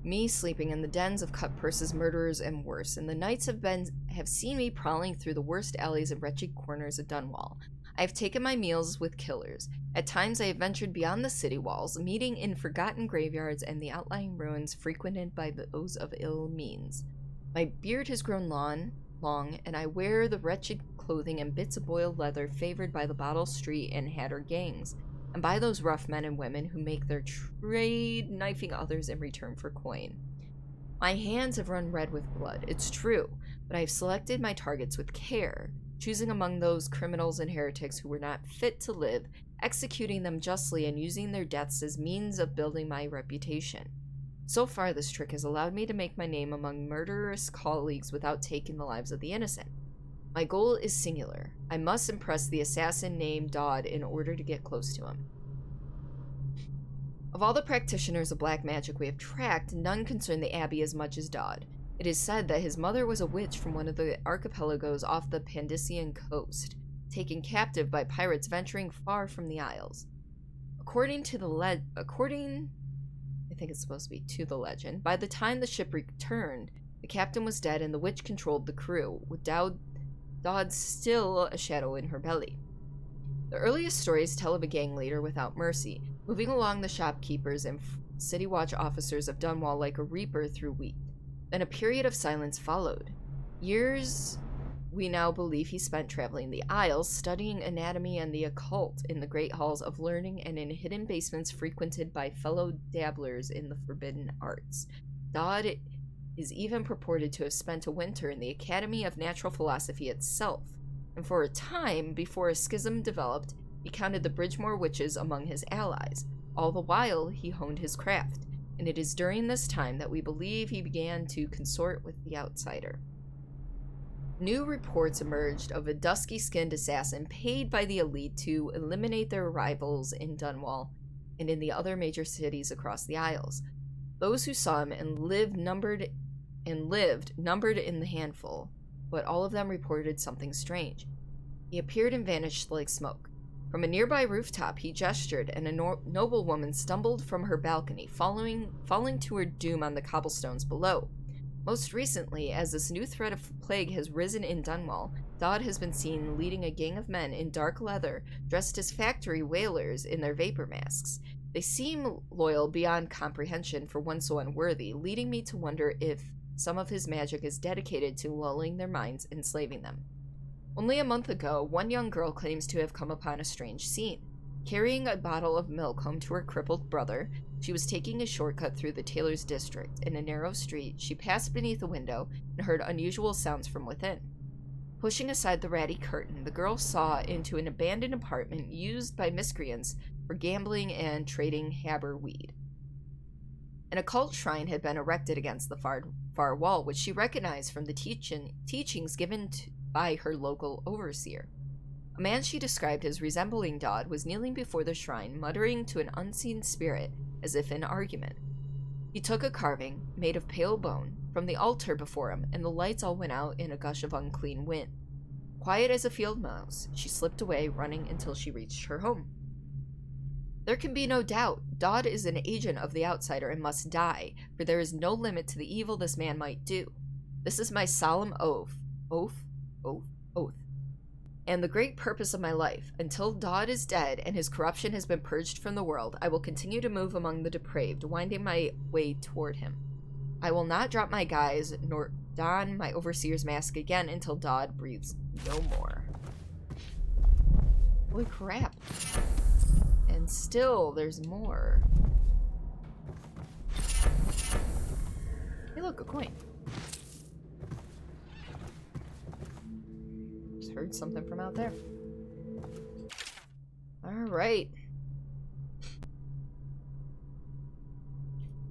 me sleeping in the dens of cut purses, murderers, and worse, and the nights have seen me prowling through the worst alleys and wretched corners of Dunwall. I have taken my meals with killers. At times I have ventured beyond the city walls, meeting in forgotten graveyards and the outlying ruins frequented by those of ill means. My beard has grown long, and I wear the wretched clothing and bits of boiled leather favored by the Bottle Street and Hatter gangs, and by those rough men and women who make their trade knifing others in return for coin. My hands have run red with blood, it's true, but I have selected my targets with care, choosing among those criminals and heretics who were not fit to live, executing them justly and using their deaths as means of building my reputation. So far, this trick has allowed me to make my name among murderous colleagues without taking the lives of the innocent. My goal is singular. I must impress the assassin named Dodd in order to get close to him. Of all the practitioners of black magic we have tracked, none concern the Abbey as much as Dodd. It is said that his mother was a witch from one of the archipelagos off the Pandician coast, taken captive by pirates venturing far from the Isles. According, I think it's supposed to be to the legend, by the time the ship returned, the captain was dead and the witch controlled the crew, with Dodd still a shadow in her belly. The earliest stories tell of a gang leader without mercy, moving along the shopkeepers and city watch officers of Dunwall like a reaper through wheat. Then a period of silence followed. Years, we now believe, he spent traveling the Isles, studying anatomy and the occult in the great halls of learning and in hidden basements frequented by fellow dabblers in the forbidden arts. Dodd is even purported to have spent a winter in the Academy of Natural Philosophy itself, and for a time, before a schism developed, he counted the Bridgemore witches among his allies. All the while, he honed his craft, and it is during this time that we believe he began to consort with the outsider. New reports emerged of a dusky-skinned assassin paid by the elite to eliminate their rivals in Dunwall and in the other major cities across the Isles. Those who saw him and lived numbered in the handful, but all of them reported something strange. He appeared and vanished like smoke. From a nearby rooftop, he gestured, and a noble woman stumbled from her balcony, falling to her doom on the cobblestones below. Most recently, as this new threat of plague has risen in Dunwall, Dodd has been seen leading a gang of men in dark leather, dressed as factory whalers in their vapor masks. They seem loyal beyond comprehension for one so unworthy, leading me to wonder if some of his magic is dedicated to lulling their minds, enslaving them. Only a month ago, one young girl claims to have come upon a strange scene. Carrying a bottle of milk home to her crippled brother, she was taking a shortcut through the Taylor's district. In a narrow street, she passed beneath a window and heard unusual sounds from within. Pushing aside the ratty curtain, the girl saw into an abandoned apartment used by miscreants for gambling and trading haber weed. An occult shrine had been erected against the far wall, which she recognized from the teachings given by her local overseer. A man she described as resembling Dodd was kneeling before the shrine, muttering to an unseen spirit as if in argument. He took a carving, made of pale bone, from the altar before him, and the lights all went out in a gush of unclean wind. Quiet as a field mouse, she slipped away, running until she reached her home. There can be no doubt, Dodd is an agent of the outsider and must die, for there is no limit to the evil this man might do. This is my solemn oath, and the great purpose of my life. Until Dodd is dead and his corruption has been purged from the world, I will continue to move among the depraved, winding my way toward him. I will not drop my guise, nor don my overseer's mask again until Dodd breathes no more. Holy crap. And still, there's more. Hey look, a coin. Heard something from out there. Alright.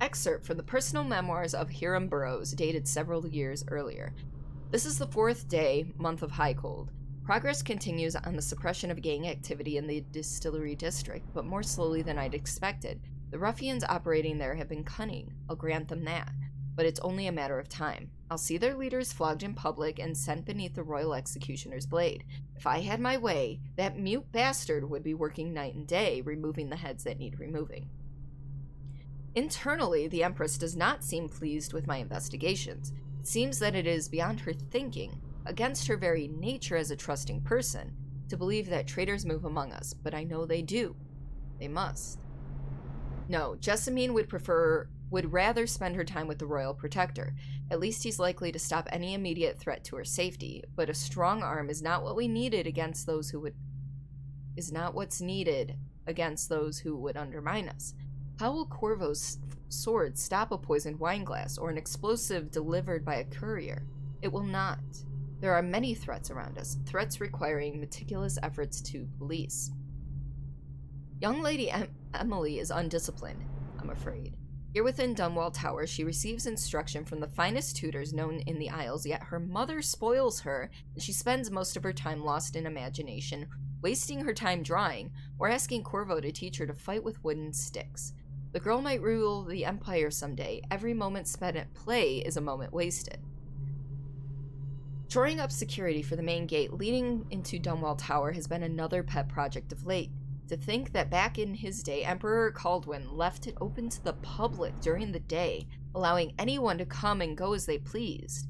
Excerpt from the personal memoirs of Hiram Burroughs, dated several years earlier. This is the 4th day, month of high cold. Progress continues on the suppression of gang activity in the distillery district, but more slowly than I'd expected. The ruffians operating there have been cunning, I'll grant them that, but it's only a matter of time. I'll see their leaders flogged in public and sent beneath the royal executioner's blade. If I had my way, that mute bastard would be working night and day, removing the heads that need removing. Internally, the Empress does not seem pleased with my investigations. It seems that it is beyond her thinking, against her very nature as a trusting person, to believe that traitors move among us, but I know they do. They must. No, Jessamine would rather spend her time with the royal protector. At least he's likely to stop any immediate threat to her safety, but a strong arm is not what we needed against those who would undermine us. How will Corvo's sword stop a poisoned wine glass or an explosive delivered by a courier? It will not. There are many threats around us, threats requiring meticulous efforts to police. Young Lady Emily is undisciplined, I'm afraid. Here within Dunwall Tower, she receives instruction from the finest tutors known in the Isles, yet her mother spoils her, and she spends most of her time lost in imagination, wasting her time drawing, or asking Corvo to teach her to fight with wooden sticks. The girl might rule the Empire someday. Every moment spent at play is a moment wasted. Shoring up security for the main gate leading into Dunwall Tower has been another pet project of late. To think that back in his day, Emperor Kaldwin left it open to the public during the day, allowing anyone to come and go as they pleased.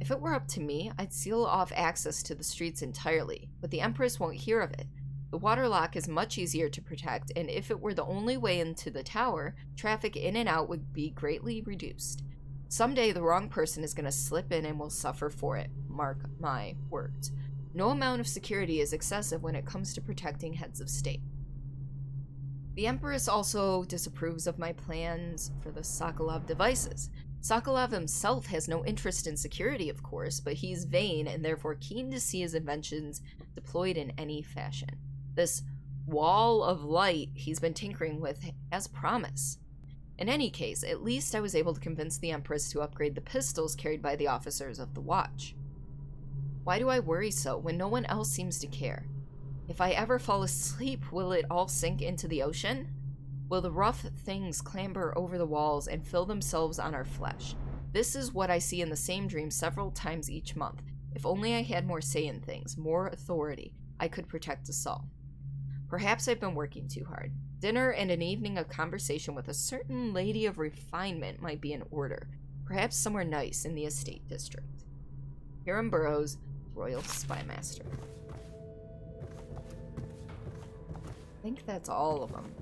If it were up to me, I'd seal off access to the streets entirely, but the Empress won't hear of it. The water lock is much easier to protect, and if it were the only way into the tower, traffic in and out would be greatly reduced. Someday the wrong person is going to slip in and will suffer for it. Mark my words. No amount of security is excessive when it comes to protecting heads of state. The Empress also disapproves of my plans for the Sokolov devices. Sokolov himself has no interest in security, of course, but he's vain and therefore keen to see his inventions deployed in any fashion. This wall of light he's been tinkering with as promise. In any case, at least I was able to convince the Empress to upgrade the pistols carried by the officers of the Watch. Why do I worry so when no one else seems to care? If I ever fall asleep, will it all sink into the ocean? Will the rough things clamber over the walls and fill themselves on our flesh? This is what I see in the same dream several times each month. If only I had more say in things, more authority, I could protect us all. Perhaps I've been working too hard. Dinner and an evening of conversation with a certain lady of refinement might be in order. Perhaps somewhere nice in the estate district. Hiram Burrows, Royal Spymaster. I think that's all of them.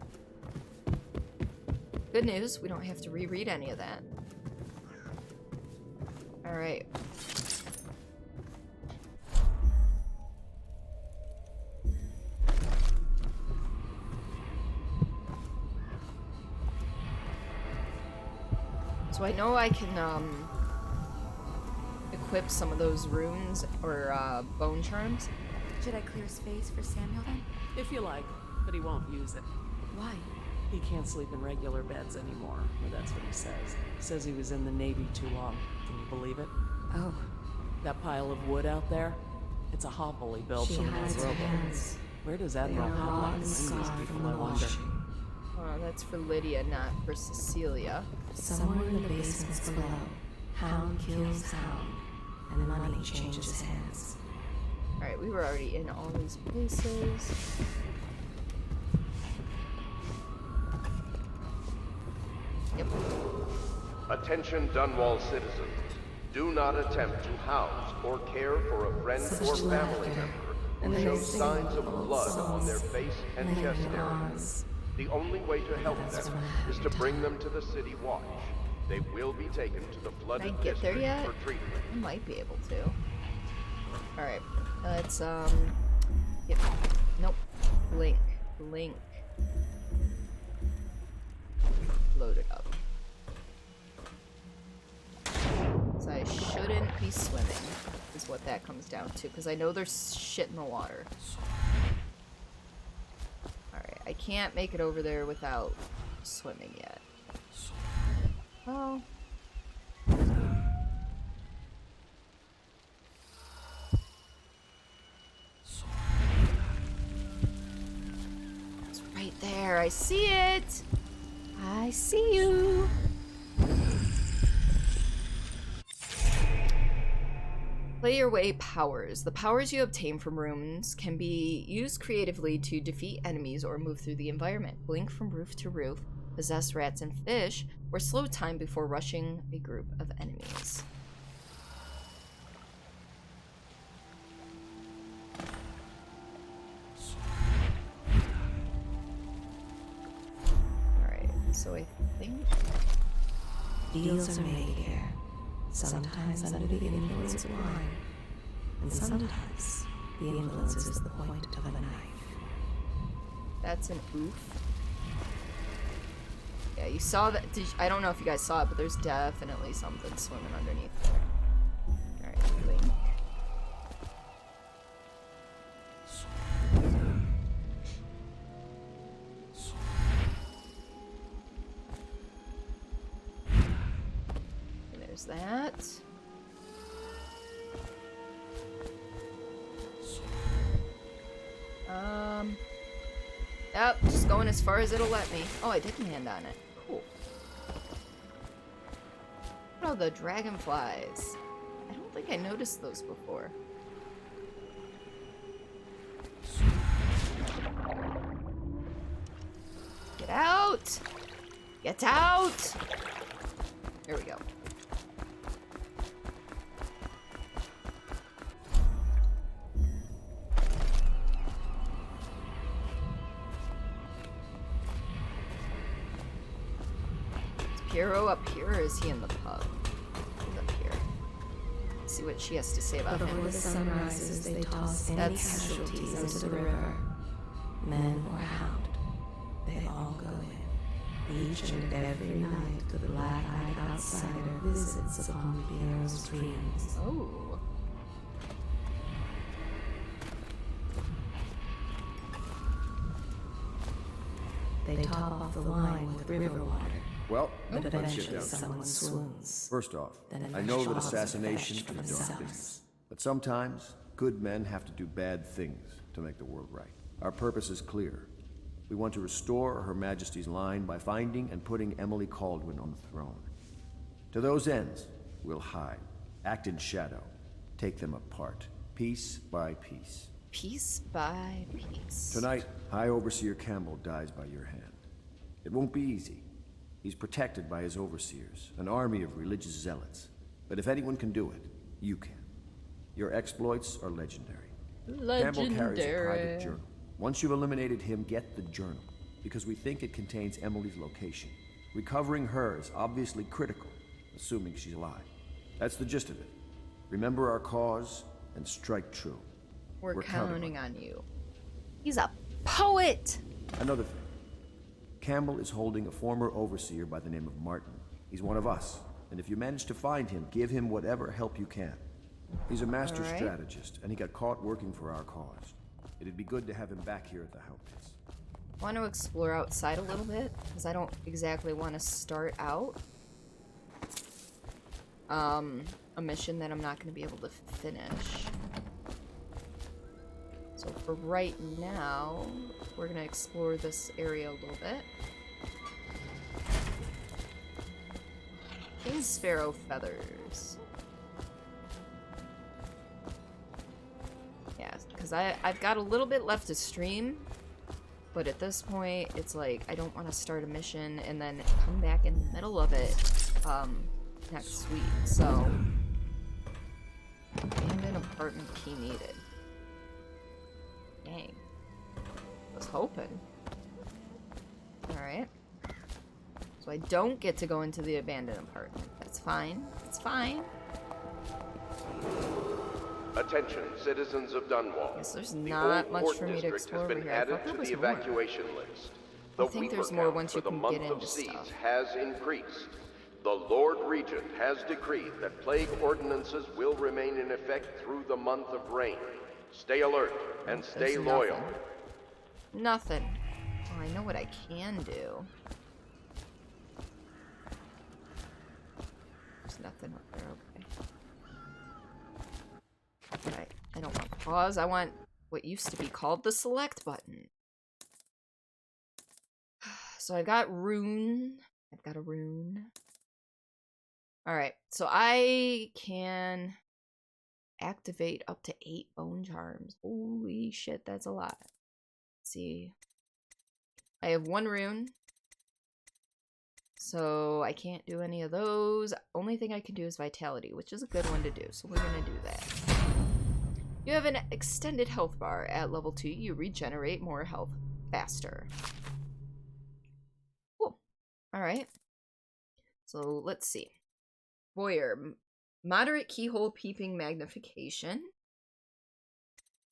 Good news, we don't have to reread any of that. Alright. So I know I can, equip some of those runes or, bone charms. Should I clear space for Samuel then? If you like, but he won't use it. Why? He can't sleep in regular beds anymore, or that's what he says. He says he was in the Navy too long. Can you believe it? Oh. That pile of wood out there? It's a hovel he built from those rowboats. Where does Admiral Havelock bring these people, I wonder? That's for Lydia, not for Cecilia. Somewhere in the basements below, hound kills hound, and money changes hands. Alright, we were already in all these places. Yep. Attention Dunwall citizens. Do not attempt to house or care for a friend or family member who shows signs of blood on their face and chest areas. The only way to help them is to bring them to the City Watch. They will be taken to the flooded Can I get there district yet? for treatment. I might be able to. Alright, let's, yep. Nope. Link. Load it up. So I shouldn't be swimming, is what that comes down to, because I know there's shit in the water. Alright, I can't make it over there without swimming yet. Oh. It's right there. I see it. I see you. Play your way powers. The powers you obtain from runes can be used creatively to defeat enemies or move through the environment. Blink from roof to roof, possess rats and fish, or slow time before rushing a group of enemies. Alright, so I think... Deals are made here, sometimes under the influence of wine, and sometimes the influence is the point of a knife. That's an oof. Yeah, you saw that. I don't know if you guys saw it, but there's definitely something swimming underneath there. Alright, Link. And there's that. Yep, just going as far as it'll let me. Oh, I did land on it. Cool. Oh, the dragonflies. I don't think I noticed those before. Get out! Get out! There we go. Piero up here, or is he in the pub? He's up here. Let's see what she has to say about him. Before the sun rises, they toss any casualties into the river. Men or hound, they all go in. Each and every night, the black-eyed outsider visits upon Piero's dreams. Oh. They top off the wine with river water. Well, But let's get eventually down. someone swoons. First off, Then I know that Shaw's assassination fetched is a from dark himself. business. But sometimes, good men have to do bad things to make the world right. Our purpose is clear. We want to restore Her Majesty's line by finding and putting Emily Caldwin on the throne. To those ends, we'll hide, act in shadow, take them apart, piece by piece. Piece by piece. Tonight, High Overseer Campbell dies by your hand. It won't be easy. He's protected by his overseers, an army of religious zealots. But if anyone can do it, you can. Your exploits are legendary. Campbell carries a private journal. Once you've eliminated him, get the journal, because we think it contains Emily's location. Recovering her is obviously critical, assuming she's alive. That's the gist of it. Remember our cause and strike true. We're counting on you. He's a poet! Another thing. Campbell is holding a former overseer by the name of Martin. He's one of us, and if you manage to find him, give him whatever help you can. He's a master strategist, and he got caught working for our cause. It'd be good to have him back here at the Hound Pits. I want to explore outside a little bit, because I don't exactly want to start out a mission that I'm not going to be able to finish. So for right now, we're going to explore this area a little bit. King Sparrow feathers. Yeah, because I've got a little bit left to stream, but at this point, it's like I don't want to start a mission and then come back in the middle of it next week. So, abandoned apartment key needed. Dang. I was hoping. Alright. So I don't get to go into the abandoned apartment. That's fine. It's fine. Attention, citizens of Dunwall. Yes, there's not much for me to explore over here. I thought there was more. Evacuation list. I think there's more once you can get into stuff. Has increased. The Lord Regent has decreed that plague ordinances will remain in effect through the month of rain. Stay alert and stay loyal. Nothing. Oh, I know what I can do. There's nothing up there, okay. Right. I don't want pause. I want what used to be called the select button. So I've got rune. I've got a rune. Alright, so I can activate up to 8 bone charms. Holy shit, that's a lot. Let's see. I have 1 rune. So I can't do any of those. Only thing I can do is vitality, which is a good one to do. So we're gonna do that. You have an extended health bar. At level 2, you regenerate more health faster. Cool. Alright. So let's see. Voyeur. Moderate keyhole peeping magnification.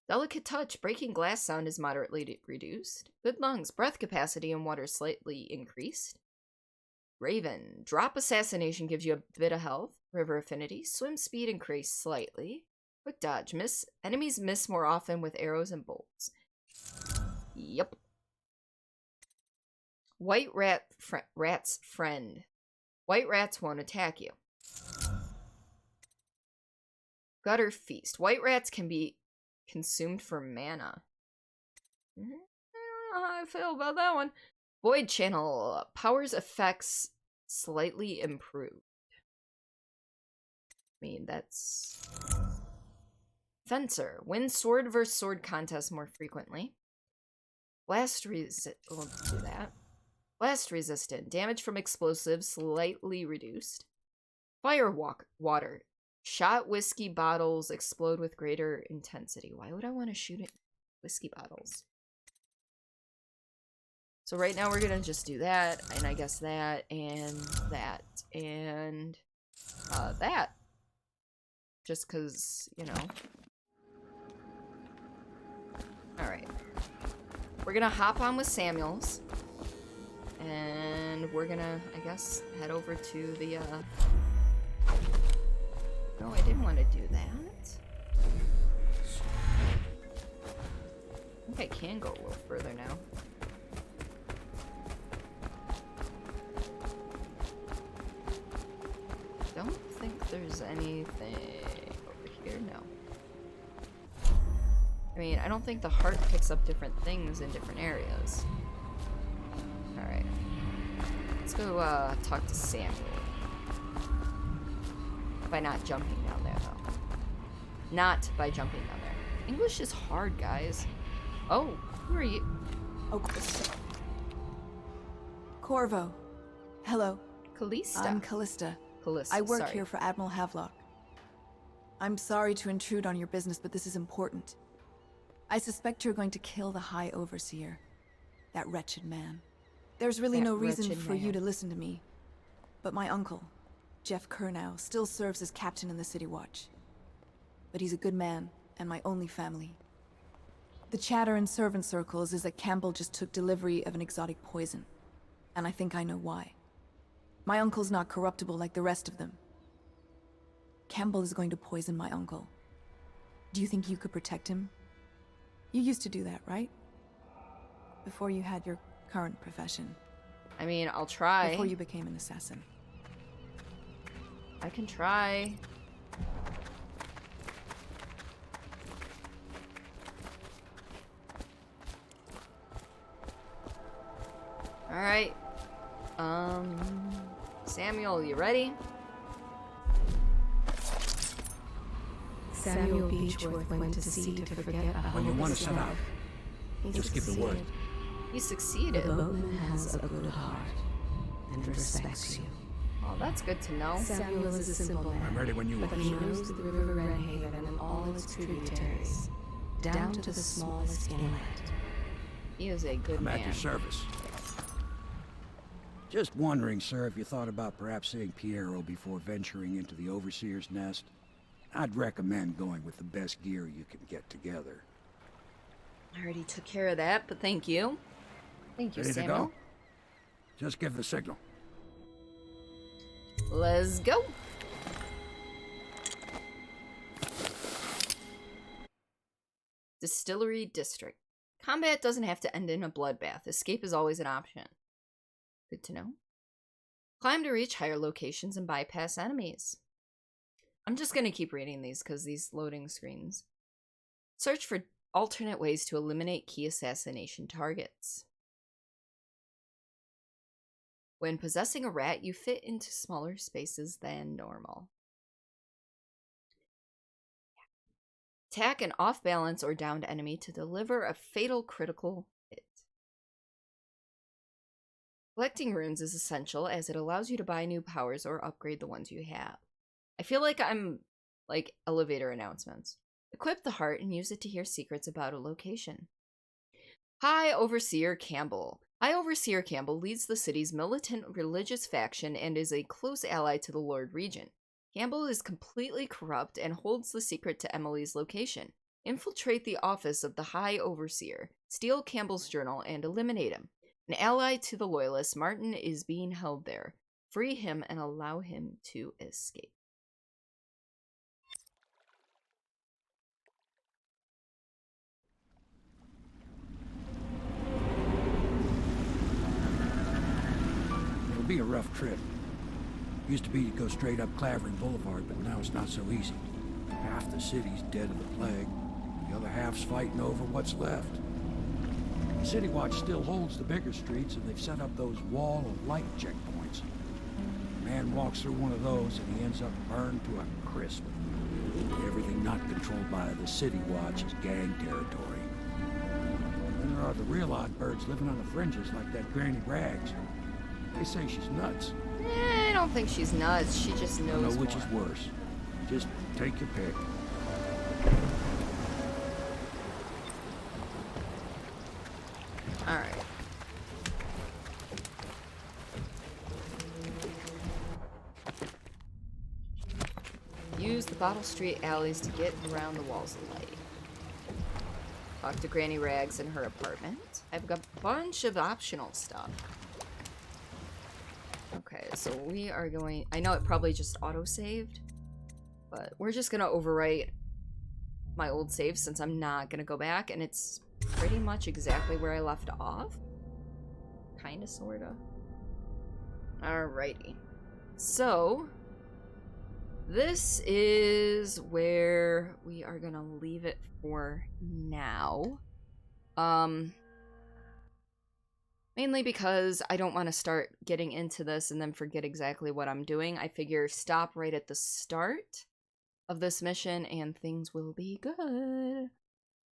Delicate touch. Breaking glass sound is moderately reduced. Good lungs. Breath capacity in water slightly increased. Raven. Drop assassination gives you a bit of health. River affinity. Swim speed increased slightly. Quick dodge. Enemies miss more often with arrows and bolts. Yep. White rat's friend. White rats won't attack you. Gutter feast. White rats can be consumed for mana. I don't know how I feel about that one. Void channel. Powers effects slightly improved. I mean, that's... Fencer. Win sword versus sword contests more frequently. Blast resist. We'll do that. Blast resistant. Damage from explosives slightly reduced. Fire water. Shot whiskey bottles explode with greater intensity. Why would I want to shoot at whiskey bottles? So right now we're gonna just do that, and I guess that, and that, and that. Just cause, you know. Alright. We're gonna hop on with Samuels. And we're gonna, I guess, head over to the, No, I didn't want to do that. I think I can go a little further now. Don't think there's anything over here, no. I mean, I don't think the heart picks up different things in different areas. Alright. Let's go talk to Samuel. By not jumping down there, though. Not by jumping down there. English is hard, guys. Oh, who are you? Oh, Corvo. Hello. Callista. I'm Callista. Callista, I work sorry. here for Admiral Havelock. I'm sorry to intrude on your business, but this is important. I suspect you're going to kill the High Overseer. That wretched man. There's really no reason for you to listen to me. But my uncle, Jeff Kernow, still serves as captain in the City Watch. But he's a good man, and my only family. The chatter in servant circles is that Campbell just took delivery of an exotic poison. And I think I know why. My uncle's not corruptible like the rest of them. Campbell is going to poison my uncle. Do you think you could protect him? You used to do that, right? Before you had your current profession. I mean, I'll try. Before you became an assassin. I can try. Alright. Samuel, you ready? Samuel Beechworth went to sea to forget a When you want to set out, just give the word. You succeeded. The boatman has a good heart and respects you. Oh, that's good to know. Samuel is a simple man. I'm ready when you but are. he knows the River Redhaven and all its tributaries, down to the smallest inlet. He is a good man. I'm at your service. Just wondering, sir, if you thought about perhaps seeing Piero before venturing into the Overseer's nest. I'd recommend going with the best gear you can get together. I already took care of that, but thank you. Thank you, Ready Samuel. to go? Just give the signal. Let's go. Distillery District. Combat doesn't have to end in a bloodbath. Escape is always an option. Good to know. Climb to reach higher locations and bypass enemies. I'm just going to keep reading these because these loading screens. Search for alternate ways to eliminate key assassination targets. When possessing a rat, you fit into smaller spaces than normal. Attack an off-balance or downed enemy to deliver a fatal critical hit. Collecting runes is essential as it allows you to buy new powers or upgrade the ones you have. I feel like I'm like elevator announcements. Equip the heart and use it to hear secrets about a location. High Overseer Campbell. High Overseer Campbell leads the city's militant religious faction and is a close ally to the Lord Regent. Campbell is completely corrupt and holds the secret to Emily's location. Infiltrate the office of the High Overseer, steal Campbell's journal, and eliminate him. An ally to the Loyalists, Martin is being held there. Free him and allow him to escape. It'll be a rough trip. Used to be to go straight up Clavering Boulevard, but now it's not so easy. Half the city's dead of the plague. The other half's fighting over what's left. The City Watch still holds the bigger streets, and they've set up those wall of light checkpoints. A man walks through one of those, and he ends up burned to a crisp. Everything not controlled by the City Watch is gang territory. Then there are the real odd birds living on the fringes, like that Granny Rags. They say she's nuts. I don't think she's nuts. She just knows I know which more. is worse. Just take your pick. Alright. Use the Bottle Street alleys to get around the walls of light. Talk to Granny Rags in her apartment. I've got a bunch of optional stuff. Okay, so we are going... I know it probably just auto-saved, but we're just going to overwrite my old save since I'm not going to go back, and it's pretty much exactly where I left off. Kinda, sorta. Alrighty. So, this is where we are going to leave it for now. Mainly because I don't want to start getting into this and then forget exactly what I'm doing. I figure stop right at the start of this mission and things will be good.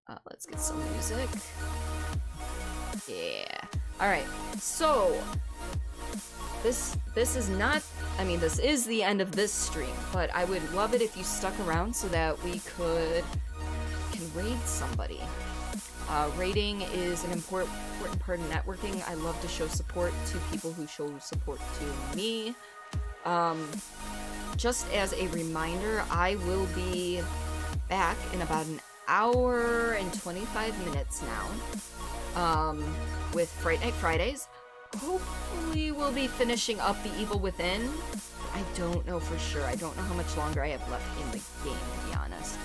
Let's get some music. Yeah. Alright, so this is not, I mean, this is the end of this stream, but I would love it if you stuck around so that we can raid somebody. Raiding is an important part of networking. I love to show support to people who show support to me. Just as a reminder, I will be back in about an hour and 25 minutes now, with Fright Night Fridays. Hopefully we'll be finishing up The Evil Within. I don't know for sure. I don't know how much longer I have left in the game, to be honest.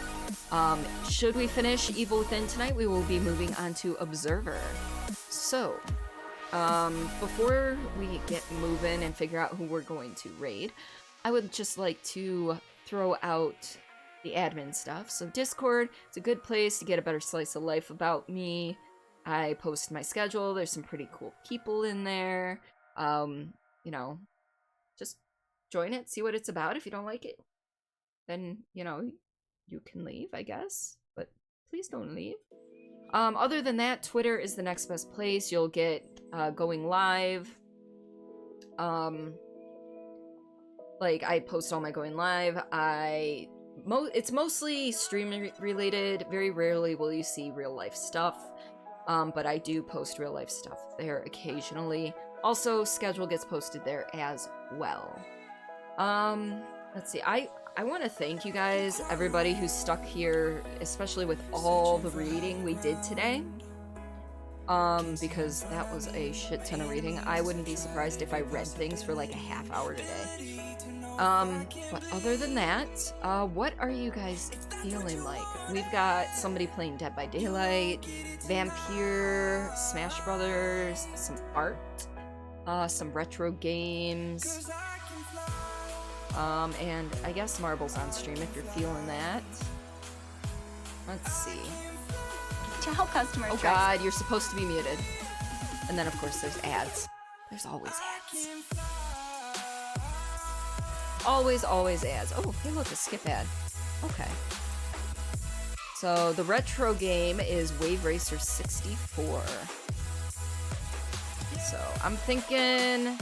Should we finish Evil Within tonight, we will be moving on to Observer. So, before we get moving and figure out who we're going to raid, I would just like to throw out the admin stuff. So Discord, it's a good place to get a better slice of life about me. I post my schedule. There's some pretty cool people in there. You know, just join it, see what it's about. If you don't like it, then, you know, you can leave, I guess. But please don't leave. Other than that, Twitter is the next best place. You'll get going live. Like, I post all my going live. It's mostly stream related. Very rarely will you see real life stuff. But I do post real life stuff there occasionally. Also, schedule gets posted there as well. Let's see. I want to thank you guys, everybody who's stuck here, especially with all the reading we did today. Because that was a shit ton of reading. I wouldn't be surprised if I read things for like a half hour today. But other than that, what are you guys feeling like? We've got somebody playing Dead by Daylight, Vampire, Smash Brothers, some art, some retro games, and I guess Marbles on stream if you're feeling that. Let's see. To help customers. Oh god, you're supposed to be muted. And then of course there's ads. There's always ads. Always ads. Oh, hey look, a skip ad. Okay. So the retro game is Wave Racer 64. So I'm thinking,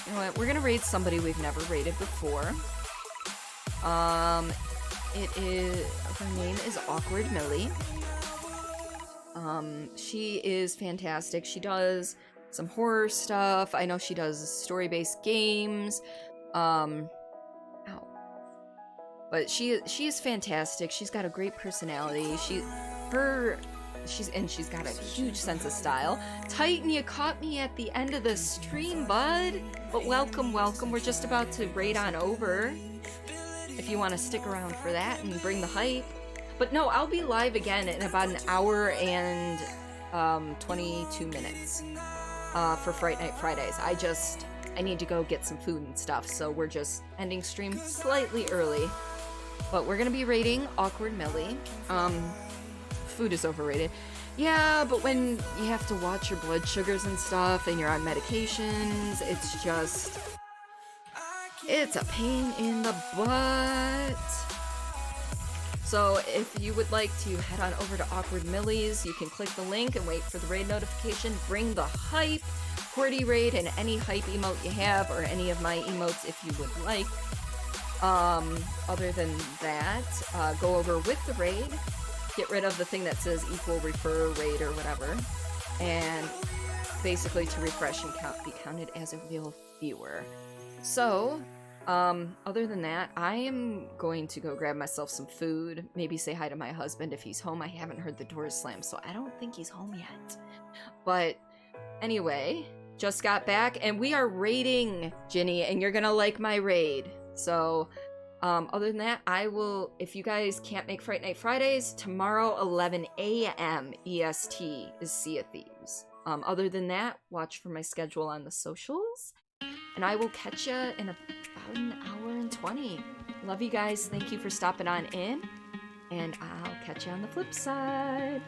you know what? We're gonna raid somebody we've never raided before. Her name is Awkward Millie. She is fantastic. She does some horror stuff. I know she does story-based games. But she is fantastic. She's got a great personality. She's got a huge sense of style. Titan, you caught me at the end of the stream, bud. But welcome. We're just about to raid on over. If you want to stick around for that and bring the hype. But no, I'll be live again in about an hour and 22 minutes for Fright Night Fridays. I need to go get some food and stuff, so we're just ending stream slightly early. But we're gonna be raiding Awkward Millie. Food is overrated. Yeah, but when you have to watch your blood sugars and stuff and you're on medications, it's a pain in the butt. So if you would like to head on over to Awkward Millie's, you can click the link and wait for the raid notification. Bring the hype, Cordy raid, and any hype emote you have, or any of my emotes if you would like. Other than that, go over with the raid, get rid of the thing that says equal refer raid or whatever, and basically to refresh and be counted as a real viewer. So, other than that, I am going to go grab myself some food, maybe say hi to my husband if he's home. I haven't heard the doors slam, so I don't think he's home yet. But anyway, just got back, and we are raiding, Ginny, and you're gonna like my raid. So, other than that, if you guys can't make Fright Night Fridays, tomorrow 11 a.m. EST is Sea of Thieves. Other than that, watch for my schedule on the socials, and I will catch you in about an hour and 20. Love you guys. Thank you for stopping on in, and I'll catch you on the flip side.